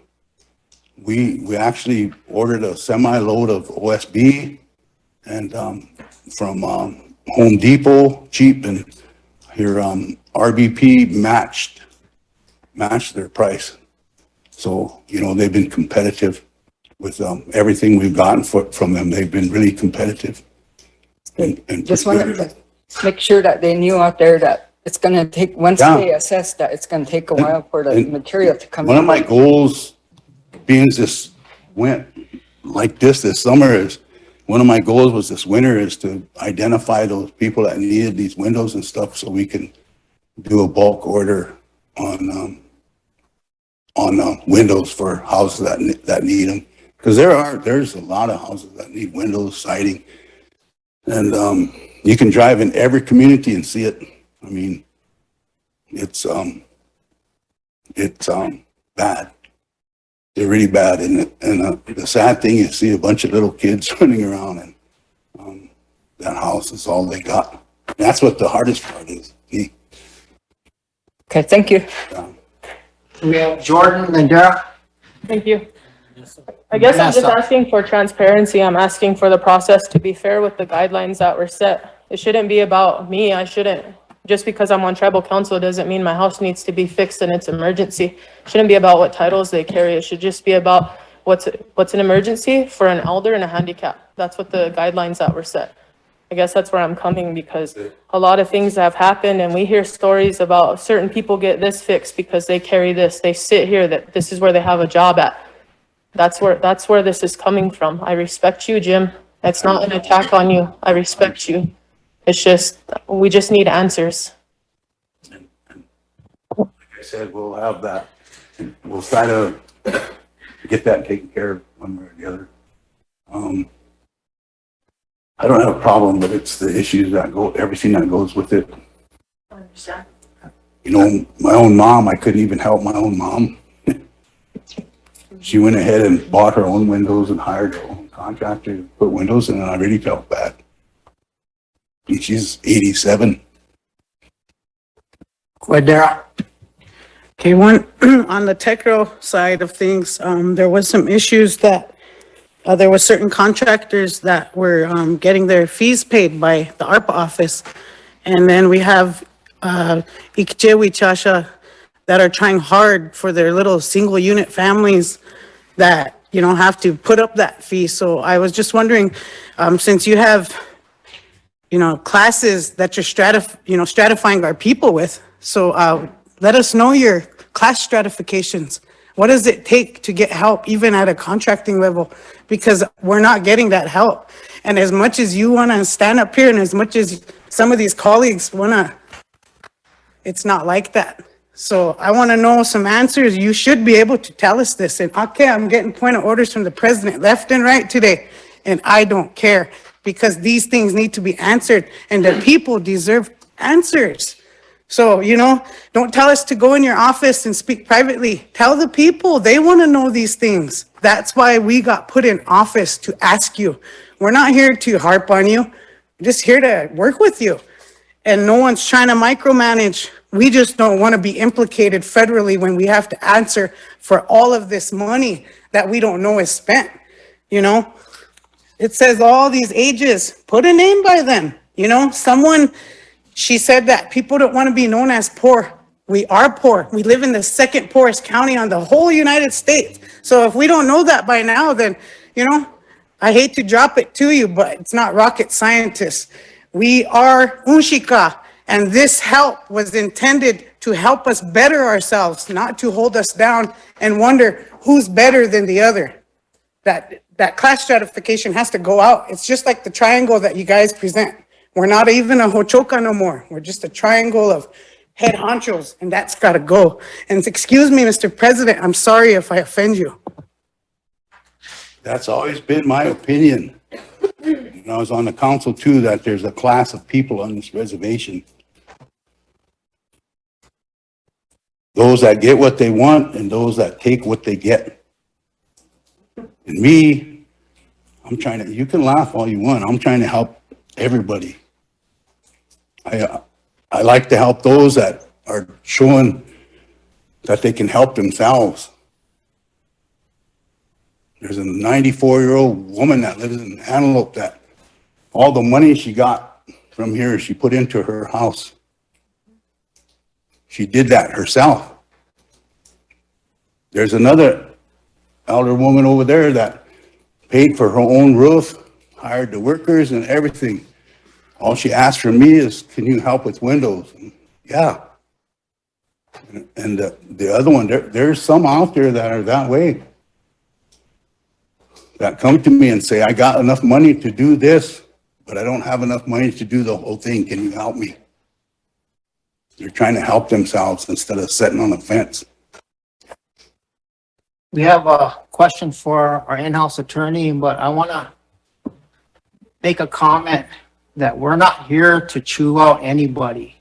We actually ordered a semi-load of OSB and from Home Depot, cheap, and here RBP matched their price. So, you know, they've been competitive with everything we've gotten from them. They've been really competitive. And Just wanted to make sure that they knew out there that it's gonna take, once they assess that, it's gonna take a while for the material to come in. One of my goals, being this went like this summer, is one of my goals was this winter is to identify those people that needed these windows and stuff, so we can do a bulk order on windows for houses that need them. Because there's a lot of houses that need windows, siding, and you can drive in every community and see it. I mean, it's bad. They're really bad, and the sad thing is, see a bunch of little kids running around, and that house is all they got. That's what the hardest part is. Okay, thank you. We have Jordan and Dara. Thank you. I guess I'm just asking for transparency. I'm asking for the process to be fair with the guidelines that were set. It shouldn't be about me. Just because I'm on tribal council doesn't mean my house needs to be fixed and it's emergency. It shouldn't be about what titles they carry. It should just be about what's an emergency for an elder and a handicap. That's what the guidelines that were set. I guess that's where I'm coming, because a lot of things have happened, and we hear stories about certain people get this fixed because they carry this. They sit here, that this is where they have a job at. That's where this is coming from. I respect you, Jim. It's not an attack on you. I respect you. It's just, we just need answers. Like I said, we'll have that. We'll try to get that taken care of one way or the other. I don't have a problem, but it's the issues that everything that goes with it. I understand. You know, my own mom, I couldn't even help my own mom. She went ahead and bought her own windows and hired her own contractor to put windows in, and I really felt bad. And she's 87. Go ahead, Dara. Okay, on the Tecro side of things, there was some issues that there were certain contractors that were getting their fees paid by the ARPA office. And then we have Ikjewi Chasha that are trying hard for their little single unit families that, you know, have to put up that fee. So I was just wondering, since you have, you know, classes that you're stratifying our people with, so let us know your class stratifications. What does it take to get help, even at a contracting level? Because we're not getting that help. And as much as you want to stand up here, and as much as some of these colleagues want to, it's not like that. So I want to know some answers. You should be able to tell us this. And okay, I'm getting point of orders from the president left and right today. And I don't care because these things need to be answered and the people deserve answers. So, don't tell us to go in your office and speak privately. Tell the people, they want to know these things. That's why we got put in office, to ask you. We're not here to harp on you. We're just here to work with you. And no one's trying to micromanage. We just don't want to be implicated federally when we have to answer for all of this money that we don't know is spent. It says all these ages, put a name by them. She said that people don't want to be known as poor. We are poor. We live in the second poorest county on the whole United States. So if we don't know that by now, then, I hate to drop it to you, but it's not rocket scientists. We are Unshika, and this help was intended to help us better ourselves, not to hold us down and wonder who's better than the other. That class stratification has to go out. It's just like the triangle that you guys present. We're not even a Hochoka no more. We're just a triangle of head honchos, and that's got to go. And excuse me, Mr. President, I'm sorry if I offend you. That's always been my opinion. And I was on the council too, that there's a class of people on this reservation. Those that get what they want and those that take what they get. And me, you can laugh all you want. I'm trying to help everybody. I like to help those that are showing that they can help themselves. There's a 94-year-old woman that lives in Antelope that all the money she got from here, she put into her house. She did that herself. There's another elder woman over there that paid for her own roof, hired the workers and everything. All she asked from me is, can you help with windows? And yeah. And the other one, there's some out there that are that way. That come to me and say, I got enough money to do this, but I don't have enough money to do the whole thing. Can you help me? They're trying to help themselves instead of sitting on the fence. We have a question for our in-house attorney, but I want to make a comment that we're not here to chew out anybody,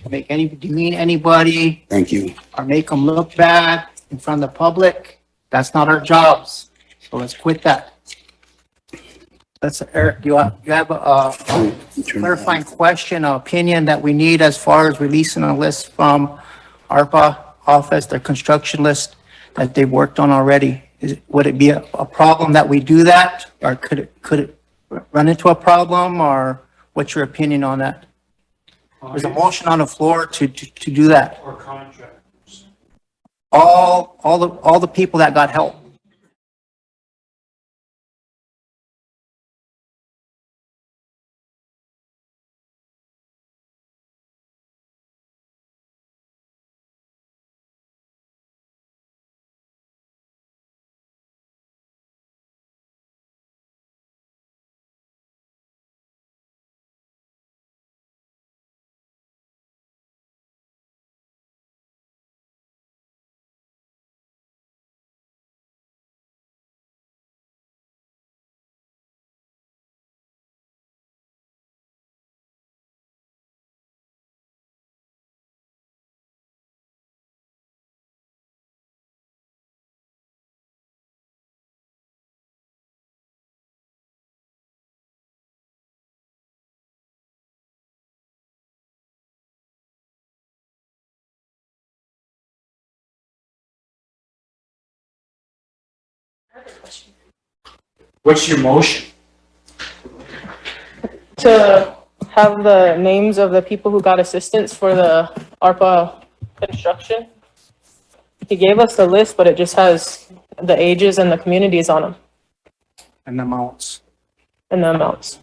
demean anybody. Thank you. Or make them look bad in front of the public. That's not our jobs. So let's quit that. Eric, you have a clarifying question, or opinion that we need as far as releasing a list from ARPA office, their construction list that they've worked on already? Would it be a problem that we do that, or could it run into a problem, or what's your opinion on that? There's a motion on the floor to do that. Or contractors. All the people that got help. What's your motion? To have the names of the people who got assistance for the ARPA construction. He gave us the list, but it just has the ages and the communities on them. And the amounts. And the amounts.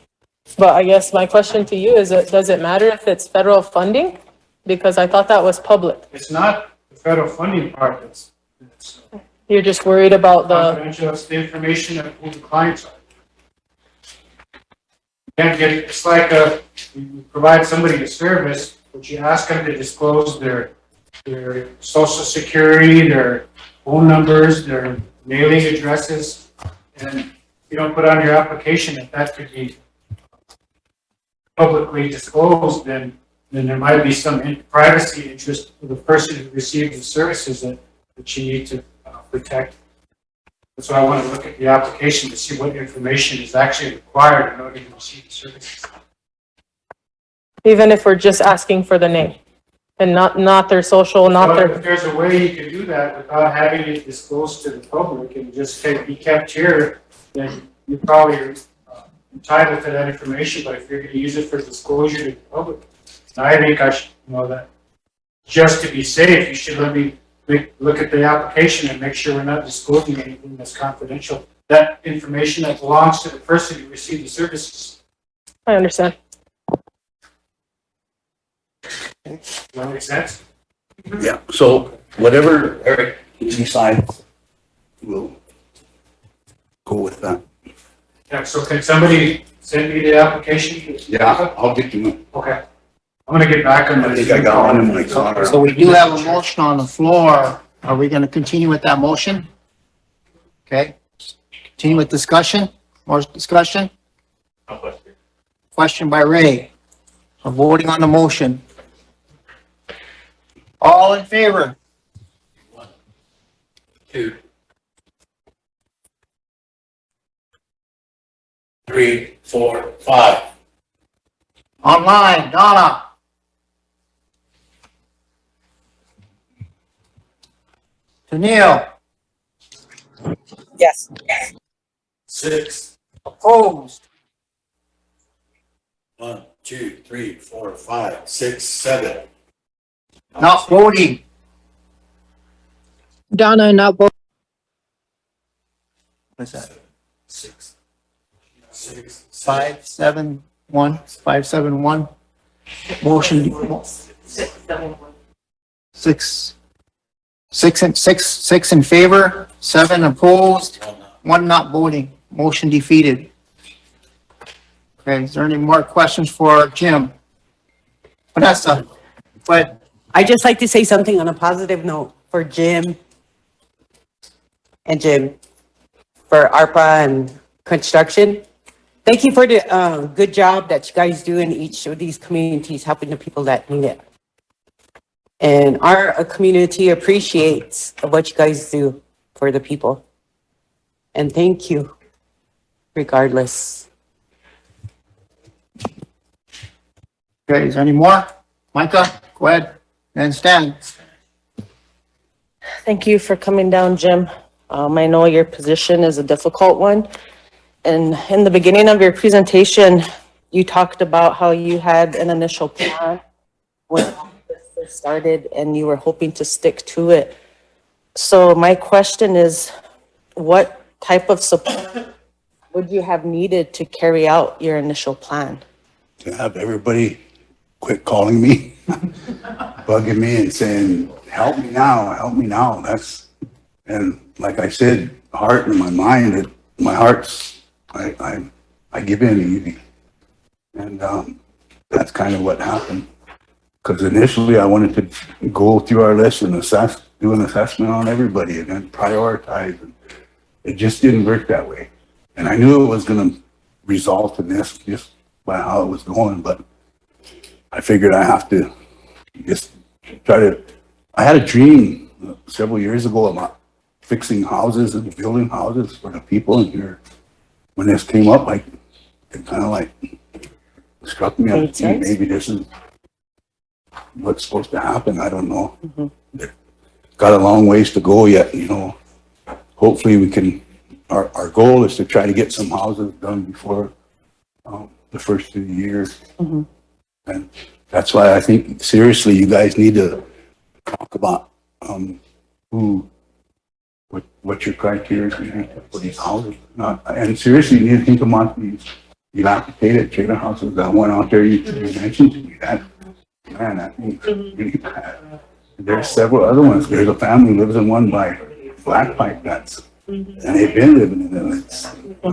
But I guess my question to you is, does it matter if it's federal funding? Because I thought that was public. It's not the federal funding part, it's You're just worried about the, confidential, it's the information of who the clients are. Can't get, it's like you provide somebody a service, but you ask them to disclose their their social security, their phone numbers, their mailing addresses, and you don't put on your application that could be publicly disclosed, then there might be some privacy interest for the person who receives the services that you need to protect. So I want to look at the application to see what information is actually required in order to receive the services. Even if we're just asking for the name and not their social, not Well, their. if there's a way you can do that without having it disclosed to the public and just be kept here, then you probably are entitled to that information. But if you're going to use it for disclosure to the public, I think I should know that. Just to be safe, you should let me look at the application and make sure we're not disclosing anything that's confidential. That information that belongs to the person who received the services. I understand. Does that make sense? Yeah, so whatever Eric decides, we'll go with that. Yeah, so can somebody send me the application? Yeah, I'll get you. Okay. I'm gonna get back on I this. think I got one in my car. So we do have a motion on the floor. Are we gonna continue with that motion? Okay, continue with discussion, more discussion? Question by Ray. We're voting on the motion. All in favor? 1, 2, 3, 4, 5. Online, Donna? Tennille? Yes. 6. Opposed? 1, 2, 3, 4, 5, 6, 7. Not voting? Donna, not voting. What's that? 6. 6. 571, 571. Motion, six in favor, 7 opposed, 1 not voting. Motion defeated. Okay, is there any more questions for Jim? Vanessa, but I'd just like to say something on a positive note for Jim and Jim for ARPA and construction. Thank you for the good job that you guys do in each of these communities, helping the people that need it. And our community appreciates what you guys do for the people. And thank you, regardless. okay, is there any more? Micah, go ahead, and Stan. Thank you for coming down, Jim. I know your position is a difficult one. And in the beginning of your presentation, you talked about how you had an initial plan when this first started and you were hoping to stick to it. So my question is, what type of support would you have needed to carry out your initial plan? To have everybody quit calling me, bugging me and saying, help me now. And like I said, heart in my mind, my heart's, I give in easy. And that's kind of what happened. Because initially I wanted to go through our list and do an assessment on everybody and then prioritize. It just didn't work that way. And I knew it was going to result in this just by how it was going, but I figured I have to just I had a dream several years ago about fixing houses and building houses for the people in here. When this came up, it kind of struck me. Maybe this is what's supposed to happen. I don't know. Got a long ways to go yet, Hopefully we can, our goal is to try to get some houses done before the first of the year. And that's why I think seriously, you guys need to talk about what your criteria is for these houses. And seriously, you need to think about these dilapidated trailer houses that went out there. You mentioned to me that, man, that thing's really bad. There's several other ones. There's a family who lives in one by Black Pipe and they've been living in them.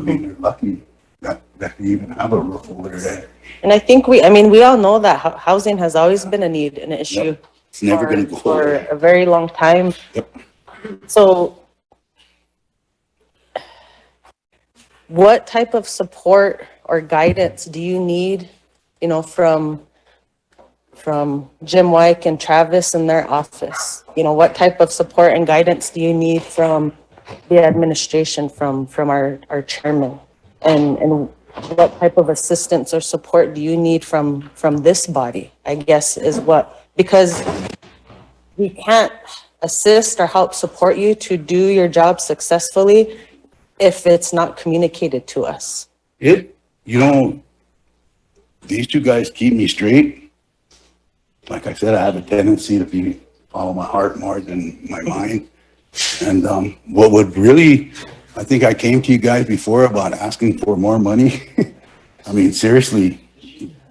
They're lucky that they even have a roof over there. And I think we all know that housing has always been a need, an issue. It's never gonna go for away. a very long time. Yep. So what type of support or guidance do you need, you know, from Jim Wyke and Travis in their office? You know, what type of support and guidance do you need from the administration, from our chairman? And what type of assistance or support do you need from this body, I guess is what, because we can't assist or help support you to do your job successfully if it's not communicated to us. You know, these two guys keep me straight. Like I said, I have a tendency to follow my heart more than my mind. And what would really, I think I came to you guys before about asking for more money. I mean, seriously,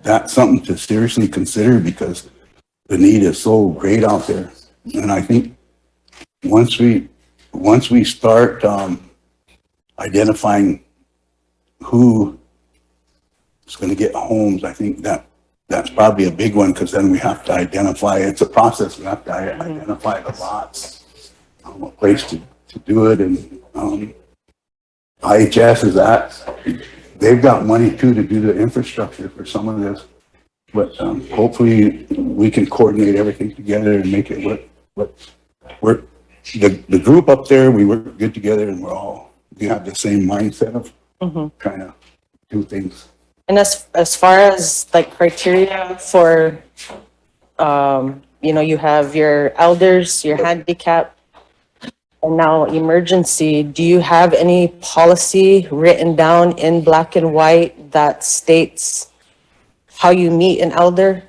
that's something to seriously consider because the need is so great out there. And I think once we start identifying who is going to get homes, I think that's probably a big one, because then we have to identify, it's a process, we have to identify the lots, a place to do it. And IHS is they've got money too to do the infrastructure for some of this, but hopefully we can coordinate everything together and make it work. But the group up there, we work good together, and we have the same mindset of trying to do things. And as far as like criteria for, you know, you have your elders, your handicap, and now emergency, do you have any policy written down in black and white that states how you meet an elder?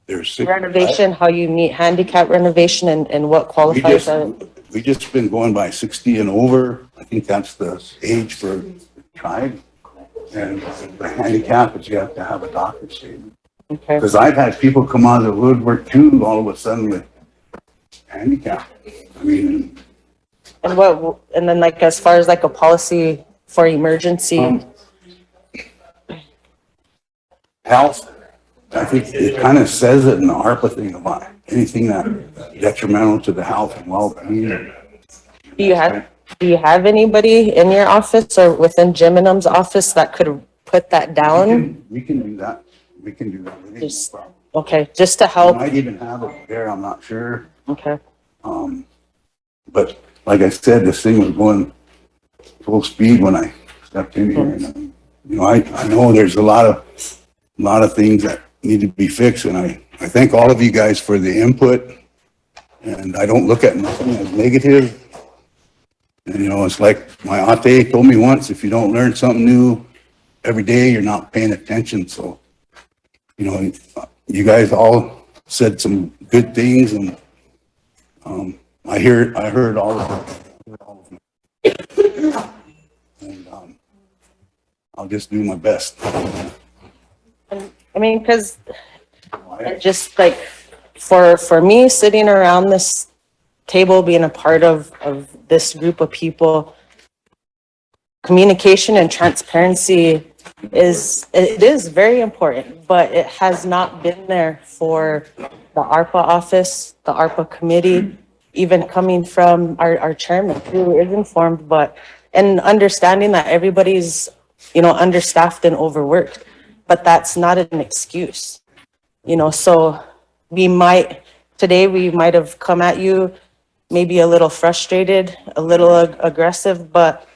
There's Renovation, how you meet handicap renovation, and what qualifies as? We just been going by 60 and over. I think that's the age for tribe. And the handicap is you have to have a doctor's statement. Okay. Because I've had people come out of the woodwork too, all of a sudden with handicap. I mean. And then like, as far as like a policy for emergency? Health, I think it kind of says it in the ARPA thing about anything that detrimental to the health and well-being. Do you have anybody in your office or within Jim and M's office that could put that down? We can do that. We can do that. Just, okay, just to help. We might even have it there, I'm not sure. Okay. But like I said, this thing was going full speed when I stepped in here. And, you know, I know there's a lot of things that need to be fixed, and I thank all of you guys for the input. And I don't look at nothing as negative. And, you know, it's like my ate told me once, if you don't learn something new every day, you're not paying attention. So, you know, you guys all said some good things, and I heard all of them. And I'll just do my best. I mean, because just like for me sitting around this table, being a part of this group of people, communication and transparency is very important, but it has not been there for the ARPA office, the ARPA committee, even coming from our chairman, who is informed, and understanding that everybody's, you know, understaffed and overworked, but that's not an excuse, you know. So today we might have come at you maybe a little frustrated, a little aggressive, but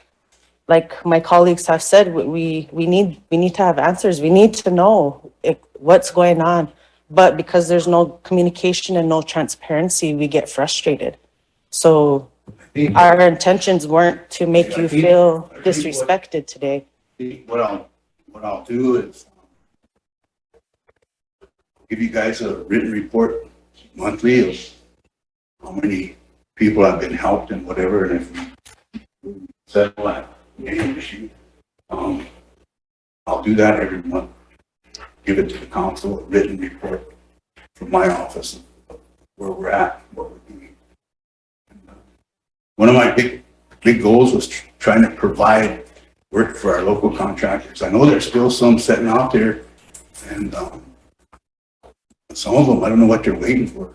like my colleagues have said, we need to have answers. We need to know what's going on. But because there's no communication and no transparency, we get frustrated. So our intentions weren't to make you feel disrespected today. What I'll do is give you guys a written report monthly of how many people have been helped and whatever, and if we settle that issue, I'll do that every month. Give it to the council, a written report from my office of where we're at, what we're doing. One of my big goals was trying to provide work for our local contractors. I know there's still some sitting out there, and some of them, I don't know what they're waiting for.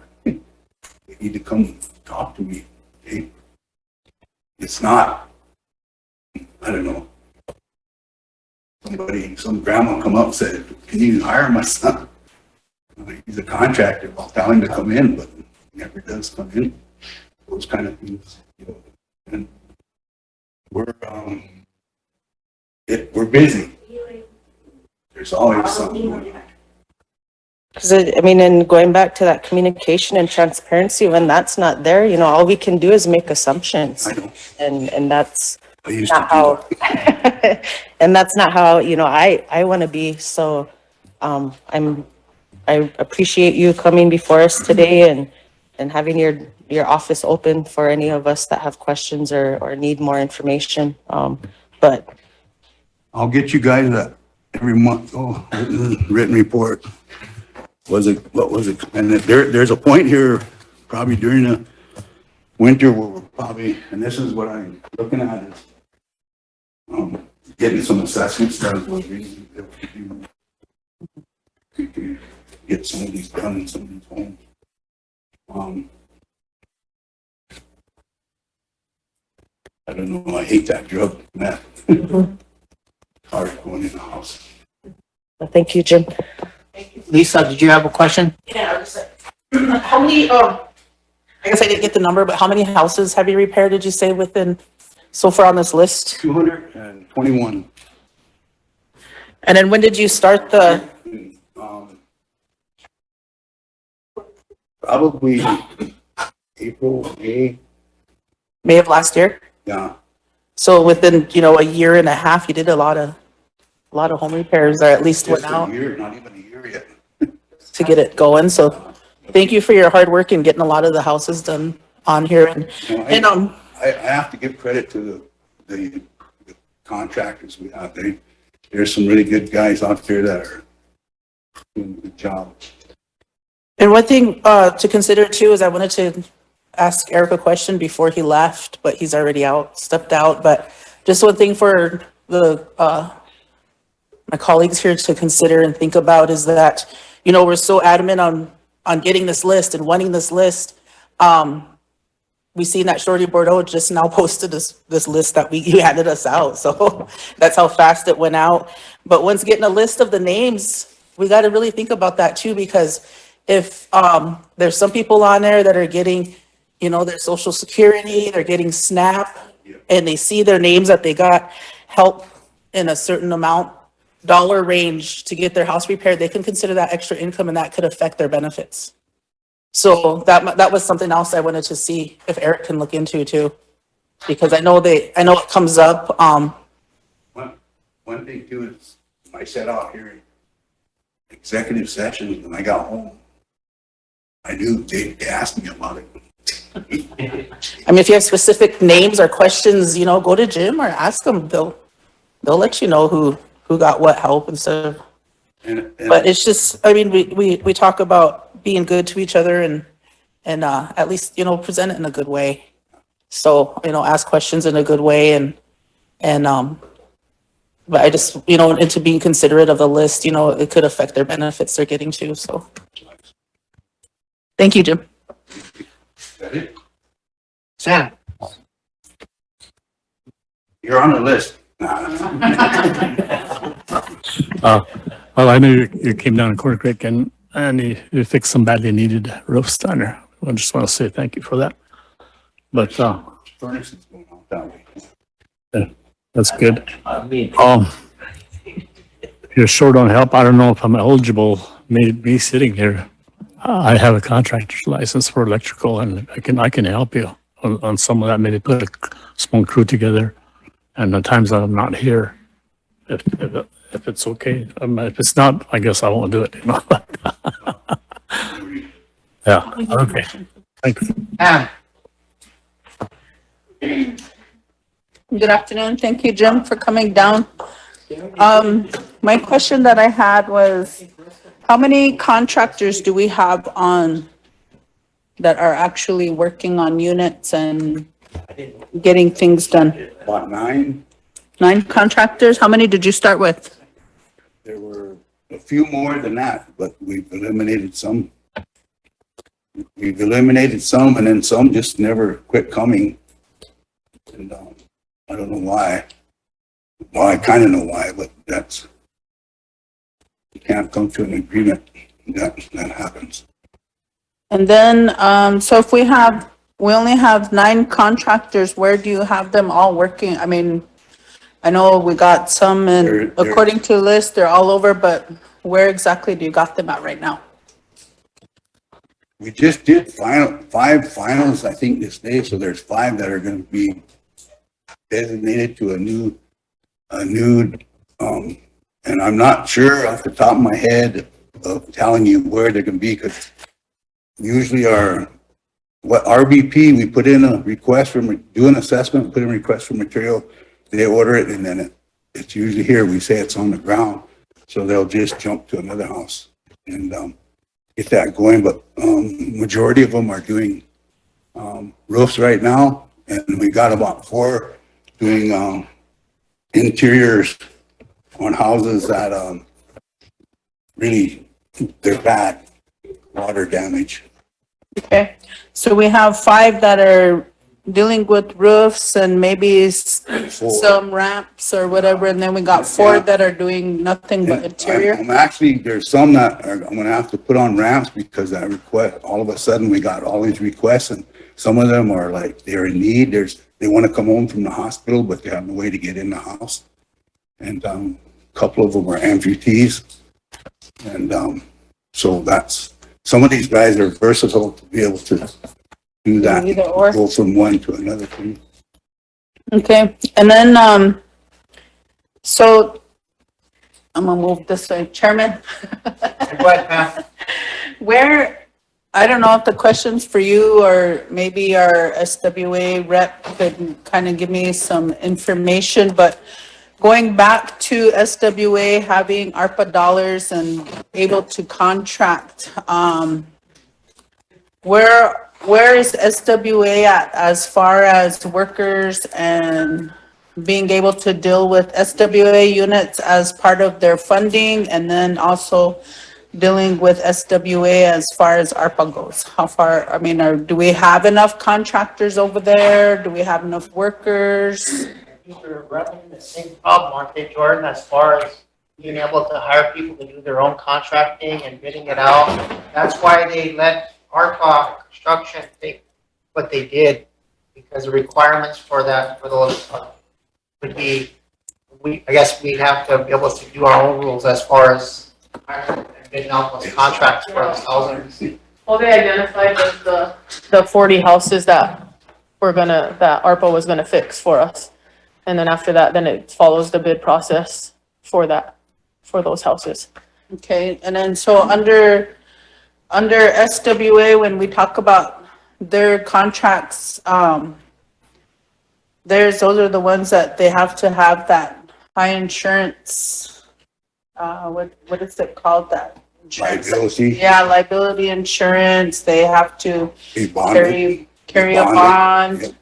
they need to come talk to me. Hey, it's not, I don't know. Some grandma come up and said, can you hire my son? He's a contractor. I'll tell him to come in, but he never does come in. Those kind of things, you know. And we're busy. There's always something going on. Because I mean, and going back to that communication and transparency, when that's not there, you know, all we can do is make assumptions. I know. And that's I used not how, and that's not how, you know, I want to be. So I appreciate you coming before us today and having your office open for any of us that have questions or need more information. But I'll get you guys every month, written report. What was it? And there's a point here, probably during the winter where we're probably, and this is what I'm looking at, is getting some assessments done. Get some of these done in some of these homes. I don't know, I hate that drug, Matt. Hard going in the house. well, thank you, Jim. Lisa, did you have a question? Yeah, I was like, how many, I guess I didn't get the number, but how many houses have you repaired, did you say, within, so far on this list? 221. And then when did you start the? Probably April, May of last year? Yeah. So within, you know, a year and a half, you did a lot of home repairs, or at least went Just out a year, not even a year yet. to get it going. So thank you for your hard work in getting a lot of the houses done on here. I have to give credit to the contractors we have. There's some really good guys out there that are doing a good job. And one thing to consider too is I wanted to ask Eric a question before he left, but he's already stepped out. But just one thing for the my colleagues here to consider and think about is that, you know, we're so adamant on getting this list and wanting this list. We seen that Shorty Bordeaux just now posted this list that you handed us out. So that's how fast it went out. But once getting a list of the names, we got to really think about that too, because if there's some people on there that are getting, you know, their Social Security, they're getting SNAP, and they see their names that they got help in a certain amount dollar range to get their house repaired, they can consider that extra income, and that could affect their benefits. So that was something else I wanted to see if Eric can look into too, because I know it comes up. One thing too is I sat out here in executive sessions when I got home. I knew they asked me about it. I mean, if you have specific names or questions, you know, go to Jim or ask them. They'll let you know who got what help and stuff. But it's just, I mean, we talk about being good to each other and at least, you know, present it in a good way. So, you know, ask questions in a good way but I just, you know, into being considerate of the list, you know, it could affect their benefits they're getting too. So thank you, Jim. Sam. You're on the list. Well, I knew you came down in Corner Creek and you fixed some badly needed roofs down there. I just want to say thank you for that. But Furnace is going on that way. yeah, that's good. You're short on help. I don't know if I'm eligible. Me sitting here, I have a contractor's license for electrical, and I can help you on some of that. Maybe put a small crew together. And the times that I'm not here, if it's okay, if it's not, I guess I won't do it. You know? Yeah. Okay. Thanks. Good afternoon. Thank you, Jim, for coming down. My question that I had was, how many contractors do we have on that are actually working on units and getting things done? About 9. 9 contractors? How many did you start with? There were a few more than that, but we've eliminated some. we've eliminated some and then some just never quit coming. And, I don't know why. Well, I kind of know why, but that's, you can't come to an agreement. That happens. And then, so if we only have 9 contractors, where do you have them all working? I mean, I know we got some and according to the list, they're all over, but where exactly do you got them at right now? We just did 5 finals, I think, this day. So there's 5 that are going to be designated to a new, and I'm not sure off the top of my head of telling you where they're going to be, because usually what RBP, we put in a request for, do an assessment, put in a request for material, they order it, and then it's usually here. We say it's on the ground, so they'll just jump to another house and get that going. But majority of them are doing roofs right now, and we got about 4 doing interiors on houses that really, they're bad water damage. Okay, so we have 5 that are dealing with roofs and maybe some ramps or whatever, and then we got 4 that are doing nothing but interior. I'm actually, there's some that I'm gonna have to put on ramps because that request, all of a sudden we got all these requests, and some of them are like, they're in need. They want to come home from the hospital, but they have no way to get in the house. And a couple of them are amputees. And so that's, some of these guys are versatile to be able to do that, go from one to another thing. Okay, and then, so I'm gonna move this way, Chairman. Where, I don't know if the question's for you or maybe our SWA rep could kind of give me some information, but going back to SWA having ARPA dollars and able to contract, where is SWA at as far as workers and being able to deal with SWA units as part of their funding, and then also dealing with SWA as far as ARPA goes? How far, I mean, do we have enough contractors over there? Do we have enough workers? They're running the same problem, aren't they, Jordan, as far as being able to hire people to do their own contracting and bidding it out? That's why they let ARPA construction take what they did, because the requirements for that, for those would be, I guess we'd have to be able to do our own rules as far as hiring and bidding out those contracts for ourselves. Well, they identified the 40 houses that that ARPA was gonna fix for us. And then after that, then it follows the bid process for those houses. Okay, and then so under SWA, when we talk about their contracts, those are the ones that they have to have that high insurance, what is it called, that? Insurance? Liability. Yeah, liability insurance, they have to carry a bond.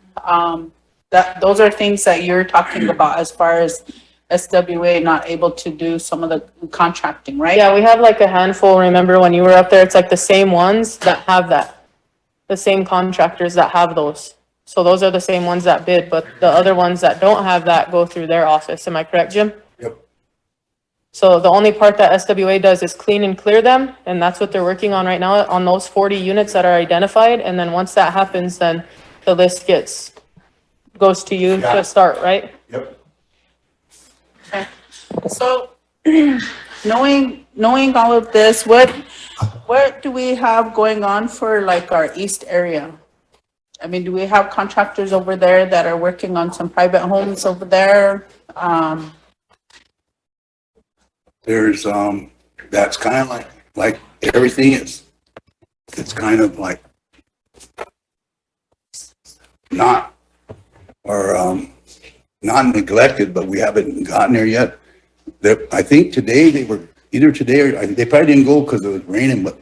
Those are things that you're talking about as far as SWA not able to do some of the contracting, right? Yeah, we have like a handful. Remember when you were up there, it's like the same ones that have that, the same contractors that have those. So those are the same ones that bid, but the other ones that don't have that go through their office. Am I correct, Jim? Yep. So the only part that SWA does is clean and clear them, and that's what they're working on right now on those 40 units that are identified. And then once that happens, then the list goes to you to start, right? Yep. Okay. So knowing all of this, what do we have going on for like our east area? I mean, do we have contractors over there that are working on some private homes over there? There's that's kind of like everything is, it's kind of like not neglected, but we haven't gotten there yet. I think today they probably didn't go because it was raining, but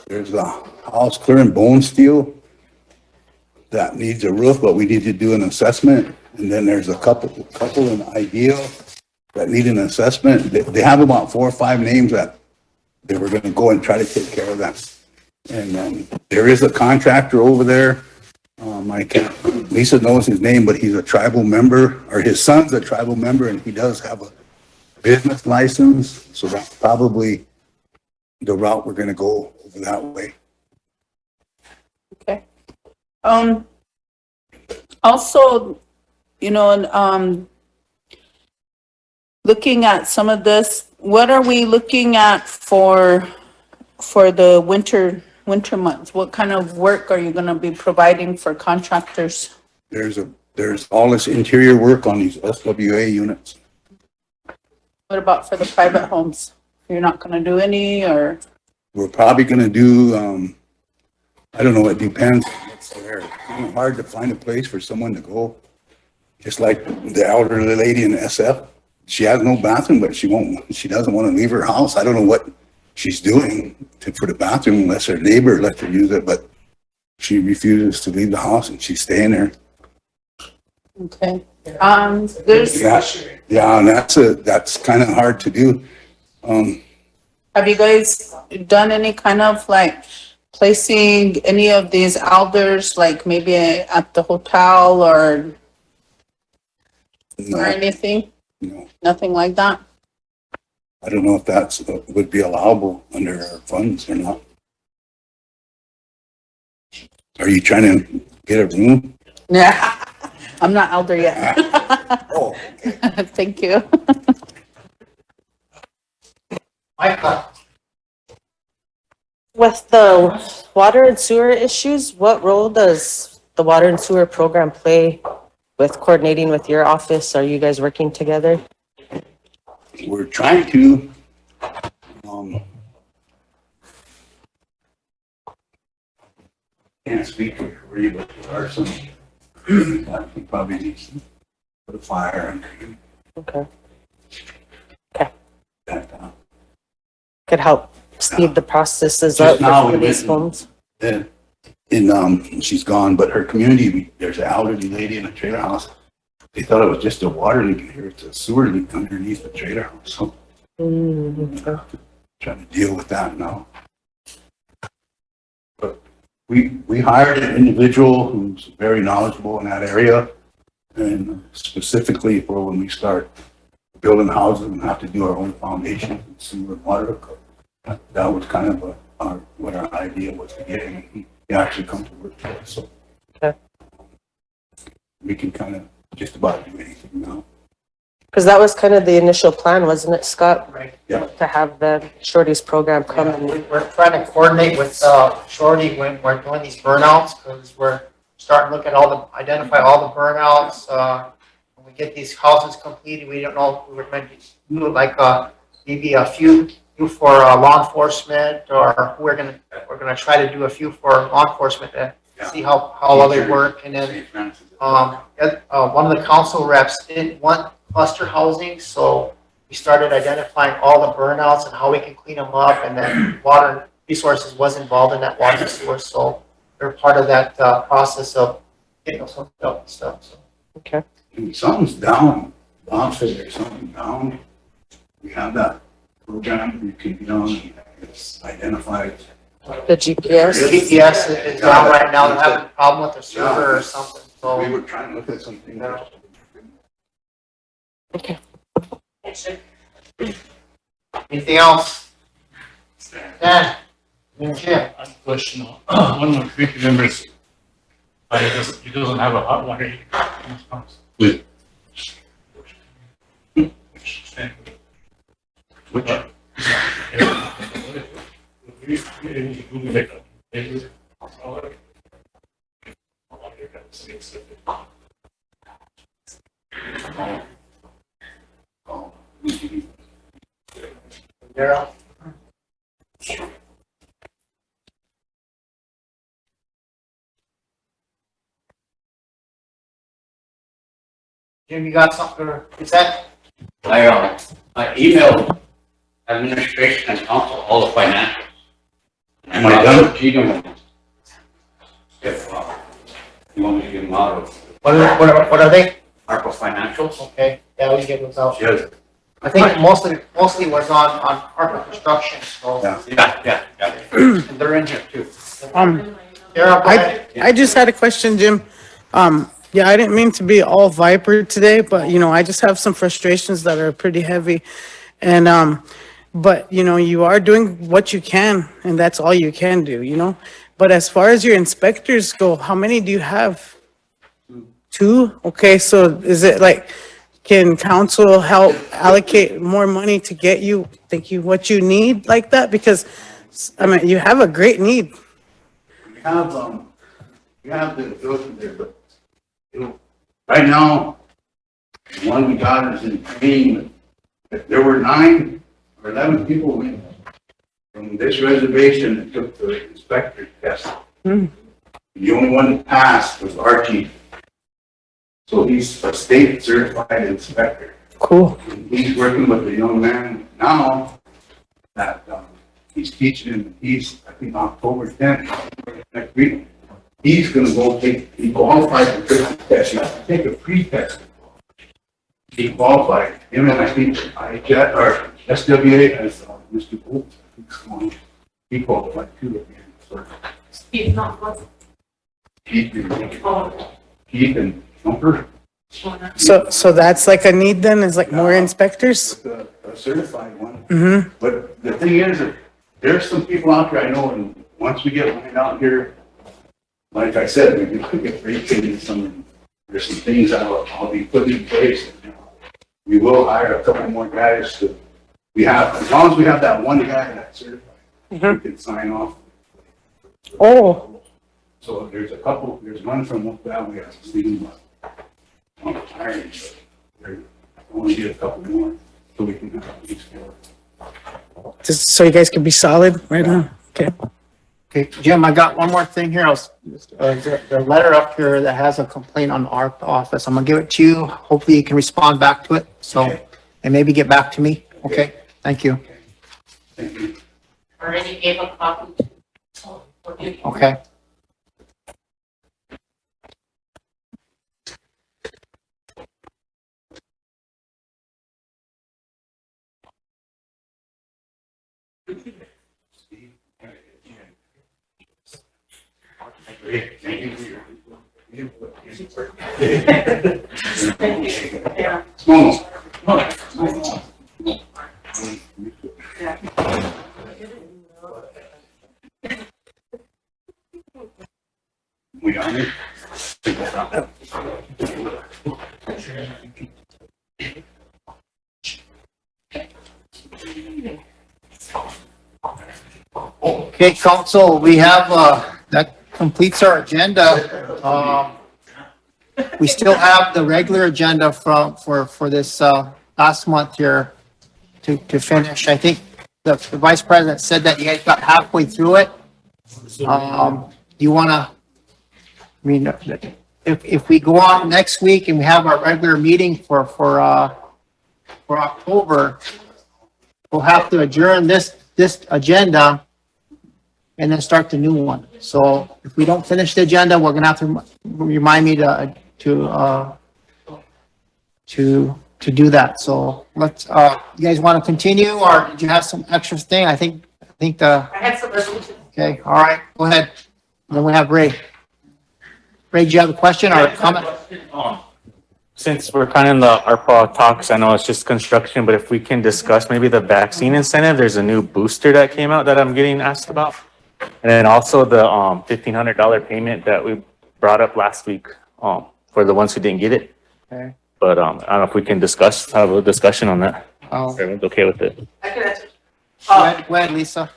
there's a house clear in Bone Steel that needs a roof, but we need to do an assessment. And then there's a couple in Ideal that need an assessment. They have about 4 or 5 names that they were going to go and try to take care of that. And, there is a contractor over there. I can't, Lisa knows his name, but he's a tribal member, or his son's a tribal member, and he does have a business license. So that's probably the route we're gonna go over that way. Okay. Also, you know, looking at some of this, what are we looking at for the winter months? What kind of work are you gonna be providing for contractors? There's all this interior work on these SWA units. What about for the private homes? You're not gonna do any, or? We're probably gonna do, I don't know, it depends. It's kind of hard to find a place for someone to go. Just like the elderly lady in SF. She has no bathroom, but she doesn't want to leave her house. I don't know what she's doing for the bathroom unless her neighbor lets her use it, but she refuses to leave the house and she's staying there. Okay. There's. Yeah, and that's kind of hard to do. Have you guys done any kind of like placing any of these elders, like maybe at the hotel or anything? No. Nothing like that? I don't know if that's would be allowable under our funds or not. Are you trying to get a room? Yeah, I'm not elder yet. Oh, okay. Thank you. Michael. With the water and sewer issues, what role does the water and sewer program play with coordinating with your office? Are you guys working together? We're trying to, can't speak for you, but there are some, I think probably needs to put a fire and. Okay. Could help speed the processes up Just now, for these homes. She's gone, but her community, there's an elderly lady in a trailer house. They thought it was just a water leak in here. It's a sewer leak underneath the trailer house. So trying to deal with that now. But we hired an individual who's very knowledgeable in that area, and specifically for when we start building houses and have to do our own foundation and sewer and water. That was kind of what our idea was to get him. He actually come to work for us. So we can kind of just about do anything now. Because that was kind of the initial plan, wasn't it, Scott? Right. Yeah. To have the Shorties program come and. We're trying to coordinate with Shorty when we're doing these burnouts, because we're starting to look at identify all the burnouts. When we get these houses completed, we don't know if we're going to do like maybe a few for law enforcement, or we're gonna try to do a few for law enforcement to see how well they work. And then one of the council reps didn't want cluster housing, so we started identifying all the burnouts and how we can clean them up. And then Water Resources was involved in that water source, so they're part of that process of getting us hooked up and stuff. So. Okay. And something's down. Bob said there's something down. We have that program you can get on and it's identified. The GPS? The GPS is down right now. They're having a problem with their server or something. So we were trying to look at something else. Okay. Anything else? Dan? Jim? I have a question. One of my committee members, he doesn't have a hot water heater in his house. Which? Daryl? Jim, you got something to present? I emailed administration and council all the financials. Am I done? If you want me to give them out of. What are they? ARPA financials. Okay, yeah, we can get those out. Yes. I think mostly was on ARPA construction, so. Yeah. And they're in here too. I just had a question, Jim. Yeah, I didn't mean to be all Viper today, but I just have some frustrations that are pretty heavy. And, but you are doing what you can and that's all you can do. But as far as your inspectors go, how many do you have? Two? Okay, so is it like, can council help allocate more money to get you, what you need like that? Because, I mean, you have a great need. We have the ability there, but, right now, one we got is in training. There were 9 or 11 people from this reservation that took the inspector test. The only one that passed was Archie. So he's a state certified inspector. Cool. And he's working with a young man now that he's teaching him. He's, I think, October 10th next week. He's going to go he qualified for the test. He has to take a pre-test. He qualified. Him and I think IJET or SWA as Mr. Bolt. He qualified too again. So He's not one. Keith and Jumper. So that's like a need then, is like more inspectors? A certified one. Mm-hmm. But the thing is that there's some people out there I know, and once we get one out here, like I said, we can get some, there's some things I'll be putting in place. We will hire a couple more guys to, as long as we have that one guy that's certified, we can sign off. Oh. So there's one from Wolf Valley, I was thinking about hiring, but I want to get a couple more so we can have these four. Just so you guys can be solid right now. Okay. Okay, Jim, I got one more thing here. The letter up here that has a complaint on our office. I'm gonna give it to you. Hopefully you can respond back to it. So, and maybe get back to me. Okay, thank you. Already gave a copy. Okay. We on it? Okay, council, we have, that completes our agenda. We still have the regular agenda for this, last month here to finish. I think the vice president said that you guys got halfway through it. You wanna, I mean, if we go on next week and we have our regular meeting for October, we'll have to adjourn this agenda and then start the new one. So if we don't finish the agenda, we're gonna have to remind me to do that. So let's, you guys want to continue, or did you have some extra thing? I think I had some resolutions. okay, all right, go ahead. And then we have Ray. Ray, do you have a question or a comment? Since we're kind of in the ARPA talks, I know it's just construction, but if we can discuss maybe the vaccine incentive, there's a new booster that came out that I'm getting asked about. And then also the $1,500 payment that we brought up last week for the ones who didn't get it. Okay. But I don't know if we can have a discussion on that. Oh. Everyone's okay with it. I can answer. Go ahead, Lisa.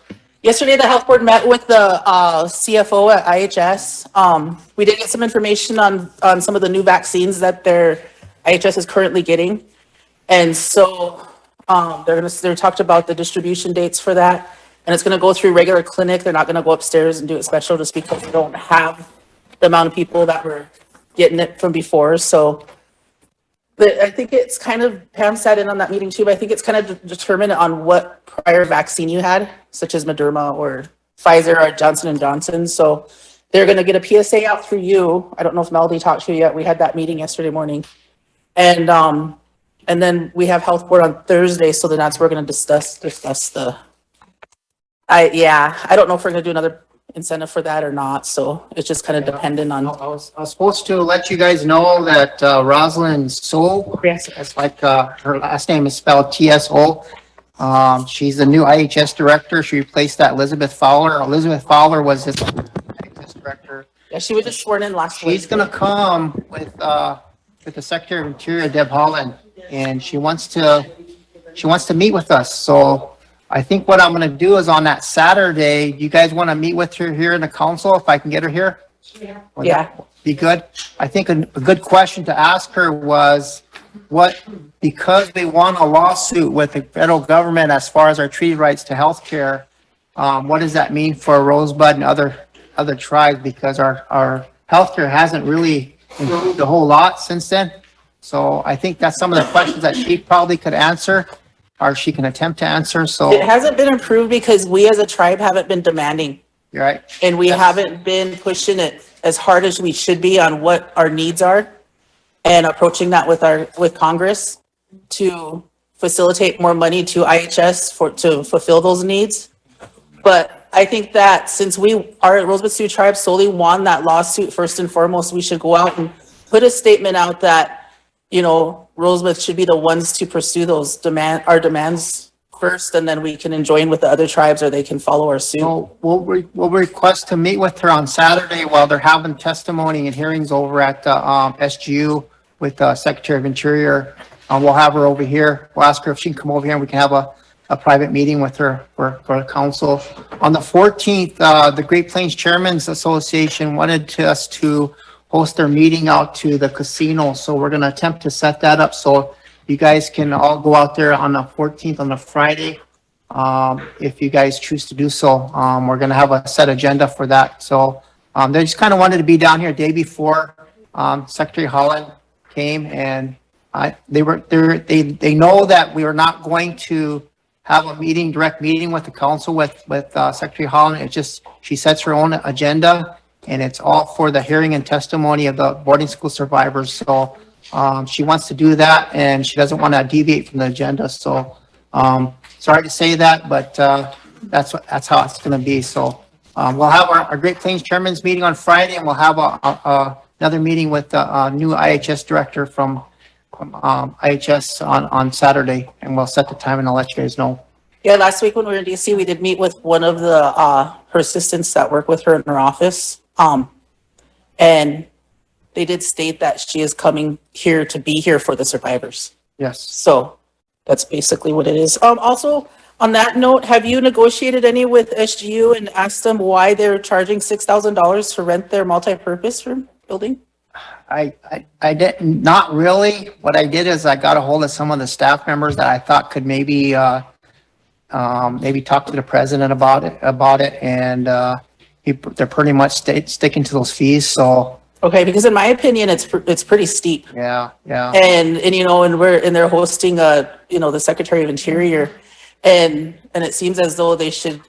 Yesterday, the health board met with the CFO at IHS. We did get some information on some of the new vaccines that their IHS is currently getting. And so they talked about the distribution dates for that. And it's gonna go through regular clinic. They're not gonna go upstairs and do it special just because they don't have the amount of people that were getting it from before. So I think it's kind of, Pam sat in on that meeting too, but I think it's kind of determined on what prior vaccine you had, such as Moderna or Pfizer or Johnson & Johnson. So they're going to get a PSA out through you. I don't know if Melody talked to you yet. We had that meeting yesterday morning. And then we have health board on Thursday. So then that's where we're going to discuss the, I don't know if we're going to do another incentive for that or not, so it's just kind of dependent on. I was supposed to let you guys know that Rosalind Sioux, it's like her last name is spelled TSO. She's the new IHS director. She replaced that Elizabeth Fowler. Elizabeth Fowler was his IHS director. Yeah, she was just sworn in last week. She's gonna come with the Secretary of Interior, Deb Holland, and she wants to meet with us. So I think what I'm gonna do is on that Saturday, you guys want to meet with her here in the council, if I can get her here? Would that be good? I think a good question to ask her was, because we won a lawsuit with the federal government as far as our treaty rights to healthcare, what does that mean for Rosebud and other tribes? Because our healthcare hasn't really improved a whole lot since then. So I think that's some of the questions that she probably could answer, or she can attempt to answer, so. It hasn't been improved because we as a tribe haven't been demanding. You're right. And we haven't been pushing it as hard as we should be on what our needs are and approaching that with Congress to facilitate more money to IHS to fulfill those needs. But I think that since our Rosebud Sioux tribe solely won that lawsuit, first and foremost, we should go out and put a statement out that, Rosebud should be the ones to pursue those our demands first, and then we can join with the other tribes, or they can follow our suit. We'll request to meet with her on Saturday while they're having testimony and hearings over at SGU with Secretary of Interior. We'll have her over here. We'll ask her if she can come over here and we can have a private meeting with her for the council. On the 14th, the Great Plains Chairman's Association wanted us to host their meeting out to the casino. So we're going to attempt to set that up so you guys can all go out there on the 14th on the Friday. If you guys choose to do so, we're going to have a set agenda for that. So they just kind of wanted to be down here day before. Secretary Holland came, and they know that we are not going to have a direct meeting with the council with Secretary Holland. It's just, she sets her own agenda, and it's all for the hearing and testimony of the boarding school survivors. So she wants to do that, and she doesn't want to deviate from the agenda. So sorry to say that, but that's how it's going to be. So we'll have our Great Plains Chairman's meeting on Friday, and we'll have another meeting with the new IHS director from IHS on Saturday, and we'll set the time and I'll let you guys know. Yeah, last week when we were in DC, we did meet with one of the her assistants that work with her in her office. And they did state that she is coming here to be here for the survivors. Yes. So that's basically what it is. Also, on that note, have you negotiated any with SGU and asked them why they're charging $6,000 to rent their multi-purpose room building? I did not really. What I did is I got a hold of some of the staff members that I thought could maybe talk to the president about it, and they're pretty much sticking to those fees. So okay, because in my opinion, it's pretty steep. Yeah. And they're hosting the Secretary of Interior, and it seems as though they should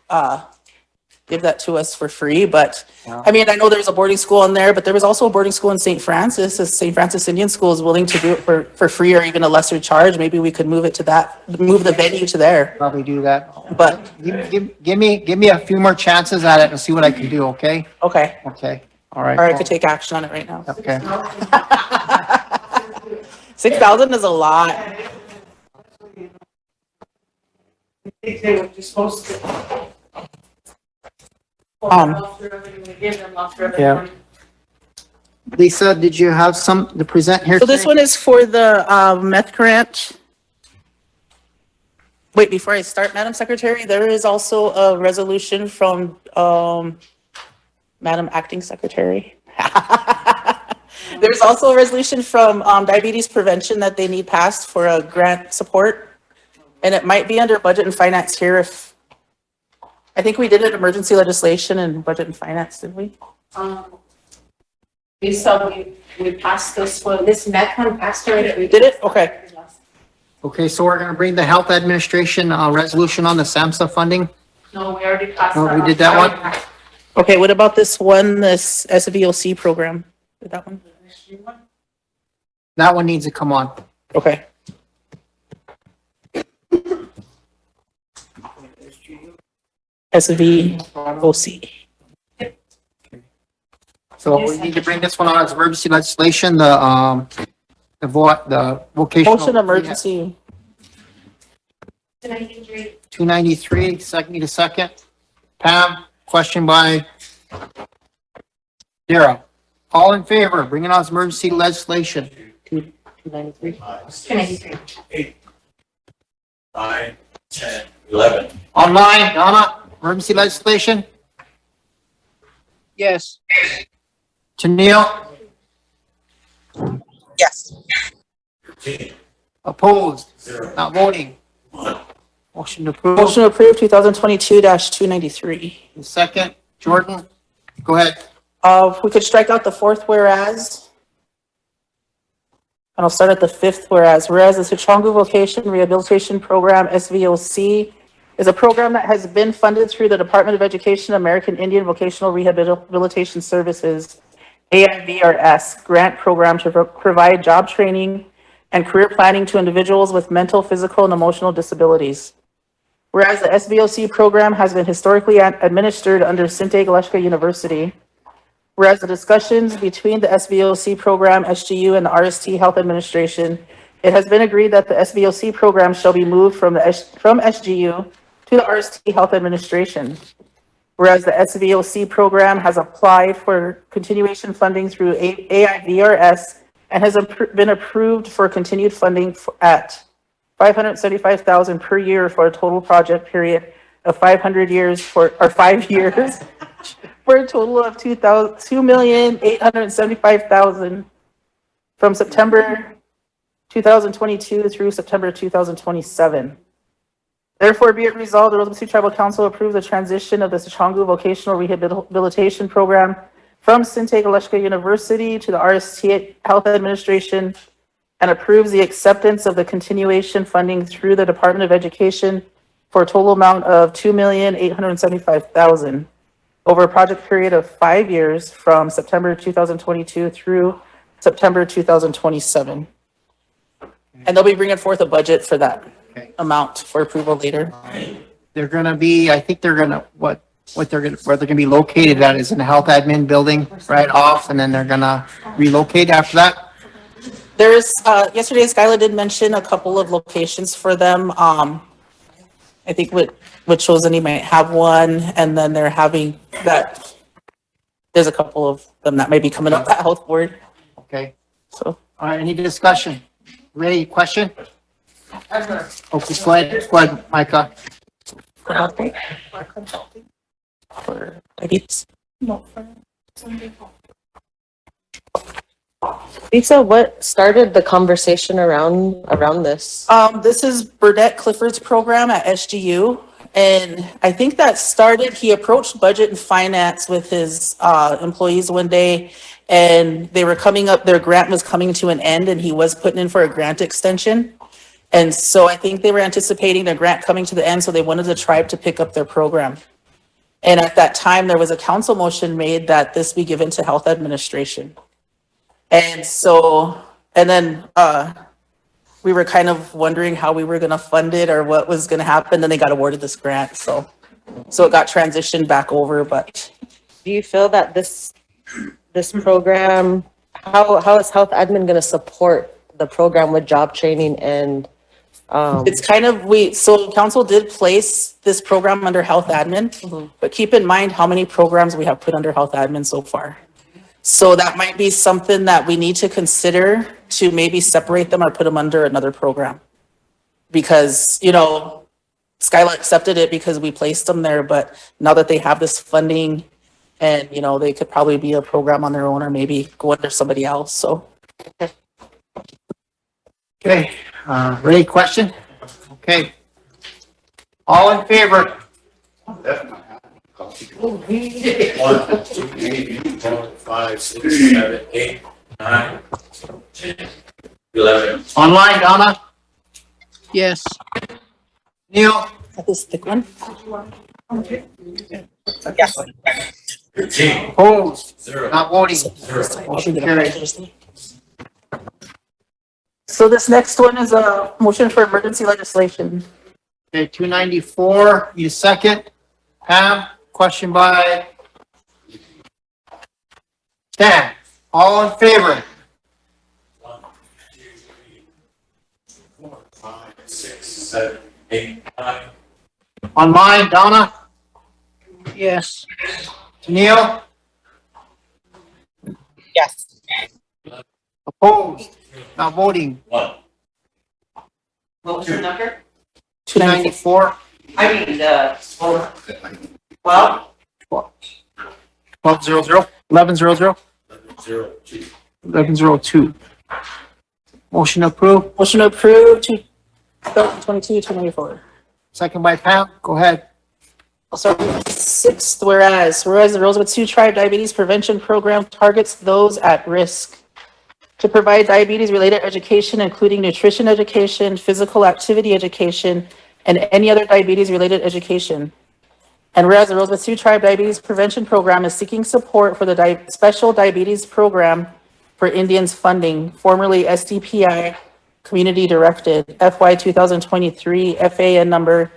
give that to us for free. But I mean, I know there's a boarding school in there, but there was also a boarding school in St. Francis. If St. Francis Indian School is willing to do it for free or even a lesser charge, maybe we could move the venue to there. Probably do that. But give me a few more chances at it and see what I can do. Okay. Okay. All right. Or I could take action on it right now. Okay. 6,000 is a lot. Yeah. Lisa, did you have some to present here? So this one is for the meth grant. Wait, before I start, Madam Secretary, there is also a resolution from Madam Acting Secretary. There's also a resolution from Diabetes Prevention that they need passed for a grant support. And it might be under Budget and Finance here if, I think we did an emergency legislation and Budget and Finance, did we? We passed this one, this meth one passed already. Did it? Okay. Okay, so we're gonna bring the Health Administration resolution on the SAMHSA funding. No, we already passed. Oh, we did that one? Okay, what about this one, this SVOC program? Did that one? That one needs to come on. Okay. SVOC. So we need to bring this one on as emergency legislation, the vocational. Motion emergency. 293, second, need a second. Pam, question by Darrell. All in favor, bring it on as emergency legislation. 293. 293. 8, 9, 10, 11. Online, Donna, emergency legislation. Yes. Tennille, Yes. 13, opposed, 0, not voting. 1. Motion approved. Motion approved 2022-293. Second, Jordan, go ahead. If we could strike out the fourth whereas. And I'll start at the fifth whereas. Whereas the Sichongu Vocation Rehabilitation Program, SVOC, is a program that has been funded through the Department of Education, American Indian Vocational Rehabilitation Services, AIVRS, grant program to provide job training and career planning to individuals with mental, physical, and emotional disabilities. Whereas the SVOC program has been historically administered under Sinte Galeshka University. Whereas the discussions between the SVOC program, SGU, and the RST Health Administration, it has been agreed that the SVOC program shall be moved from SGU to the RST Health Administration. Whereas the SVOC program has applied for continuation funding through AIVRS and has been approved for continued funding at $575,000 per year for a total project period of 500 years or 5 years for a total of $2,875,000 from September 2022 through September 2027. Therefore, be it resolved, the Rosebud Sioux Tribal Council approves the transition of the Sichongu Vocational Rehabilitation Program from Sinte Galeshka University to the RST Health Administration and approves the acceptance of the continuation funding through the Department of Education for a total amount of $2,875,000 over a project period of 5 years from September 2022 through September 2027. And they'll be bringing forth a budget for that amount for approval later. They're gonna be, I think they're gonna, where they're gonna be located at is in the health admin building right off, and then they're gonna relocate after that. There's, yesterday Skylar did mention a couple of locations for them. I think what Chosen might have one, and then they're having that, there's a couple of them that might be coming up at health board. Okay. So. All right, any discussion? Ready, question? Okay, go ahead, Micah. For diabetes. Lisa, what started the conversation around this? This is Burdette Clifford's program at SGU. And I think that started, he approached budget and finance with his employees one day, and they were coming up, their grant was coming to an end, and he was putting in for a grant extension. And so I think they were anticipating their grant coming to the end, so they wanted the tribe to pick up their program. And at that time, there was a council motion made that this be given to health administration. And so, and then we were kind of wondering how we were gonna fund it or what was gonna happen. Then they got awarded this grant, so it got transitioned back over, but. Do you feel that this program, how is health admin gonna support the program with job training and? It's kind of, so council did place this program under health admin, but keep in mind how many programs we have put under health admin so far. So that might be something that we need to consider to maybe separate them or put them under another program. Because, you know, Skylar accepted it because we placed them there, but now that they have this funding and, you know, they could probably be a program on their own or maybe go under somebody else, so. Okay, ready, question? Okay. All in favor? 1, 2, 3, 4, 5, 6, 7, 8, 9, 10, 11. Online, Donna? Yes. Neil? Got this thick one? Yes. Opposed? 0. Not voting? 0. Motion carried. So this next one is a motion for emergency legislation. Okay, 294, need a second. Pam, question by Stan, all in favor? 1, 2, 3, 4, 5, 6, 7, 8, 9. Online, Donna? Yes. Neil? Yes. Opposed? Not voting? 1. What was the number? 294? I mean, well, 1200? 1100? 0, 2. 1102. Motion approved. Motion to approve 2022-294. Second by Pam. Go ahead. I'll start with sixth, whereas the Rosebud Sioux Tribe Diabetes Prevention Program targets those at risk to provide diabetes-related education, including nutrition education, physical activity education, and any other diabetes-related education. And whereas the Rosebud Sioux Tribe Diabetes Prevention Program is seeking support for the Special Diabetes Program for Indians funding, formerly SDPI, Community Directed, FY 2023, FAN number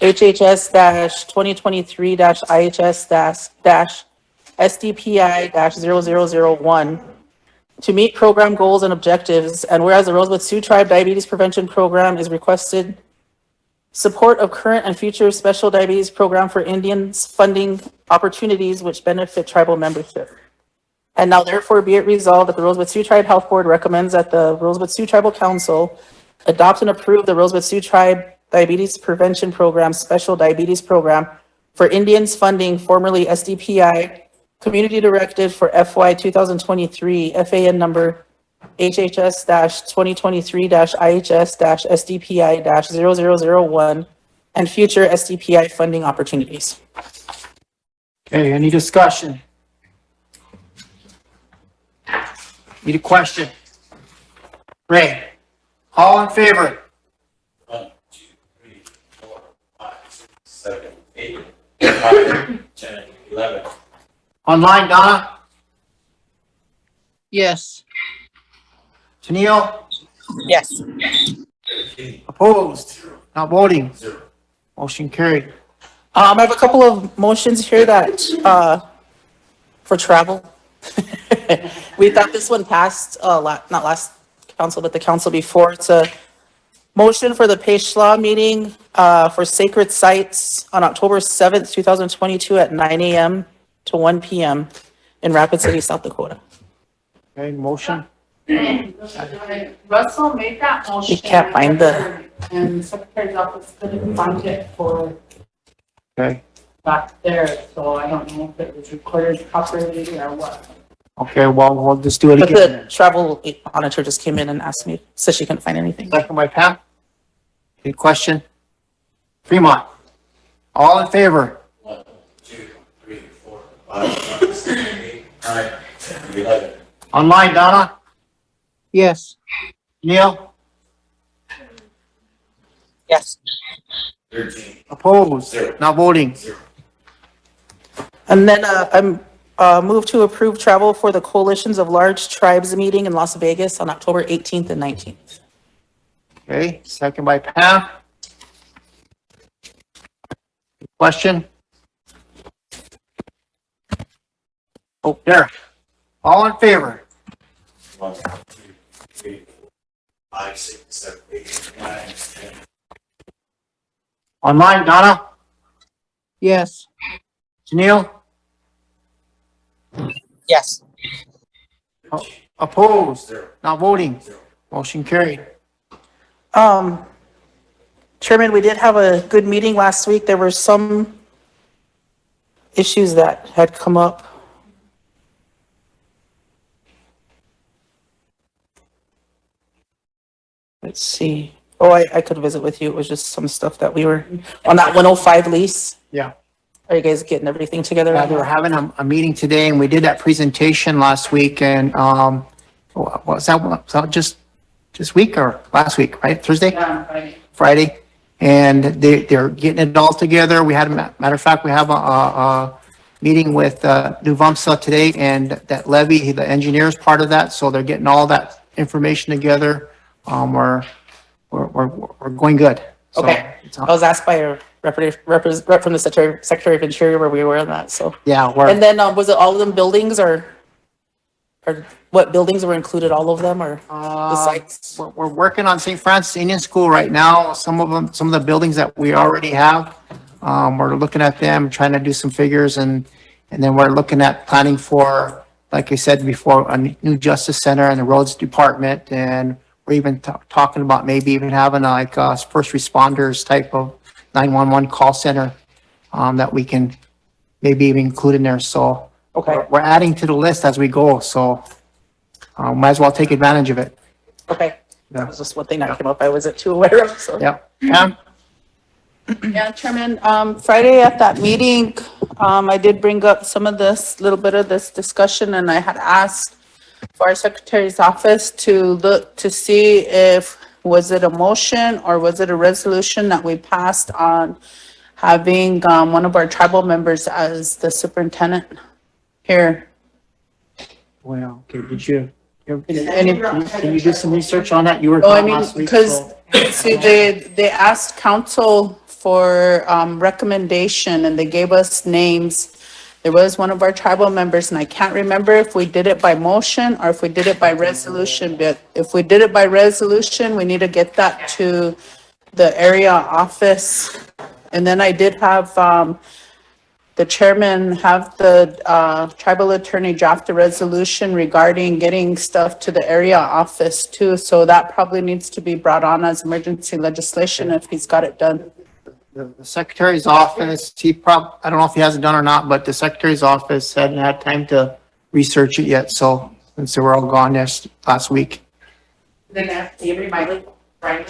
HHS-2023-IHS-SDPI-0001 to meet program goals and objectives. And whereas the Rosebud Sioux Tribe Diabetes Prevention Program is requested support of current and future special diabetes program for Indians funding opportunities which benefit tribal membership. And now therefore be it resolved that the Rosebud Sioux Tribe Health Board recommends that the Rosebud Sioux Tribal Council adopt and approve the Rosebud Sioux Tribe Diabetes Prevention Program, Special Diabetes Program for Indians funding, formerly SDPI, Community Directed for FY 2023, FAN number HHS-2023-IHS-SDPI-0001, and future SDPI funding opportunities. Okay, any discussion? Need a question? Ray, all in favor? 1, 2, 3, 4, 5, 6, 7, 8, 9, 10, 11. Online, Donna? Yes. Tennille? Yes. Opposed? Not voting? Motion carried. I have a couple of motions here that, for travel. We thought this one passed, not last council, but the council before. It's a motion for the Peshla meeting, for sacred sites on October 7th, 2022 at 9 a.m. to 1 p.m. in Rapid City, South Dakota. Okay, motion? Russell made that motion. We can't find the, And the secretary's office couldn't find it for Okay, back there, so I don't know if it was recorded properly or what. okay, well, we'll just do it but again. the travel monitor just came in and asked me, said she couldn't find anything. Second by Pam. Any question? Fremont, all in favor? 1, 2, 3, 4, 5, 6, 7, 8, 9, 10, 11. Online, Donna? Yes. Neil? Yes. 13. Opposed? Not voting? And then I'm moved to approve travel for the Coalitions of Large Tribes meeting in Las Vegas on October 18th and 19th. Okay, second by Pam. Question? Oh, Derek, all in favor? 1, 2, 3, 5, 6, 7, 8, 9, 10. Online, Donna? Yes. Janelle? Yes. Opposed? Not voting? Motion carried. Chairman, we did have a good meeting last week. There were some issues that had come up. Let's see. Oh, I could visit with you. It was just some stuff that we were on that 105 lease. Yeah. Are you guys getting everything together? Yeah, they were having a meeting today and we did that presentation last week and, was that just this week or last week, right? Thursday? Yeah, Friday. Friday. And they're getting it all together. We had, matter of fact, we have a meeting with, New Vamsa today and that Levy, the engineer is part of that. So they're getting all that information together. We're going good. So Okay. I was asked by a rep from the Secretary of Interior where we were on that, so. Yeah, And then, was it all of them buildings or? Or what buildings were included, all of them, or the Uh, sites? we're working on St. Francis Indian School right now. Some of them, some of the buildings that we already have. We're looking at them, trying to do some figures and then we're looking at planning for, like I said before, a new justice center and the roads department. And we're even talking about maybe even having like first responders type of 911 call center, that we can maybe even include in there. So Okay. we're adding to the list as we go. So, might as well take advantage of it. Okay. Yeah. That was just one thing that came up I wasn't too aware of, so. Yeah. Pam? Yeah, Chairman, Friday at that meeting, I did bring up some of this, little bit of this discussion, and I had asked for our secretary's office to look to see if, was it a motion or was it a resolution that we passed on having, one of our tribal members as the superintendent here. Well, okay, did you, can you do some research on that? You were Oh, I gone mean, last week, because, so. see, they asked council for, recommendation and they gave us names. There was one of our tribal members and I can't remember if we did it by motion or if we did it by resolution, but if we did it by resolution, we need to get that to the area office. And then I did have, the chairman have the, tribal attorney draft a resolution regarding getting stuff to the area office too. So that probably needs to be brought on as emergency legislation if he's got it done. The secretary's office, I don't know if he has it done or not, but the secretary's office hadn't had time to research it yet, so, since they were all gone last week. Then you remind Brian,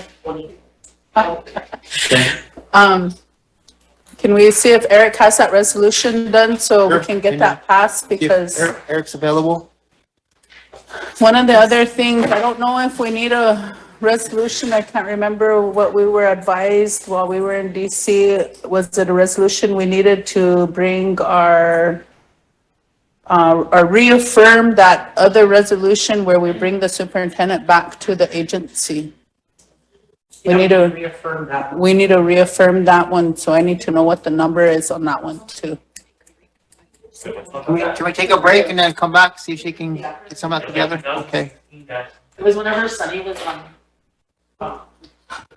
Can we see if Eric has that resolution done so we Sure. can get that passed? Because Eric's available? one of the other things, I don't know if we need a resolution. I can't remember what we were advised while we were in DC. Was it a resolution we needed to bring our, or reaffirm that other resolution where we bring the superintendent back to the agency? We need to reaffirm that. We need to reaffirm that one, so I need to know what the number is on that one too. Can we take a break and then come back, see if she can get some of that together? Okay. It was whenever Sunny was on.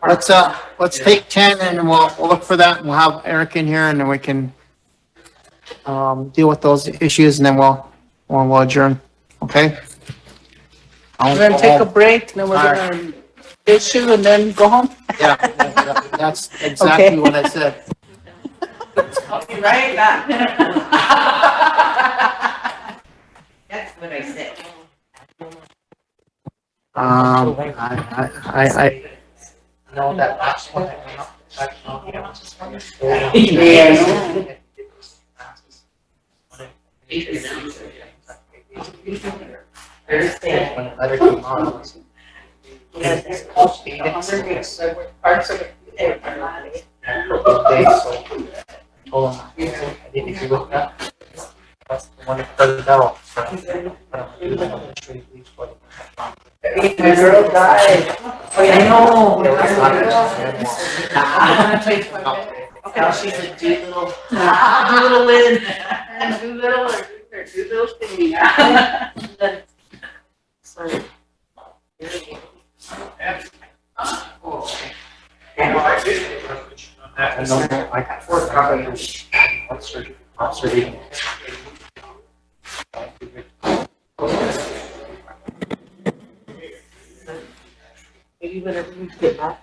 Let's take 10 and we'll look for that and we'll have Eric in here and then we can, deal with those issues and then we'll adjourn, okay? We're gonna take a break, and then we're gonna issue and then go home. Yeah, that's exactly what I said. Right, that's what I said. I No, that last one that went up. Letter came on. Parts of it. Hold on. I need to look that. That's the one that doesn't know. The girl died. Oh, yeah, I know. Now she's a Doolittle. Doolittle Lynn. Doolittle or Doolittle thing. Sorry. I got 4 copies. Officer. Maybe whenever you get back.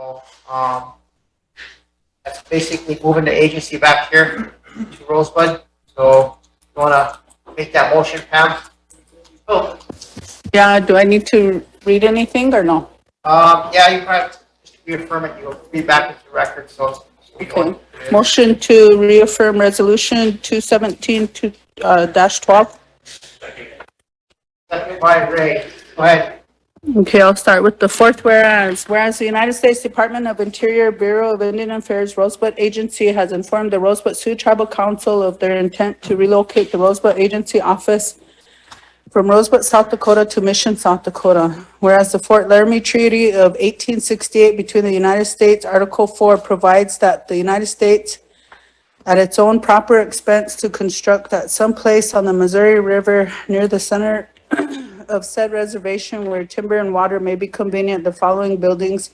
So, that's basically moving the agency back here to Rosebud. So, you wanna make that motion, Pam? Oh, Yeah, do I need to read anything or no? yeah, you probably just reaffirm it, you'll be back into record, so. Okay. Motion to reaffirm resolution 217 to, dash 12. Second by Ray, go ahead. Okay, I'll start with the fourth whereas. Whereas the United States Department of Interior, Bureau of Indian Affairs, Rosebud Agency has informed the Rosebud Sioux Tribal Council of their intent to relocate the Rosebud Agency office from Rosebud, South Dakota to Mission, South Dakota. Whereas the Fort Laramie Treaty of 1868 between the United States, Article 4 provides that the United States, at its own proper expense, to construct at some place on the Missouri River near the center of said reservation where timber and water may be convenient, the following buildings,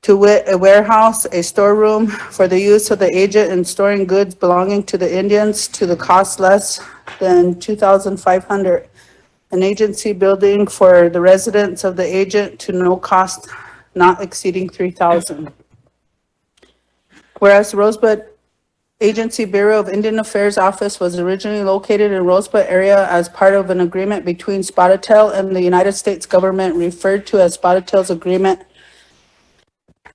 to wit, a warehouse, a storeroom for the use of the agent in storing goods belonging to the Indians to the cost less than $2,500. An agency building for the residents of the agent to no cost not exceeding $3,000. Whereas Rosebud Agency Bureau of Indian Affairs Office was originally located in Rosebud area as part of an agreement between Spotted Tail and the United States government referred to as Spotted Tail's Agreement.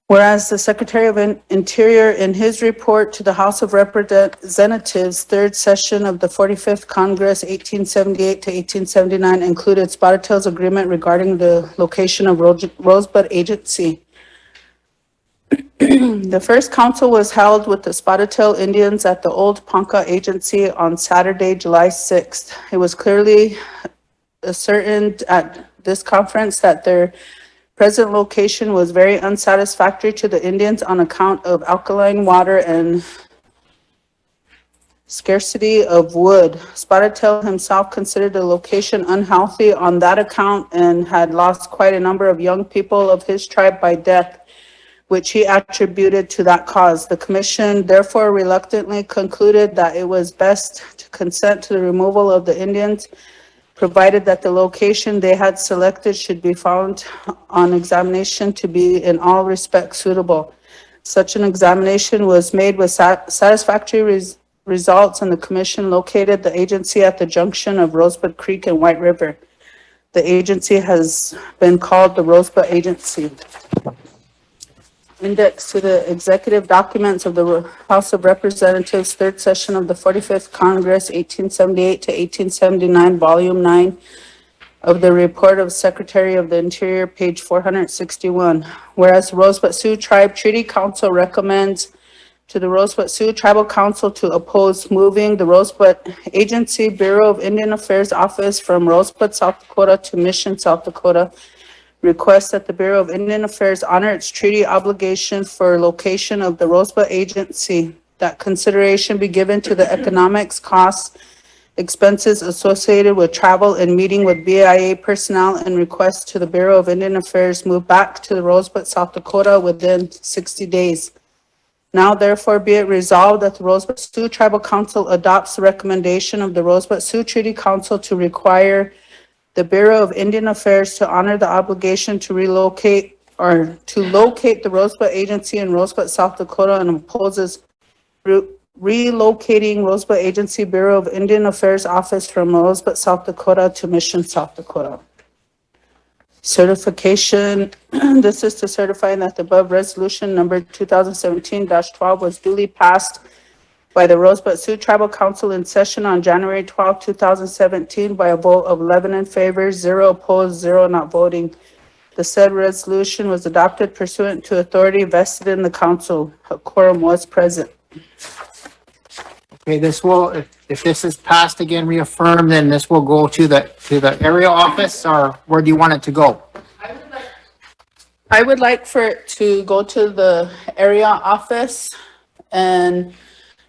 Whereas the Secretary of Interior in his report to the House of Representatives, third session of the 45th Congress, 1878 to 1879, included Spotted Tail's agreement regarding the location of Rosebud Agency. The first council was held with the Spotted Tail Indians at the old Ponca Agency on Saturday, July 6th. It was clearly ascertained at this conference that their present location was very unsatisfactory to the Indians on account of alkaline water and scarcity of wood. Spotted Tail himself considered the location unhealthy on that account and had lost quite a number of young people of his tribe by death, which he attributed to that cause. The commission therefore reluctantly concluded that it was best to consent to the removal of the Indians, provided that the location they had selected should be found on examination to be in all respects suitable. Such an examination was made with satisfactory results, and the commission located the agency at the junction of Rosebud Creek and White River. The agency has been called the Rosebud Agency. Index to the executive documents of the House of Representatives, third session of the 45th Congress, 1878 to 1879, volume 9 of the report of Secretary of the Interior, page 461. Whereas Rosebud Sioux Tribe Treaty Council recommends to the Rosebud Sioux Tribal Council to oppose moving the Rosebud Agency Bureau of Indian Affairs Office from Rosebud, South Dakota to Mission, South Dakota, request that the Bureau of Indian Affairs honor its treaty obligation for location of the Rosebud Agency, that consideration be given to the economics, costs, expenses associated with travel and meeting with BIA personnel, and request to the Bureau of Indian Affairs move back to the Rosebud, South Dakota within 60 days. Now therefore be it resolved that the Rosebud Sioux Tribal Council adopts the recommendation of the Rosebud Sioux Treaty Council to require the Bureau of Indian Affairs to honor the obligation to relocate or to locate the Rosebud Agency in Rosebud, South Dakota, and opposes relocating Rosebud Agency Bureau of Indian Affairs Office from Rosebud, South Dakota to Mission, South Dakota. Certification. This is to certify that the above resolution number 2017-12 was duly passed by the Rosebud Sioux Tribal Council in session on January 12, 2017 by a vote of 11 in favor, 0 opposed, 0 not voting. The said resolution was adopted pursuant to authority vested in the council. A quorum was present. Okay, this will, if this is passed again, reaffirmed, then this will go to the area office, or where do you want it to go? I would like for it to go to the area office and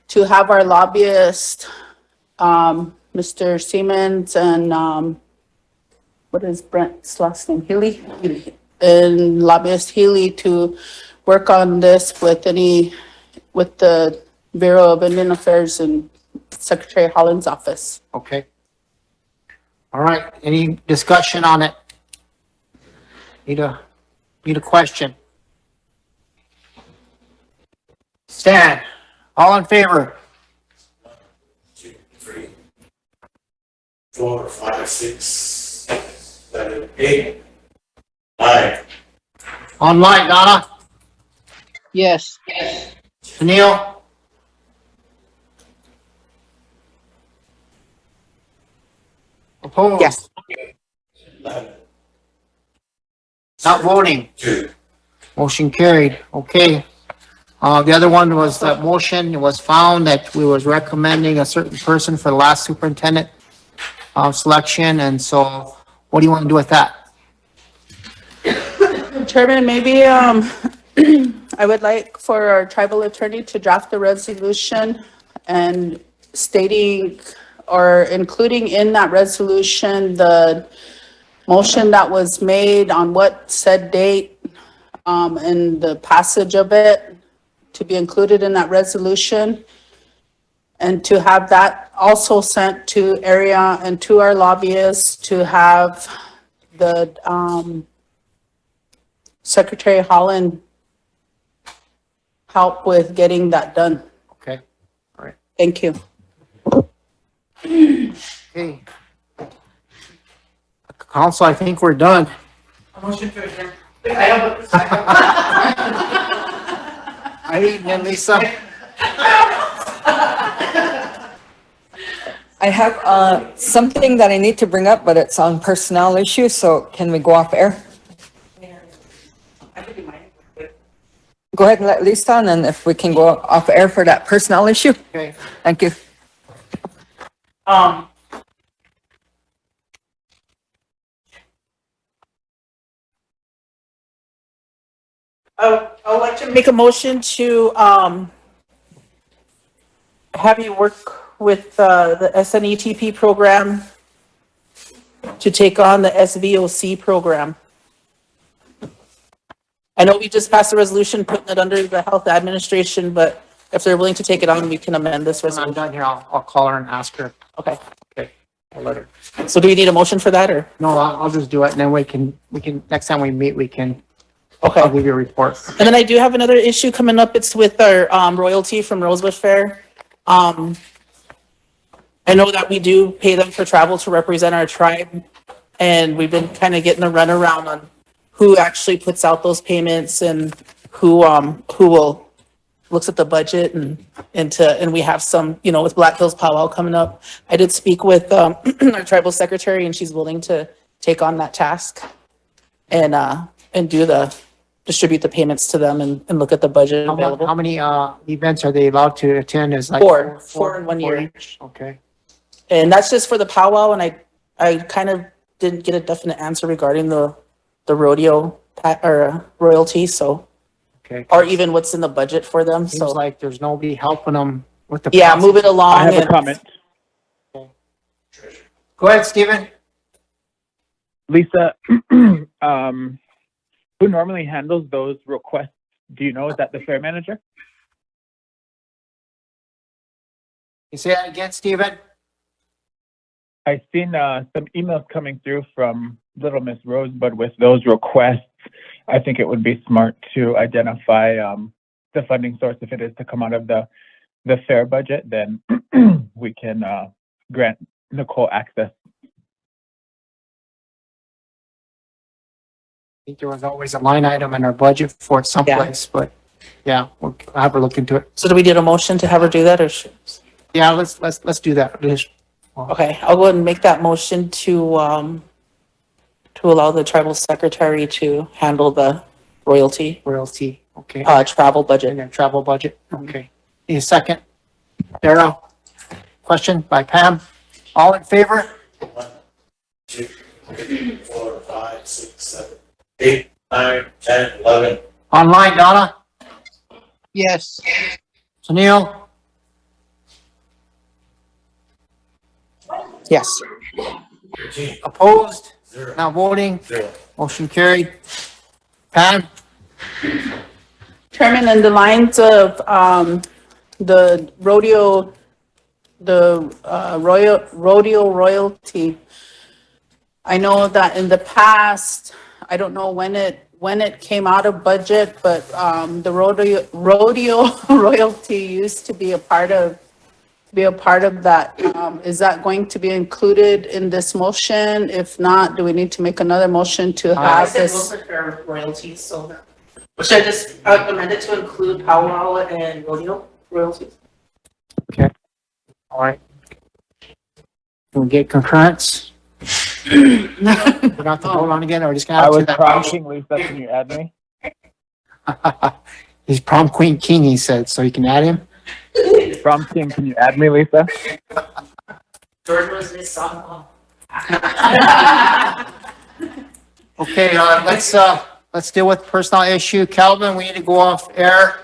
to have our lobbyist, Mr. Siemens and, what is Brent's last name? Healy? And lobbyist Healy to work on this with the Bureau of Indian Affairs and Secretary Holland's office. Okay. All right, any discussion on it? Need a question? Stan, all in favor? 2, 3, 4, 5, 6, 7, 8, 9. Online, Donna? Yes. Sunil? Opposed? Yes. 11. Not voting? 2. Motion carried, okay. The other one was that motion, it was found that we was recommending a certain person for the last superintendent selection, and so what do you want to do with that? Chairman, maybe, I would like for our tribal attorney to draft a resolution and stating or including in that resolution, the motion that was made on what said date, and the passage of it to be included in that resolution. And to have that also sent to area and to our lobbyists to have the, Secretary Holland help with getting that done. Okay, all right. Thank you. Okay. Council, I think we're done. Motion to adjourn. Irene and Lisa? I have something that I need to bring up, but it's on personnel issues, so can we go off air? Go ahead and let Lisa on, and if we can go off air for that personnel issue. Okay. Thank you. I'd like to make a motion to, have you work with, the SNETP program to take on the SVOC program. I know we just passed a resolution putting it under the health administration, but if they're willing to take it on, we can amend this When I'm resolution. done here, I'll call her and ask her. Okay. Okay, I'll let her. So do we need a motion for that, or? No, I'll just do it, and then we can, next time we meet, we can, Okay. I'll give you a report. And then I do have another issue coming up. It's with our royalty from Rosebud Fair. I know that we do pay them for travel to represent our tribe. And we've been kind of getting a runaround on who actually puts out those payments and who will looks at the budget and we have some, with Black Hills Powwow coming up. I did speak with our tribal secretary, and she's willing to take on that task and distribute the payments to them and look at the budget available. How many events are they allowed to attend? Is like Four in 1 year. each? Okay. And that's just for the powwow, and I kind of didn't get a definite answer regarding the rodeo or royalty, so. Okay. Or even what's in the budget for them, Seems so. like there's nobody helping them with the. Yeah, process. move it along. I have a and- comment. Go ahead, Stephen. Lisa, who normally handles those requests? Do you know? Is that the fair manager? You say that again, Stephen? I've seen some emails coming through from Little Miss Rosebud with those requests. I think it would be smart to identify the funding source. If it is to come out of the fair budget, then we can grant Nicole access. I think there was always a line item in our budget for it someplace, but yeah, we'll have her look into it. So do we need a motion to have her do that, or? Yeah, let's do that. Okay, I'll go ahead and make that motion to allow the tribal secretary to handle the royalty. Royalty, okay. Travel budget. And travel budget, okay. Need a second? Darrell? Question by Pam. All in favor? 1, 2, 3, 4, 5, 6, 7, 8, 9, 10, 11. Online, Donna? Yes. Sunil? Yes. 13, Opposed? 0, Not voting? 0. Motion carried. Pam? Chairman, in the lines of the rodeo, rodeo royalty, I know that in the past, I don't know when it when it came out of budget, but, the rodeo royalty used to be a part of that. Is that going to be included in this motion? If not, do we need to make another motion to I have said this? those are fair royalties, so should I just amend it to include powwow and rodeo royalties? All right. Can we get concurrence? We're not to vote on again, or we're just gonna I add to was that? prompting Lisa, can you add me? He's prom queen king, he said, so you can add him? Prompting, can you add me, Lisa? George was this song. Okay, let's deal with personal issue. Calvin, we need to go off air.